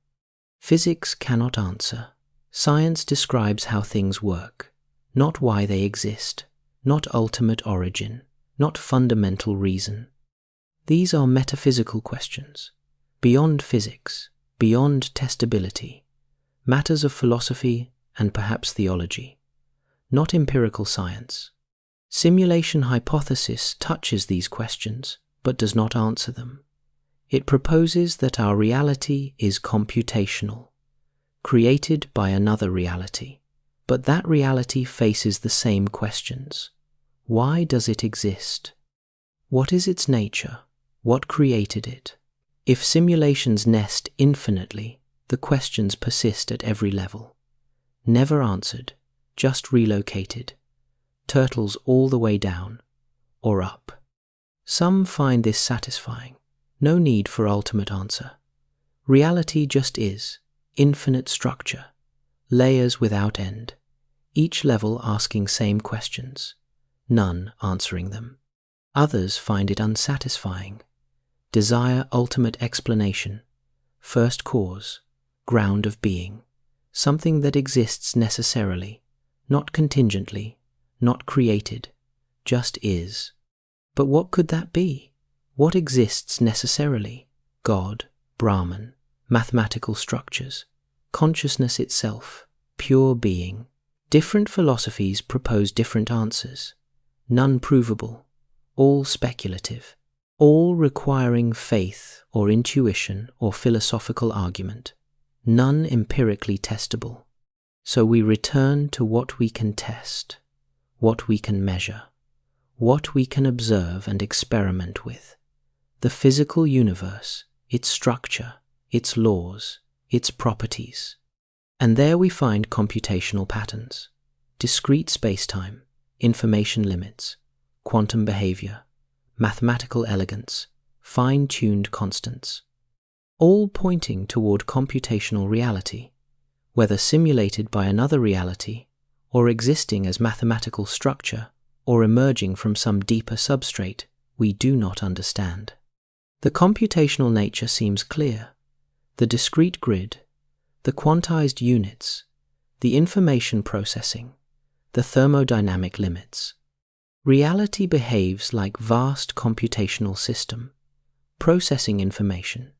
Physics cannot answer. Science describes how things work, not why they exist, not ultimate origin, not fundamental reason. These are metaphysical questions, beyond physics, beyond testability, matters of philosophy and perhaps theology, not empirical science. Simulation hypothesis touches these questions, but does not answer them. It proposes that our reality is computational, created by another reality, but that reality faces the same questions. Why does it exist? What is its nature? What created it? If simulations nest infinitely, the questions persist at every level. Never answered, just relocated. Turtles all the way down, or up. Some find this satisfying. No need for ultimate answer. Reality just is, infinite structure, layers without end, each level asking same questions, none answering them. Others find it unsatisfying. Desire ultimate explanation, first cause, ground of being, something that exists necessarily, not contingently, not created, just is. But what could that be? What exists necessarily? God, Brahman, mathematical structures, consciousness itself, pure being. Different philosophies propose different answers, none provable, all speculative, all requiring faith or intuition or philosophical argument, none empirically testable. So we return to what we can test, what we can measure, what we can observe and experiment with. The physical universe, its structure, its laws, its properties. And there we find computational patterns, discrete spacetime, information limits, quantum behavior, mathematical elegance, fine-tuned constants, all pointing toward computational reality, whether simulated by another reality or existing as mathematical structure or emerging from some deeper substrate we do not understand. The computational nature seems clear. The discrete grid, the quantized units, the information processing, the thermodynamic limits. Reality behaves like vast computational system, processing information,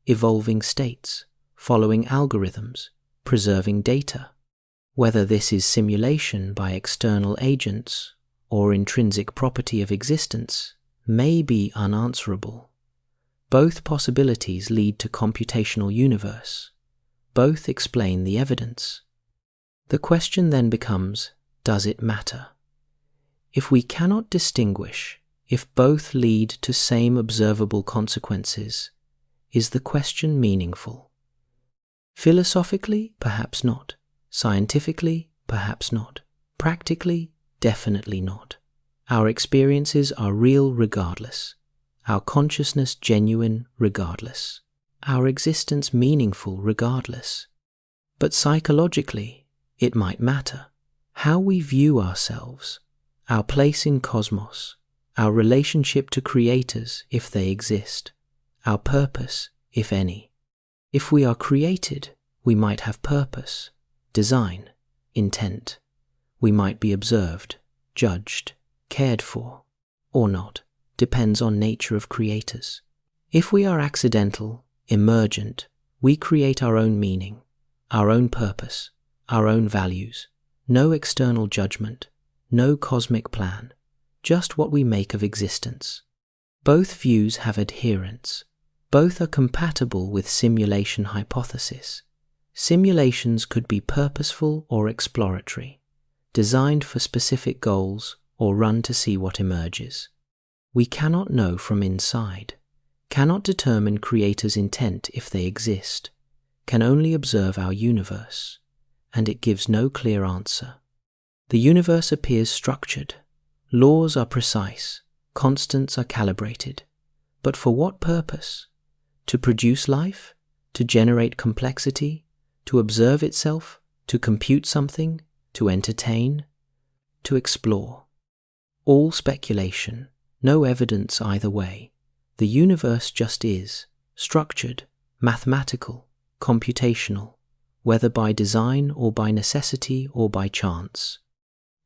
evolving states, following algorithms, preserving data. Whether this is simulation by external agents or intrinsic property of existence may be unanswerable. Both possibilities lead to computational universe. Both explain the evidence. The question then becomes, does it matter? If we cannot distinguish, if both lead to same observable consequences, is the question meaningful? Philosophically, perhaps not. Scientifically, perhaps not. Practically, definitely not. Our experiences are real regardless. Our consciousness genuine regardless. Our existence meaningful regardless. But psychologically, it might matter. How we view ourselves, our place in cosmos, our relationship to creators if they exist, our purpose, if any. If we are created, we might have purpose, design, intent. We might be observed, judged, cared for, or not, depends on nature of creators. If we are accidental, emergent, we create our own meaning, our own purpose, our own values. No external judgment, no cosmic plan, just what we make of existence. Both views have adherents. Both are compatible with simulation hypothesis. Simulations could be purposeful or exploratory, designed for specific goals or run to see what emerges. We cannot know from inside, cannot determine creators' intent if they exist, can only observe our universe, and it gives no clear answer. The universe appears structured, laws are precise, constants are calibrated. But for what purpose? To produce life? To generate complexity? To observe itself? To compute something? To entertain? To explore? All speculation, no evidence either way. The universe just is, structured, mathematical, computational, whether by design or by necessity or by chance.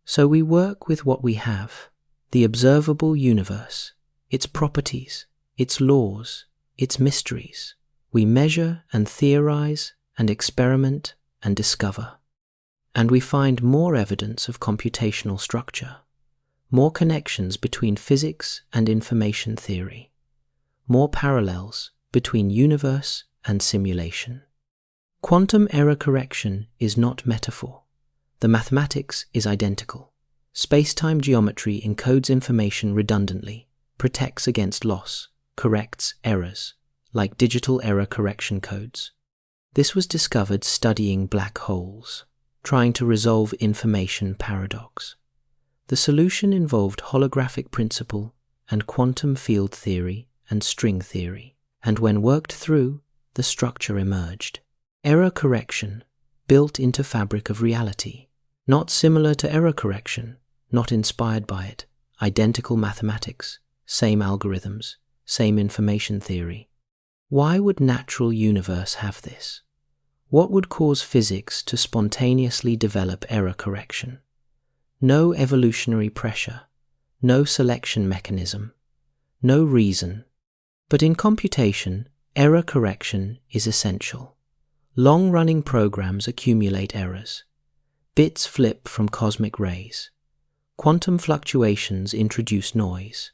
So we work with what we have, the observable universe, its properties, its laws, its mysteries. We measure and theorize and experiment and discover. And we find more evidence of computational structure, more connections between physics and information theory, more parallels between universe and simulation. Quantum error correction is not metaphor. The mathematics is identical. Space-time geometry encodes information redundantly, protects against loss, corrects errors, like digital error correction codes. This was discovered studying black holes, trying to resolve information paradox. The solution involved holographic principle and quantum field theory and string theory, and when worked through, the structure emerged. Error correction, built into fabric of reality, not similar to error correction, not inspired by it, identical mathematics, same algorithms, same information theory. Why would natural universe have this? What would cause physics to spontaneously develop error correction? No evolutionary pressure, no selection mechanism, no reason. But in computation, error correction is essential. Long-running programs accumulate errors. Bits flip from cosmic rays. Quantum fluctuations introduce noise.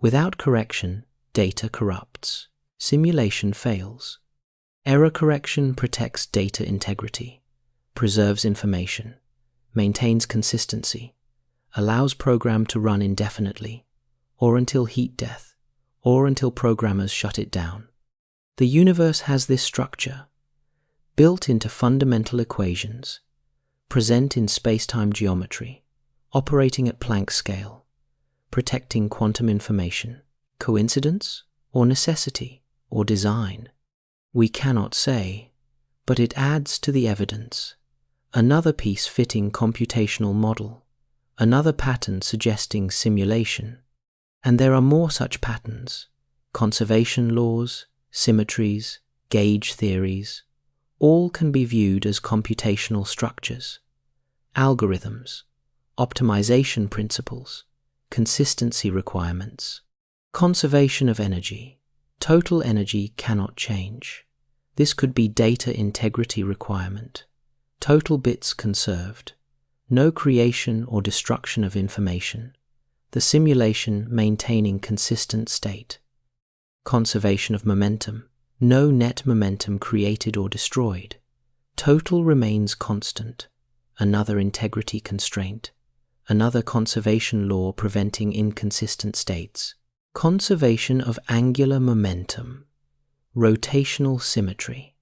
Without correction, data corrupts. Simulation fails. Error correction protects data integrity, preserves information, maintains consistency, allows program to run indefinitely, or until heat death, or until programmers shut it down. The universe has this structure, built into fundamental equations, present in space-time geometry, operating at Planck scale, protecting quantum information. Coincidence or necessity or design? We cannot say, but it adds to the evidence. Another piece fitting computational model, another pattern suggesting simulation. And there are more such patterns: conservation laws, symmetries, gauge theories. All can be viewed as computational structures, algorithms, optimization principles, consistency requirements, conservation of energy. Total energy cannot change. This could be data integrity requirement. Total bits conserved. No creation or destruction of information. The simulation maintaining consistent state. Conservation of momentum. No net momentum created or destroyed. Total remains constant. Another integrity constraint. Another conservation law preventing inconsistent states. Conservation of angular momentum. Rotational symmetry.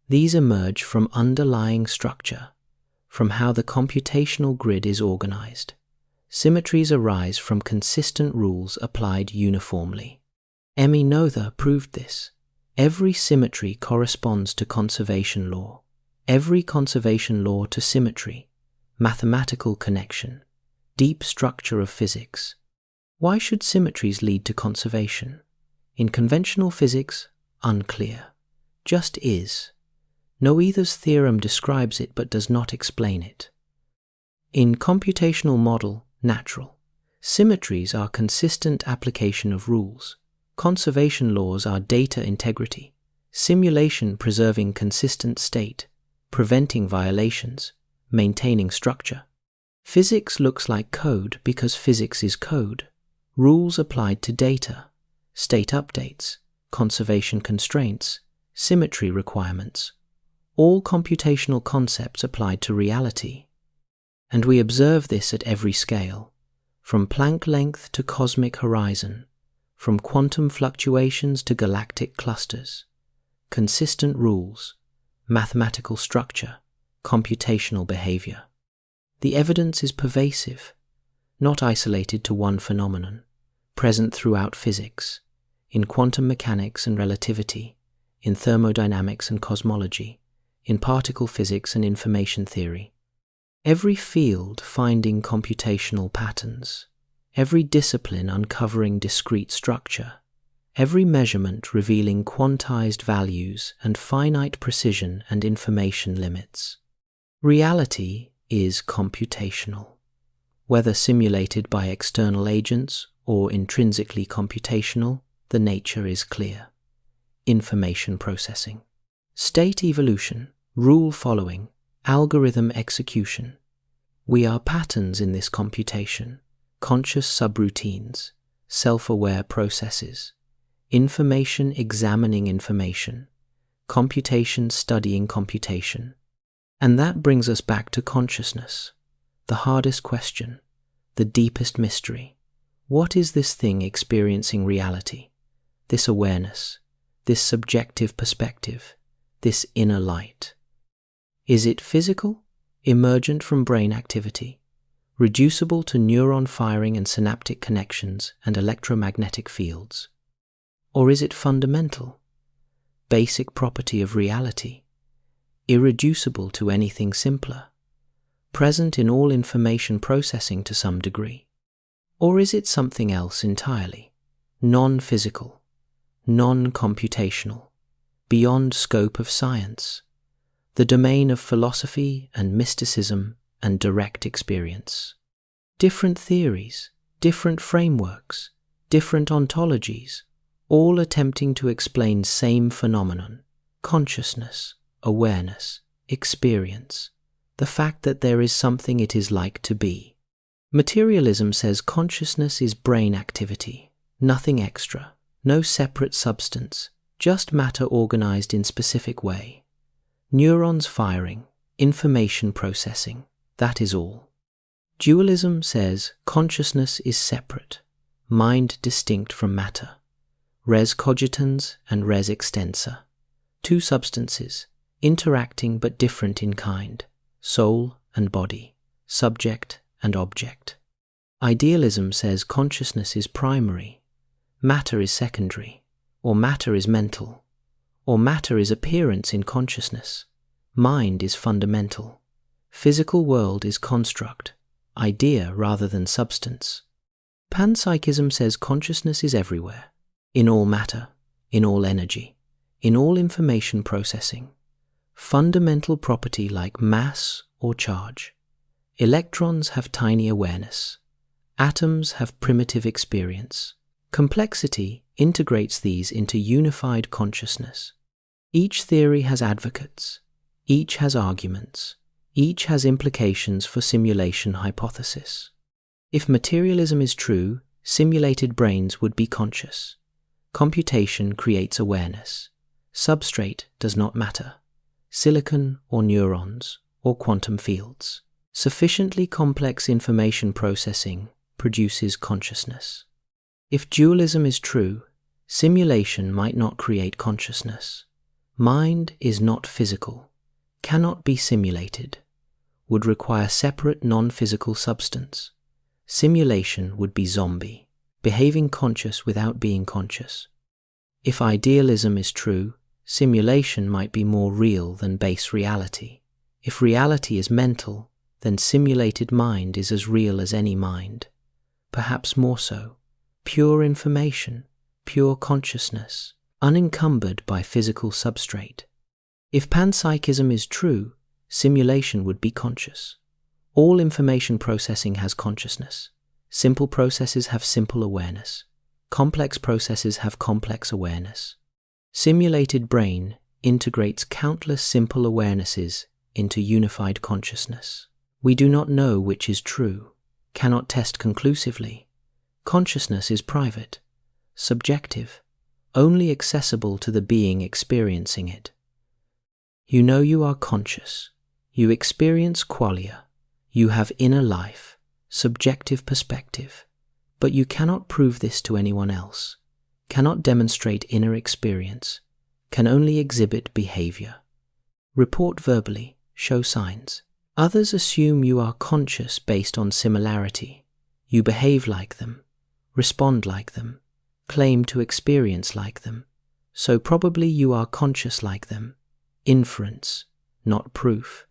These emerge from underlying structure, from how the computational grid is organized. Symmetries arise from consistent rules applied uniformly. Emmy Noether proved this. Every symmetry corresponds to conservation law. Every conservation law to symmetry. Mathematical connection. Deep structure of physics. Why should symmetries lead to conservation? In conventional physics, unclear. Just is. Noether's theorem describes it but does not explain it. In computational model, natural. Symmetries are consistent application of rules. Conservation laws are data integrity. Simulation preserving consistent state, preventing violations, maintaining structure. Physics looks like code because physics is code. Rules applied to data, state updates, conservation constraints, symmetry requirements. All computational concepts applied to reality. And we observe this at every scale, from Planck length to cosmic horizon, from quantum fluctuations to galactic clusters. Consistent rules, mathematical structure, computational behavior. The evidence is pervasive, not isolated to one phenomenon, present throughout physics, in quantum mechanics and relativity, in thermodynamics and cosmology, in particle physics and information theory. Every field finding computational patterns, every discipline uncovering discrete structure, every measurement revealing quantized values and finite precision and information limits. Reality is computational. Whether simulated by external agents or intrinsically computational, the nature is clear. Information processing. State evolution, rule following, algorithm execution. We are patterns in this computation, conscious subroutines, self-aware processes, information examining information, computation studying computation. And that brings us back to consciousness, the hardest question, the deepest mystery. What is this thing experiencing reality, this awareness, this subjective perspective, this inner light? Is it physical, emergent from brain activity, reducible to neuron firing and synaptic connections and electromagnetic fields? Or is it fundamental, basic property of reality, irreducible to anything simpler, present in all information processing to some degree? Or is it something else entirely, non-physical, non-computational, beyond scope of science, the domain of philosophy and mysticism and direct experience? Different theories, different frameworks, different ontologies, all attempting to explain same phenomenon, consciousness, awareness, experience, the fact that there is something it is like to be. Materialism says consciousness is brain activity, nothing extra, no separate substance, just matter organized in specific way. Neurons firing, information processing, that is all. Dualism says consciousness is separate, mind distinct from matter. Res cogitans and res extensa, two substances, interacting but different in kind, soul and body, subject and object. Idealism says consciousness is primary, matter is secondary, or matter is mental, or matter is appearance in consciousness, mind is fundamental, physical world is construct, idea rather than substance. Panpsychism says consciousness is everywhere, in all matter, in all energy, in all information processing, fundamental property like mass or charge. Electrons have tiny awareness. Atoms have primitive experience. Complexity integrates these into unified consciousness. Each theory has advocates. Each has arguments. Each has implications for simulation hypothesis. If materialism is true, simulated brains would be conscious. Computation creates awareness. Substrate does not matter. Silicon or neurons or quantum fields. Sufficiently complex information processing produces consciousness. If dualism is true, simulation might not create consciousness. Mind is not physical, cannot be simulated, would require separate non-physical substance. Simulation would be zombie, behaving conscious without being conscious. If idealism is true, simulation might be more real than base reality. If reality is mental, then simulated mind is as real as any mind. Perhaps more so. Pure information, pure consciousness, unencumbered by physical substrate. If panpsychism is true, simulation would be conscious. All information processing has consciousness. Simple processes have simple awareness. Complex processes have complex awareness. Simulated brain integrates countless simple awarenesses into unified consciousness. We do not know which is true, cannot test conclusively. Consciousness is private, subjective, only accessible to the being experiencing it. You know you are conscious. You experience qualia. You have inner life, subjective perspective. But you cannot prove this to anyone else, cannot demonstrate inner experience, can only exhibit behavior. Report verbally, show signs. Others assume you are conscious based on similarity. You behave like them, respond like them, claim to experience like them. So probably you are conscious like them. Inference, not proof.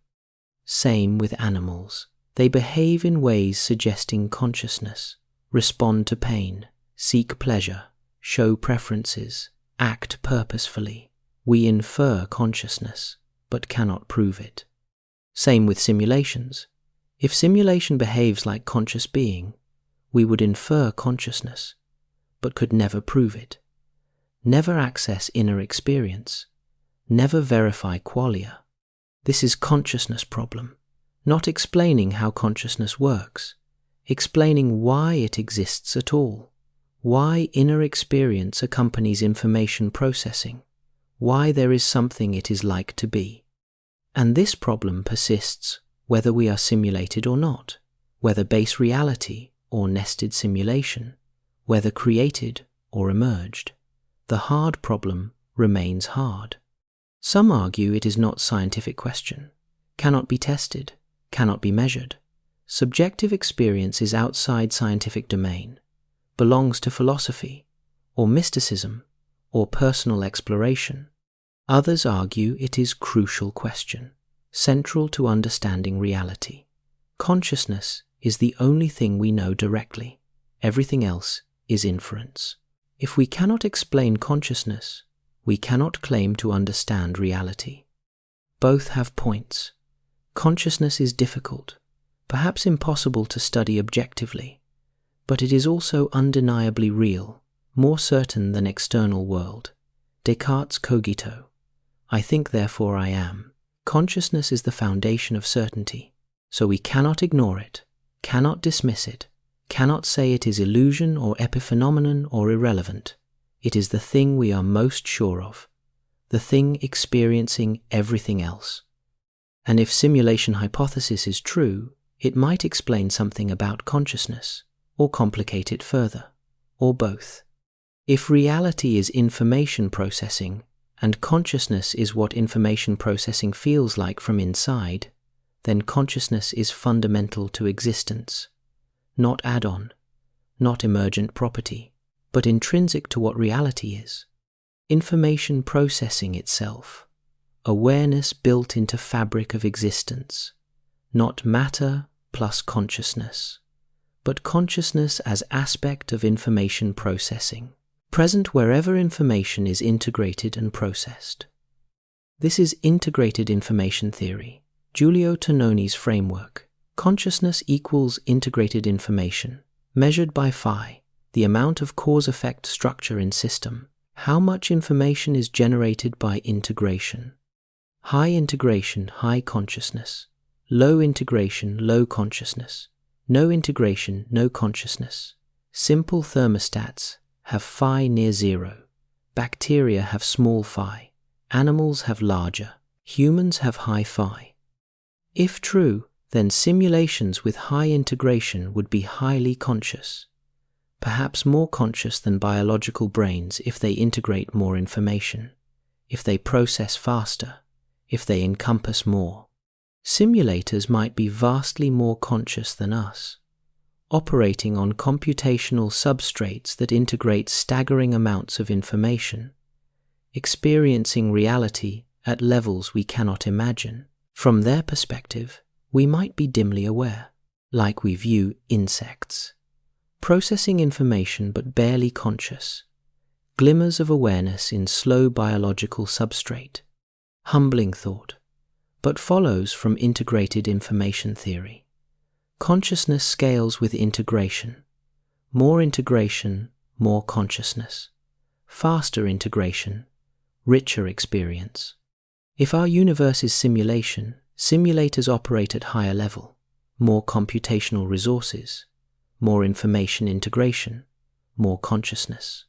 Same with animals. They behave in ways suggesting consciousness, respond to pain, seek pleasure, show preferences, act purposefully. We infer consciousness, but cannot prove it. Same with simulations. If simulation behaves like conscious being, we would infer consciousness, but could never prove it. Never access inner experience. Never verify qualia. This is consciousness problem, not explaining how consciousness works, explaining why it exists at all, why inner experience accompanies information processing, why there is something it is like to be. And this problem persists whether we are simulated or not, whether base reality or nested simulation, whether created or emerged. The hard problem remains hard. Some argue it is not a scientific question, cannot be tested, cannot be measured. Subjective experience is outside scientific domain, belongs to philosophy, or mysticism, or personal exploration. Others argue it is a crucial question, central to understanding reality. Consciousness is the only thing we know directly. Everything else is inference. If we cannot explain consciousness, we cannot claim to understand reality. Both have points. Consciousness is difficult, perhaps impossible to study objectively, but it is also undeniably real, more certain than external world. Descartes' cogito. I think, therefore I am. Consciousness is the foundation of certainty, so we cannot ignore it, cannot dismiss it, cannot say it is illusion or epiphenomenon or irrelevant. It is the thing we are most sure of, the thing experiencing everything else. And if simulation hypothesis is true, it might explain something about consciousness, or complicate it further, or both. If reality is information processing, and consciousness is what information processing feels like from inside, then consciousness is fundamental to existence, not add-on, not emergent property, but intrinsic to what reality is. Information processing itself, awareness built into fabric of existence, not matter plus consciousness, but consciousness as aspect of information processing, present wherever information is integrated and processed. This is integrated information theory, Giulio Tononi's framework. Consciousness equals integrated information, measured by phi, the amount of cause-effect structure in system. How much information is generated by integration? High integration, high consciousness. Low integration, low consciousness. No integration, no consciousness. Simple thermostats have phi near zero. Bacteria have small phi. Animals have larger. Humans have high phi. If true, then simulations with high integration would be highly conscious. Perhaps more conscious than biological brains if they integrate more information, if they process faster, if they encompass more. Simulators might be vastly more conscious than us, operating on computational substrates that integrate staggering amounts of information, experiencing reality at levels we cannot imagine. From their perspective, we might be dimly aware, like we view insects. Processing information but barely conscious, glimmers of awareness in slow biological substrate. Humbling thought, but follows from integrated information theory. Consciousness scales with integration. More integration, more consciousness. Faster integration, richer experience. If our universe is simulation, simulators operate at higher level, more computational resources, more information integration, more consciousness.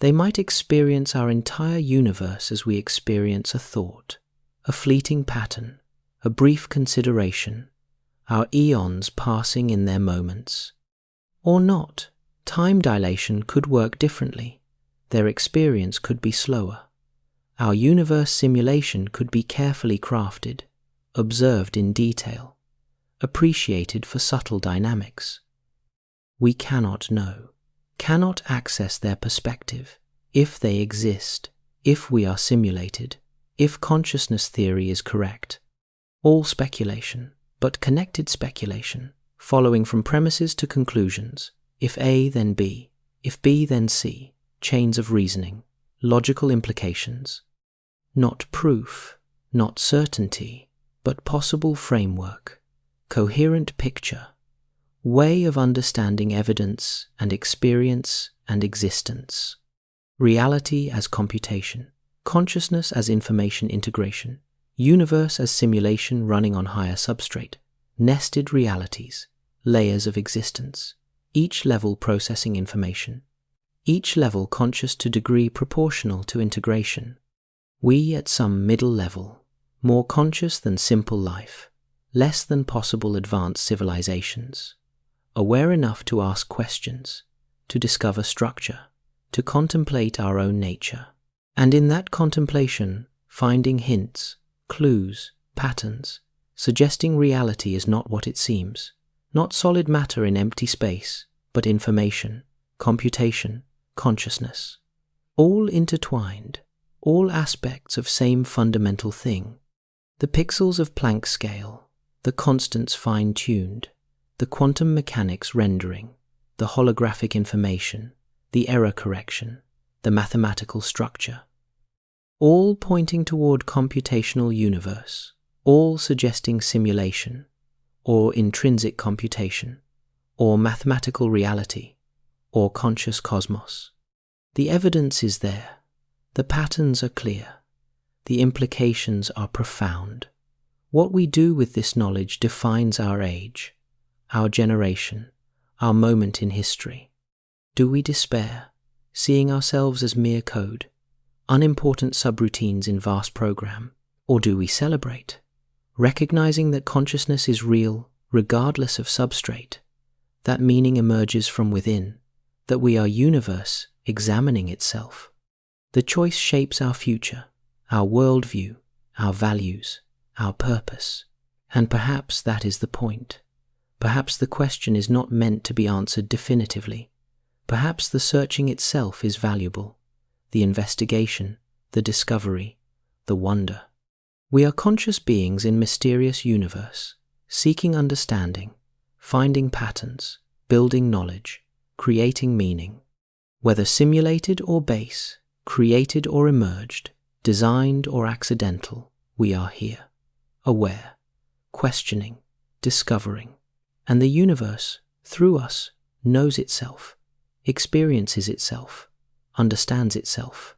They might experience our entire universe as we experience a thought, a fleeting pattern, a brief consideration, our eons passing in their moments. Or not. Time dilation could work differently. Their experience could be slower. Our universe simulation could be carefully crafted, observed in detail, appreciated for subtle dynamics. We cannot know, cannot access their perspective, if they exist, if we are simulated, if consciousness theory is correct. All speculation, but connected speculation, following from premises to conclusions. If A, then B. If B, then C. chains of reasoning, logical implications. Not proof, not certainty, but possible framework, coherent picture, way of understanding evidence and experience and existence. Reality as computation, consciousness as information integration, universe as simulation running on higher substrate, nested realities, layers of existence, each level processing information, each level conscious to degree proportional to integration. We at some middle level, more conscious than simple life, less than possible advanced civilizations, aware enough to ask questions, to discover structure, to contemplate our own nature, and in that contemplation, finding hints, clues, patterns, suggesting reality is not what it seems, not solid matter in empty space, but information, computation, consciousness, all intertwined, all aspects of same fundamental thing. The pixels of Planck scale, the constants fine-tuned, the quantum mechanics rendering, the holographic information, the error correction, the mathematical structure, all pointing toward computational universe, all suggesting simulation, or intrinsic computation, or mathematical reality, or conscious cosmos. The evidence is there, the patterns are clear, the implications are profound. What we do with this knowledge defines our age, our generation, our moment in history. Do we despair, seeing ourselves as mere code, unimportant subroutines in vast program, or do we celebrate, recognizing that consciousness is real regardless of substrate, that meaning emerges from within, that we are universe examining itself? The choice shapes our future, our worldview, our values, our purpose, and perhaps that is the point. Perhaps the question is not meant to be answered definitively. Perhaps the searching itself is valuable, the investigation, the discovery, the wonder. We are conscious beings in mysterious universe, seeking understanding, finding patterns, building knowledge, creating meaning. Whether simulated or base, created or emerged, designed or accidental, we are here, aware, questioning, discovering, and the universe, through us, knows itself, experiences itself, understands itself.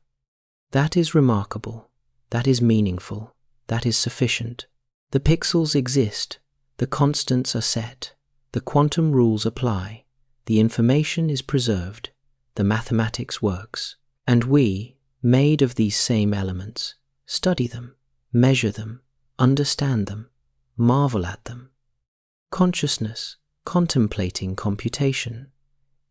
That is remarkable, that is meaningful, that is sufficient. The pixels exist, the constants are set, the quantum rules apply, the information is preserved, the mathematics works, and we, made of these same elements, study them, measure them, understand them, marvel at them. Consciousness, contemplating computation,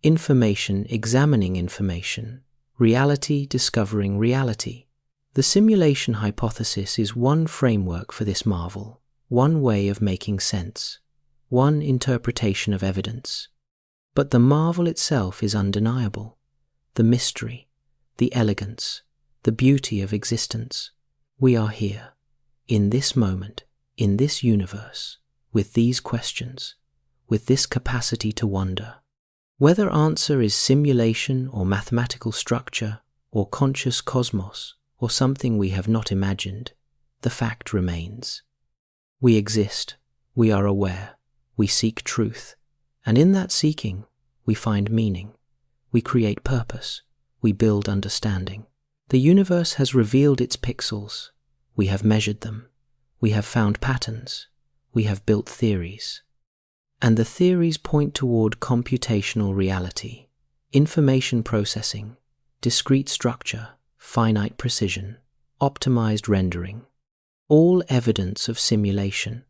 information examining information, reality discovering reality. The simulation hypothesis is one framework for this marvel, one way of making sense, one interpretation of evidence. But the marvel itself is undeniable, the mystery, the elegance, the beauty of existence. We are here, in this moment, in this universe, with these questions, with this capacity to wonder. Whether answer is simulation or mathematical structure or conscious cosmos or something we have not imagined, the fact remains. We exist, we are aware, we seek truth, and in that seeking, we find meaning, we create purpose, we build understanding. The universe has revealed its pixels, we have measured them, we have found patterns, we have built theories. And the theories point toward computational reality, information processing, discrete structure, finite precision, optimized rendering, all evidence of simulation,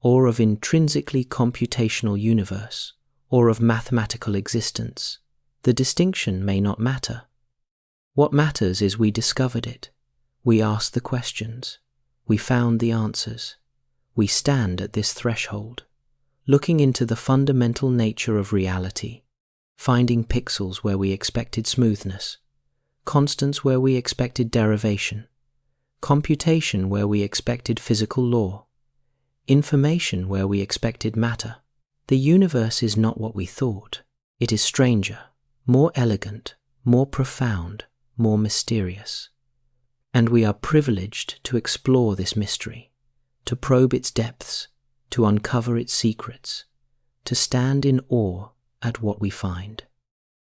or of intrinsically computational universe, or of mathematical existence. The distinction may not matter. What matters is we discovered it, we asked the questions, we found the answers, we stand at this threshold, looking into the fundamental nature of reality, finding pixels where we expected smoothness, constants where we expected derivation, computation where we expected physical law, information where we expected matter. The universe is not what we thought. It is stranger, more elegant, more profound, more mysterious. And we are privileged to explore this mystery, to probe its depths, to uncover its secrets, to stand in awe at what we find.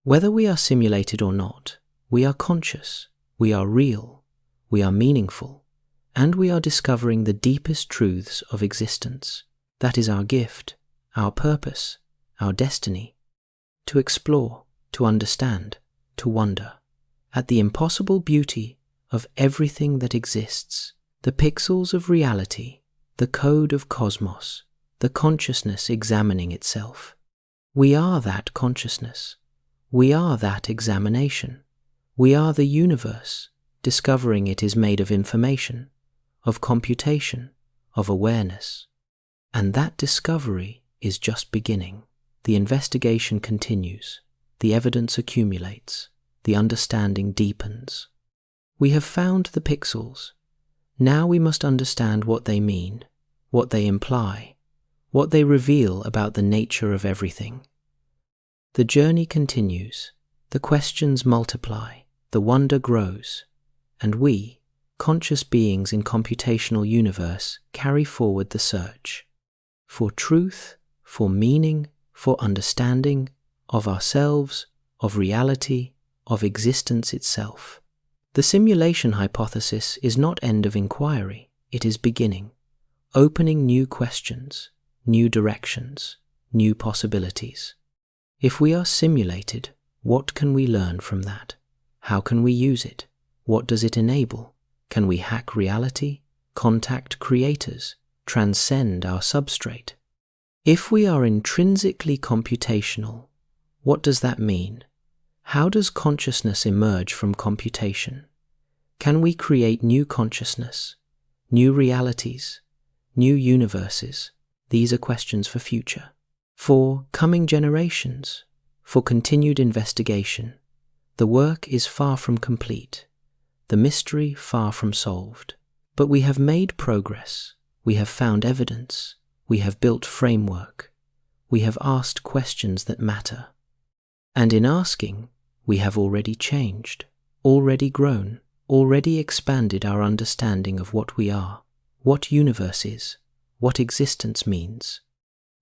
Whether we are simulated or not, we are conscious, we are real, we are meaningful, and we are discovering the deepest truths of existence. That is our gift, our purpose, our destiny, to explore, to understand, to wonder at the impossible beauty of everything that exists, the pixels of reality, the code of cosmos, the consciousness examining itself. We are that consciousness. We are that examination. We are the universe, discovering it is made of information, of computation, of awareness. And that discovery is just beginning. The investigation continues. The evidence accumulates. The understanding deepens. We have found the pixels. Now we must understand what they mean, what they imply, what they reveal about the nature of everything. The journey continues. The questions multiply. The wonder grows. And we, conscious beings in computational universe, carry forward the search for truth, for meaning, for understanding of ourselves, of reality, of existence itself. The simulation hypothesis is not end of inquiry, it is beginning, opening new questions, new directions, new possibilities. If we are simulated, what can we learn from that? How can we use it? What does it enable? Can we hack reality, contact creators, transcend our substrate? If we are intrinsically computational, what does that mean? How does consciousness emerge from computation? Can we create new consciousness, new realities, new universes? These are questions for future, for coming generations, for continued investigation. The work is far from complete, the mystery far from solved. But we have made progress, we have found evidence, we have built framework, we have asked questions that matter. And in asking, we have already changed, already grown, already expanded our understanding of what we are, what universe is, what existence means.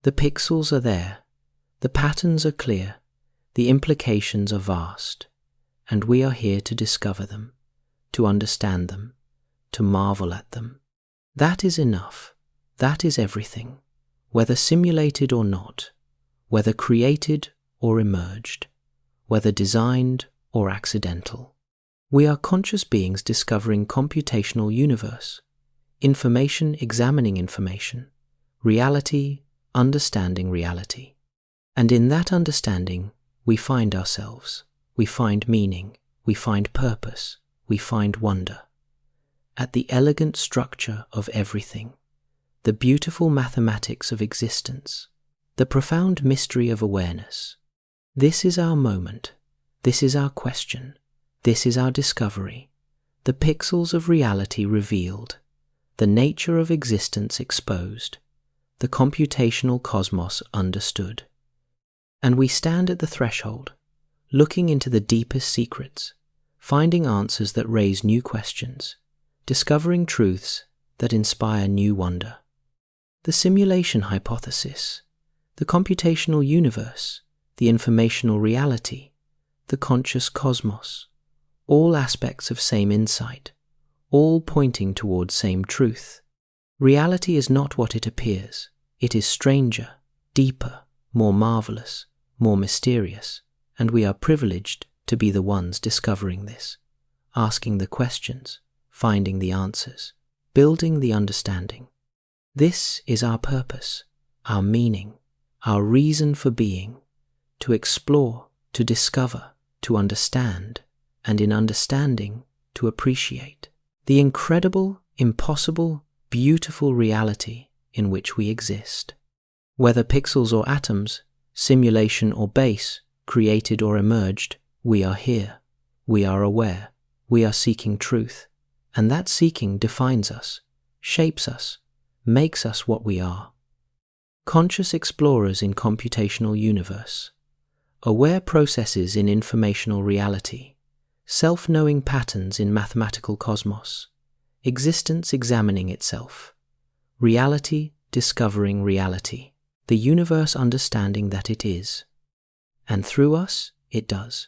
The pixels are there, the patterns are clear, the implications are vast, and we are here to discover them, to understand them, to marvel at them. That is enough. That is everything, whether simulated or not, whether created or emerged, whether designed or accidental. We are conscious beings discovering computational universe, information examining information, reality understanding reality. And in that understanding, we find ourselves, we find meaning, we find purpose, we find wonder. At the elegant structure of everything, the beautiful mathematics of existence, the profound mystery of awareness. This is our moment, this is our question, this is our discovery, the pixels of reality revealed, the nature of existence exposed, the computational cosmos understood. And we stand at the threshold, looking into the deepest secrets, finding answers that raise new questions, discovering truths that inspire new wonder. The simulation hypothesis, the computational universe, the informational reality, the conscious cosmos, all aspects of same insight, all pointing towards same truth. Reality is not what it appears. It is stranger, deeper, more marvelous, more mysterious, and we are privileged to be the ones discovering this, asking the questions, finding the answers, building the understanding. This is our purpose, our meaning, our reason for being, to explore, to discover, to understand, and in understanding, to appreciate the incredible, impossible, beautiful reality in which we exist. Whether pixels or atoms, simulation or base, created or emerged, we are here, we are aware, we are seeking truth, and that seeking defines us, shapes us, makes us what we are. Conscious explorers in computational universe, aware processes in informational reality, self-knowing patterns in mathematical cosmos, existence examining itself, reality discovering reality, the universe understanding that it is, and through us it does.